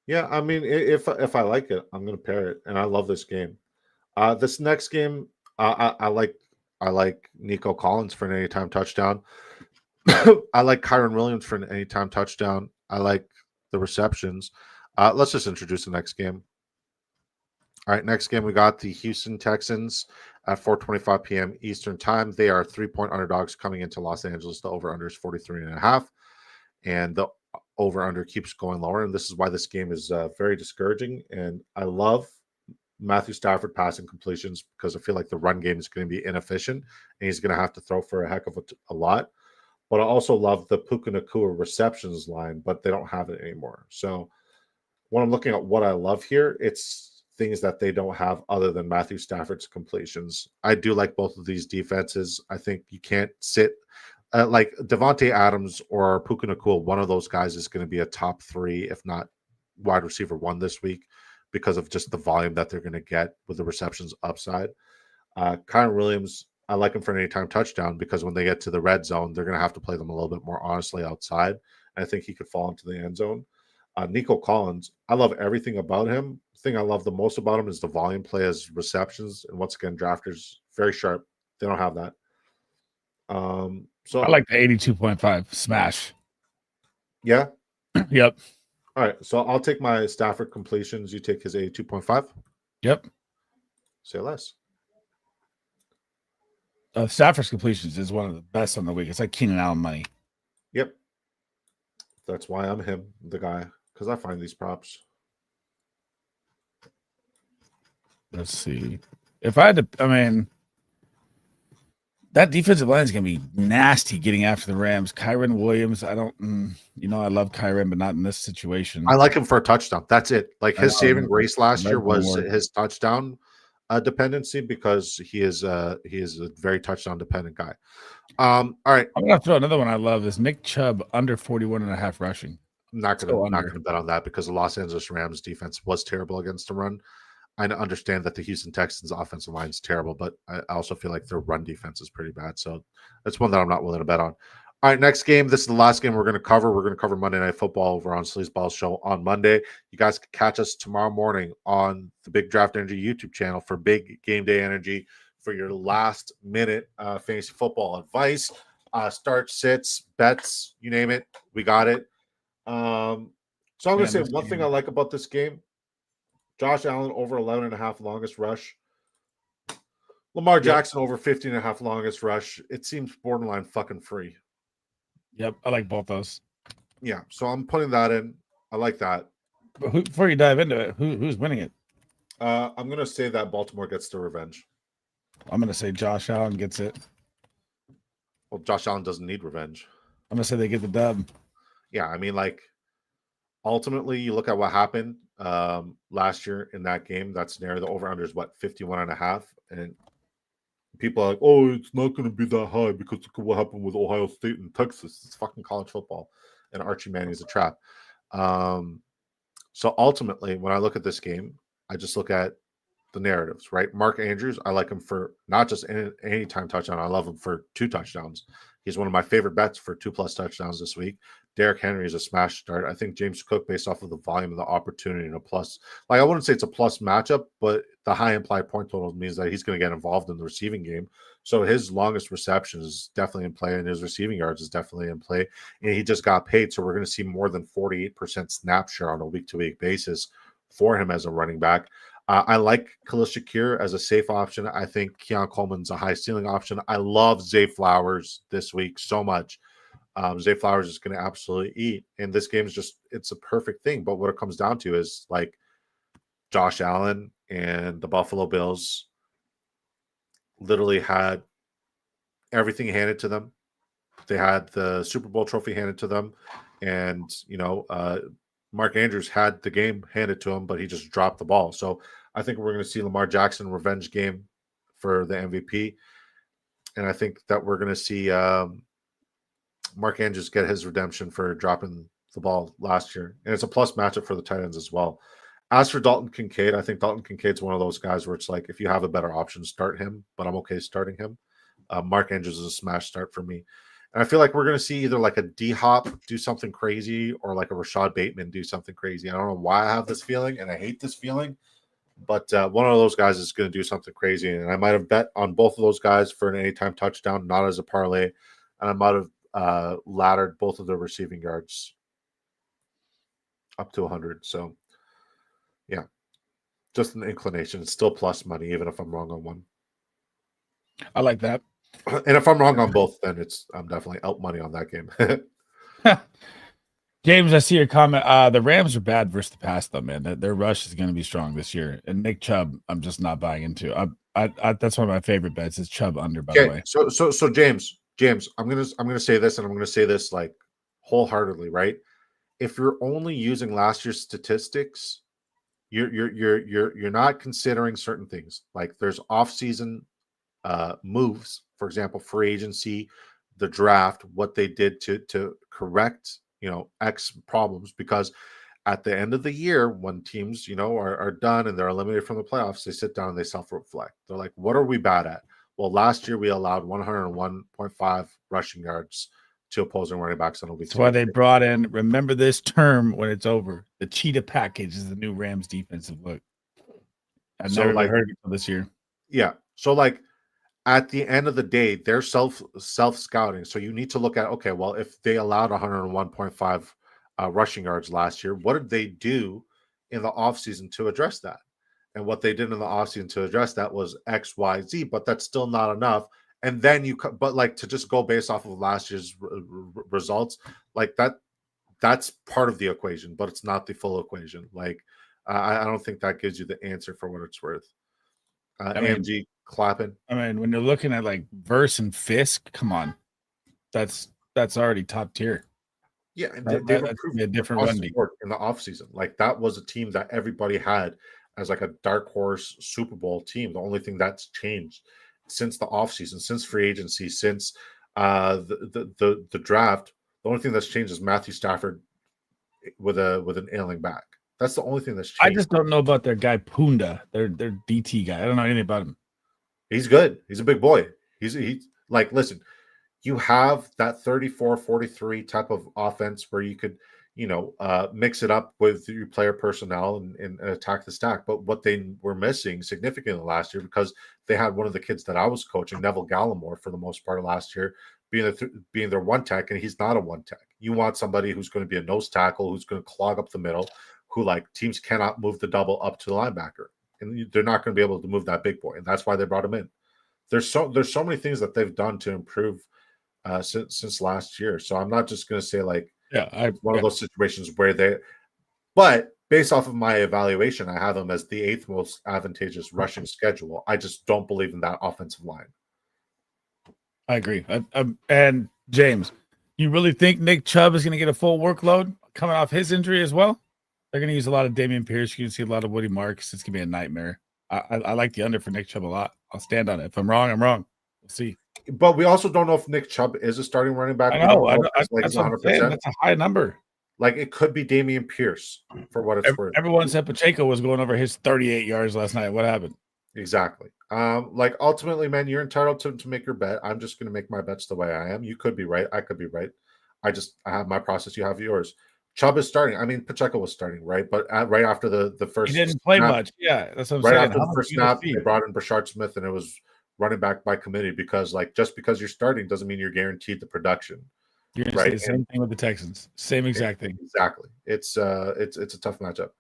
B: Yeah, I mean, if I like it, I'm going to pair it, and I love this game. This next game, I like Nico Collins for an anytime touchdown. I like Kyron Williams for an anytime touchdown. I like the receptions. Let's just introduce the next game. All right, next game we got the Houston Texans at 4:25 p.m. Eastern time. They are 3-point underdogs coming into Los Angeles. The over-under is 43.5, and the over-under keeps going lower. And this is why this game is very discouraging. And I love Matthew Stafford passing completions because I feel like the run game is going to be inefficient, and he's going to have to throw for a heck of a lot. But I also love the Puka Nacua receptions line, but they don't have it anymore. So when I'm looking at what I love here, it's things that they don't have other than Matthew Stafford's completions. I do like both of these defenses. I think you can't sit like Devontae Adams or Puka Nacua. One of those guys is going to be a top 3, if not wide receiver 1 this week because of just the volume that they're going to get with the receptions upside. Kyron Williams, I like him for an anytime touchdown because when they get to the red zone, they're going to have to play them a little bit more honestly outside. And I think he could fall into the end zone. Nico Collins, I love everything about him. The thing I love the most about him is the volume play as receptions. And once again, drafters, very sharp. They don't have that. So
C: I like the 82.5 smash.
B: Yeah?
C: Yep.
B: All right. So I'll take my Stafford completions. You take his 82.5?
C: Yep.
B: Say less.
C: Stafford's completions is one of the best on the week. It's like Keenan Allen money.
B: Yep. That's why I'm him, the guy, because I find these props.
C: Let's see. If I had to, I mean, that defensive line is going to be nasty getting after the Rams. Kyron Williams, I don't, I love Kyron, but not in this situation.
B: I like him for a touchdown. That's it. Like his saving grace last year was his touchdown dependency because he is a very touchdown dependent guy. All right.
C: I'm going to throw another one I love is Nick Chubb under 41.5 rushing.
B: I'm not going to bet on that because the Los Angeles Rams defense was terrible against the run. I understand that the Houston Texans offensive line is terrible, but I also feel like their run defense is pretty bad. So that's one that I'm not willing to bet on. All right, next game. This is the last game we're going to cover. We're going to cover Monday Night Football over on Sleez Ball's show on Monday. You guys can catch us tomorrow morning on the Big Draft Energy YouTube channel for big game day energy for your last minute fantasy football advice. Start, sits, bets, you name it. We got it. So I'm going to say one thing I like about this game. Josh Allen over 11.5 longest rush. Lamar Jackson over 15.5 longest rush. It seems borderline fucking free.
C: Yep, I like both those.
B: Yeah, so I'm putting that in. I like that.
C: But before you dive into it, who's winning it?
B: I'm going to say that Baltimore gets the revenge.
C: I'm going to say Josh Allen gets it.
B: Well, Josh Allen doesn't need revenge.
C: I'm going to say they get the dub.
B: Yeah, I mean, like, ultimately, you look at what happened last year in that game. That scenario, the over-under is, 51.5? And people are like, oh, it's not going to be that high because look at what happened with Ohio State and Texas. It's fucking college football. And Archie Manning is a trap. So ultimately, when I look at this game, I just look at the narratives, right? Mark Andrews, I like him for not just any time touchdown. I love him for 2 touchdowns. He's one of my favorite bets for 2+ touchdowns this week. Derrick Henry is a smash start. I think James Cook, based off of the volume and the opportunity, and a plus. Like, I wouldn't say it's a plus matchup, but the high implied point total means that he's going to get involved in the receiving game. So his longest reception is definitely in play, and his receiving yards is definitely in play. And he just got paid, so we're going to see more than 48% snap share on a week-to-week basis for him as a running back. I like Khalil Shakir as a safe option. I think Keon Coleman's a high ceiling option. I love Zay Flowers this week so much. Zay Flowers is going to absolutely eat. And this game is just, it's a perfect thing. But what it comes down to is like Josh Allen and the Buffalo Bills literally had everything handed to them. They had the Super Bowl trophy handed to them. And, Mark Andrews had the game handed to him, but he just dropped the ball. So I think we're going to see Lamar Jackson revenge game for the MVP. And I think that we're going to see Mark Andrews get his redemption for dropping the ball last year. And it's a plus matchup for the tight ends as well. As for Dalton Kincaid, I think Dalton Kincaid's one of those guys where it's like, if you have a better option, start him, but I'm okay starting him. Mark Andrews is a smash start for me. And I feel like we're going to see either like a D-Hop do something crazy or like a Rashad Bateman do something crazy. I don't know why I have this feeling, and I hate this feeling, but one of those guys is going to do something crazy. And I might have bet on both of those guys for an anytime touchdown, not as a parlay. And I might have laddered both of their receiving yards up to 100. So, yeah, just an inclination. It's still plus money, even if I'm wrong on one.
C: I like that.
B: And if I'm wrong on both, then I'm definitely out money on that game.
C: James, I see your comment. The Rams are bad versus the pass, though, man. Their rush is going to be strong this year. And Nick Chubb, I'm just not buying into. That's one of my favorite bets. Is Chubb under, by the way.
B: So James, I'm gonna say this, and I'm gonna say this like wholeheartedly, right? If you're only using last year's statistics, you're not considering certain things. Like there's off-season moves, for example, free agency, the draft, what they did to correct X problems, because at the end of the year, when teams are done and they're eliminated from the playoffs, they sit down and they self-reflect. They're like, what are we bad at? Well, last year we allowed 101.5 rushing yards to opposing running backs on a week.
C: That's why they brought in, remember this term when it's over, the cheetah package is the new Rams defensive look. I've never heard it this year.
B: Yeah. So like at the end of the day, they're self-scouting. So you need to look at, okay, well, if they allowed 101.5 rushing yards last year, what did they do in the offseason to address that? And what they did in the offseason to address that was X, Y, Z, but that's still not enough. And then but like to just go based off of last year's results, like that's part of the equation, but it's not the full equation. Like I don't think that gives you the answer for what it's worth. AMG clapping.
C: I mean, when you're looking at like Verse and Fisk, come on, that's already top tier.
B: Yeah, and they've improved a different run in the offseason. Like that was a team that everybody had as like a dark horse Super Bowl team. The only thing that's changed since the offseason, since free agency, since the draft, the only thing that's changed is Matthew Stafford with an ailing back. That's the only thing that's changed.
C: I just don't know about their guy Punda, their DT guy. I don't know anything about him.
B: He's good. He's a big boy. He's like, listen, you have that 34-43 type of offense where you could, mix it up with your player personnel and attack the stack. But what they were missing significantly last year, because they had one of the kids that I was coaching, Neville Gallimore, for the most part last year, being their one tech, and he's not a one tech. You want somebody who's going to be a nose tackle, who's going to clog up the middle, who like teams cannot move the double up to the linebacker, and they're not going to be able to move that big boy, and that's why they brought him in. There's so many things that they've done to improve since last year. So I'm not just going to say like one of those situations where but based off of my evaluation, I have them as the 8th most advantageous rushing schedule. I just don't believe in that offensive line.
C: I agree. And James, you really think Nick Chubb is going to get a full workload coming off his injury as well? They're going to use a lot of Dameon Pierce. You can see a lot of Woody Marks. It's going to be a nightmare. I like the under for Nick Chubb a lot. I'll stand on it. If I'm wrong, I'm wrong. We'll see.
B: But we also don't know if Nick Chubb is a starting running back.
C: I know. That's 100%. That's a high number.
B: Like it could be Damian Pierce for what it's worth.
C: Everyone said Pacheco was going over his 38 yards last night. What happened?
B: Exactly. Like ultimately, man, you're entitled to make your bet. I'm just going to make my bets the way I am. You could be right. I could be right. I have my process. You have yours. Chubb is starting. I mean, Pacheco was starting, right? But right after the first,
C: he didn't play
B: snap,
C: much. Yeah, that's what I'm
B: right
C: saying.
B: after the first snap, they brought in Brashard Smith, and it was running back by committee because, like, just because you're starting doesn't mean you're guaranteed the production.
C: You're going to say the same thing with the Texans. Same exact thing.
B: Exactly. It's a tough matchup.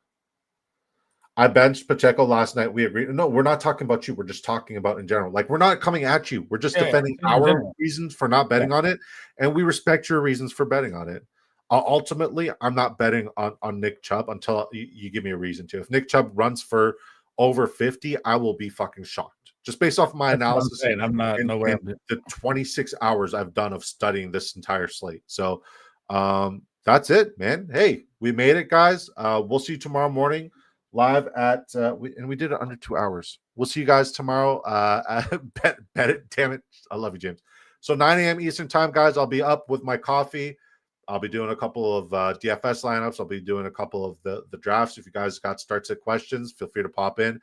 B: I benched Pacheco last night. We agreed. No, we're not talking about you. We're just talking about in general. Like, we're not coming at you. We're just defending our reasons for not betting on it, and we respect your reasons for betting on it. Ultimately, I'm not betting on Nick Chubb until you give me a reason to. If Nick Chubb runs for over 50, I will be fucking shocked. Just based off my analysis.
C: I'm not no way.
B: The 26 hours I've done of studying this entire slate. So that's it, man. Hey, we made it, guys. We'll see you tomorrow morning. Live at we did it under 2 hours. We'll see you guys tomorrow. Bet it, damn it. I love you, James. So 9 a.m. Eastern time, guys. I'll be up with my coffee. I'll be doing a couple of DFS lineups. I'll be doing a couple of the drafts. If you guys got starts at questions, feel free to pop in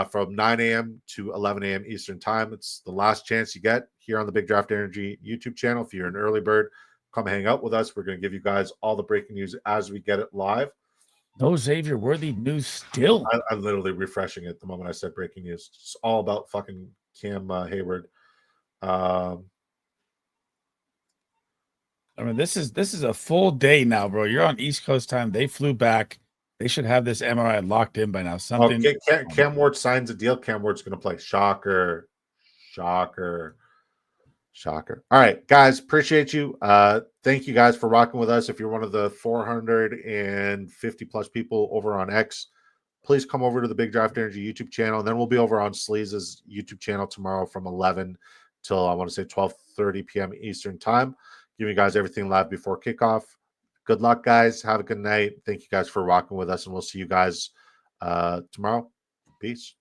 B: from 9 a.m. to 11 a.m. Eastern time. It's the last chance you get here on the Big Draft Energy YouTube channel. If you're an early bird, come hang out with us. We're going to give you guys all the breaking news as we get it live.
C: No Xavier Worthy news still.
B: I'm literally refreshing it the moment I said breaking news. It's all about fucking Cam Hayward.
C: I mean, this is a full day now, bro. You're on East Coast time. They flew back. They should have this MRI locked in by now. Something.
B: Cam Ward signs a deal. Cam Ward's going to play. Shocker. All right, guys, appreciate you. Thank you guys for rocking with us. If you're one of the 450 plus people over on X, please come over to the Big Draft Energy YouTube channel. And then we'll be over on Sleez's YouTube channel tomorrow from 11 till I want to say 12:30 p.m. Eastern time. Giving you guys everything live before kickoff. Good luck, guys. Have a good night. Thank you guys for rocking with us, and we'll see you guys tomorrow. Peace.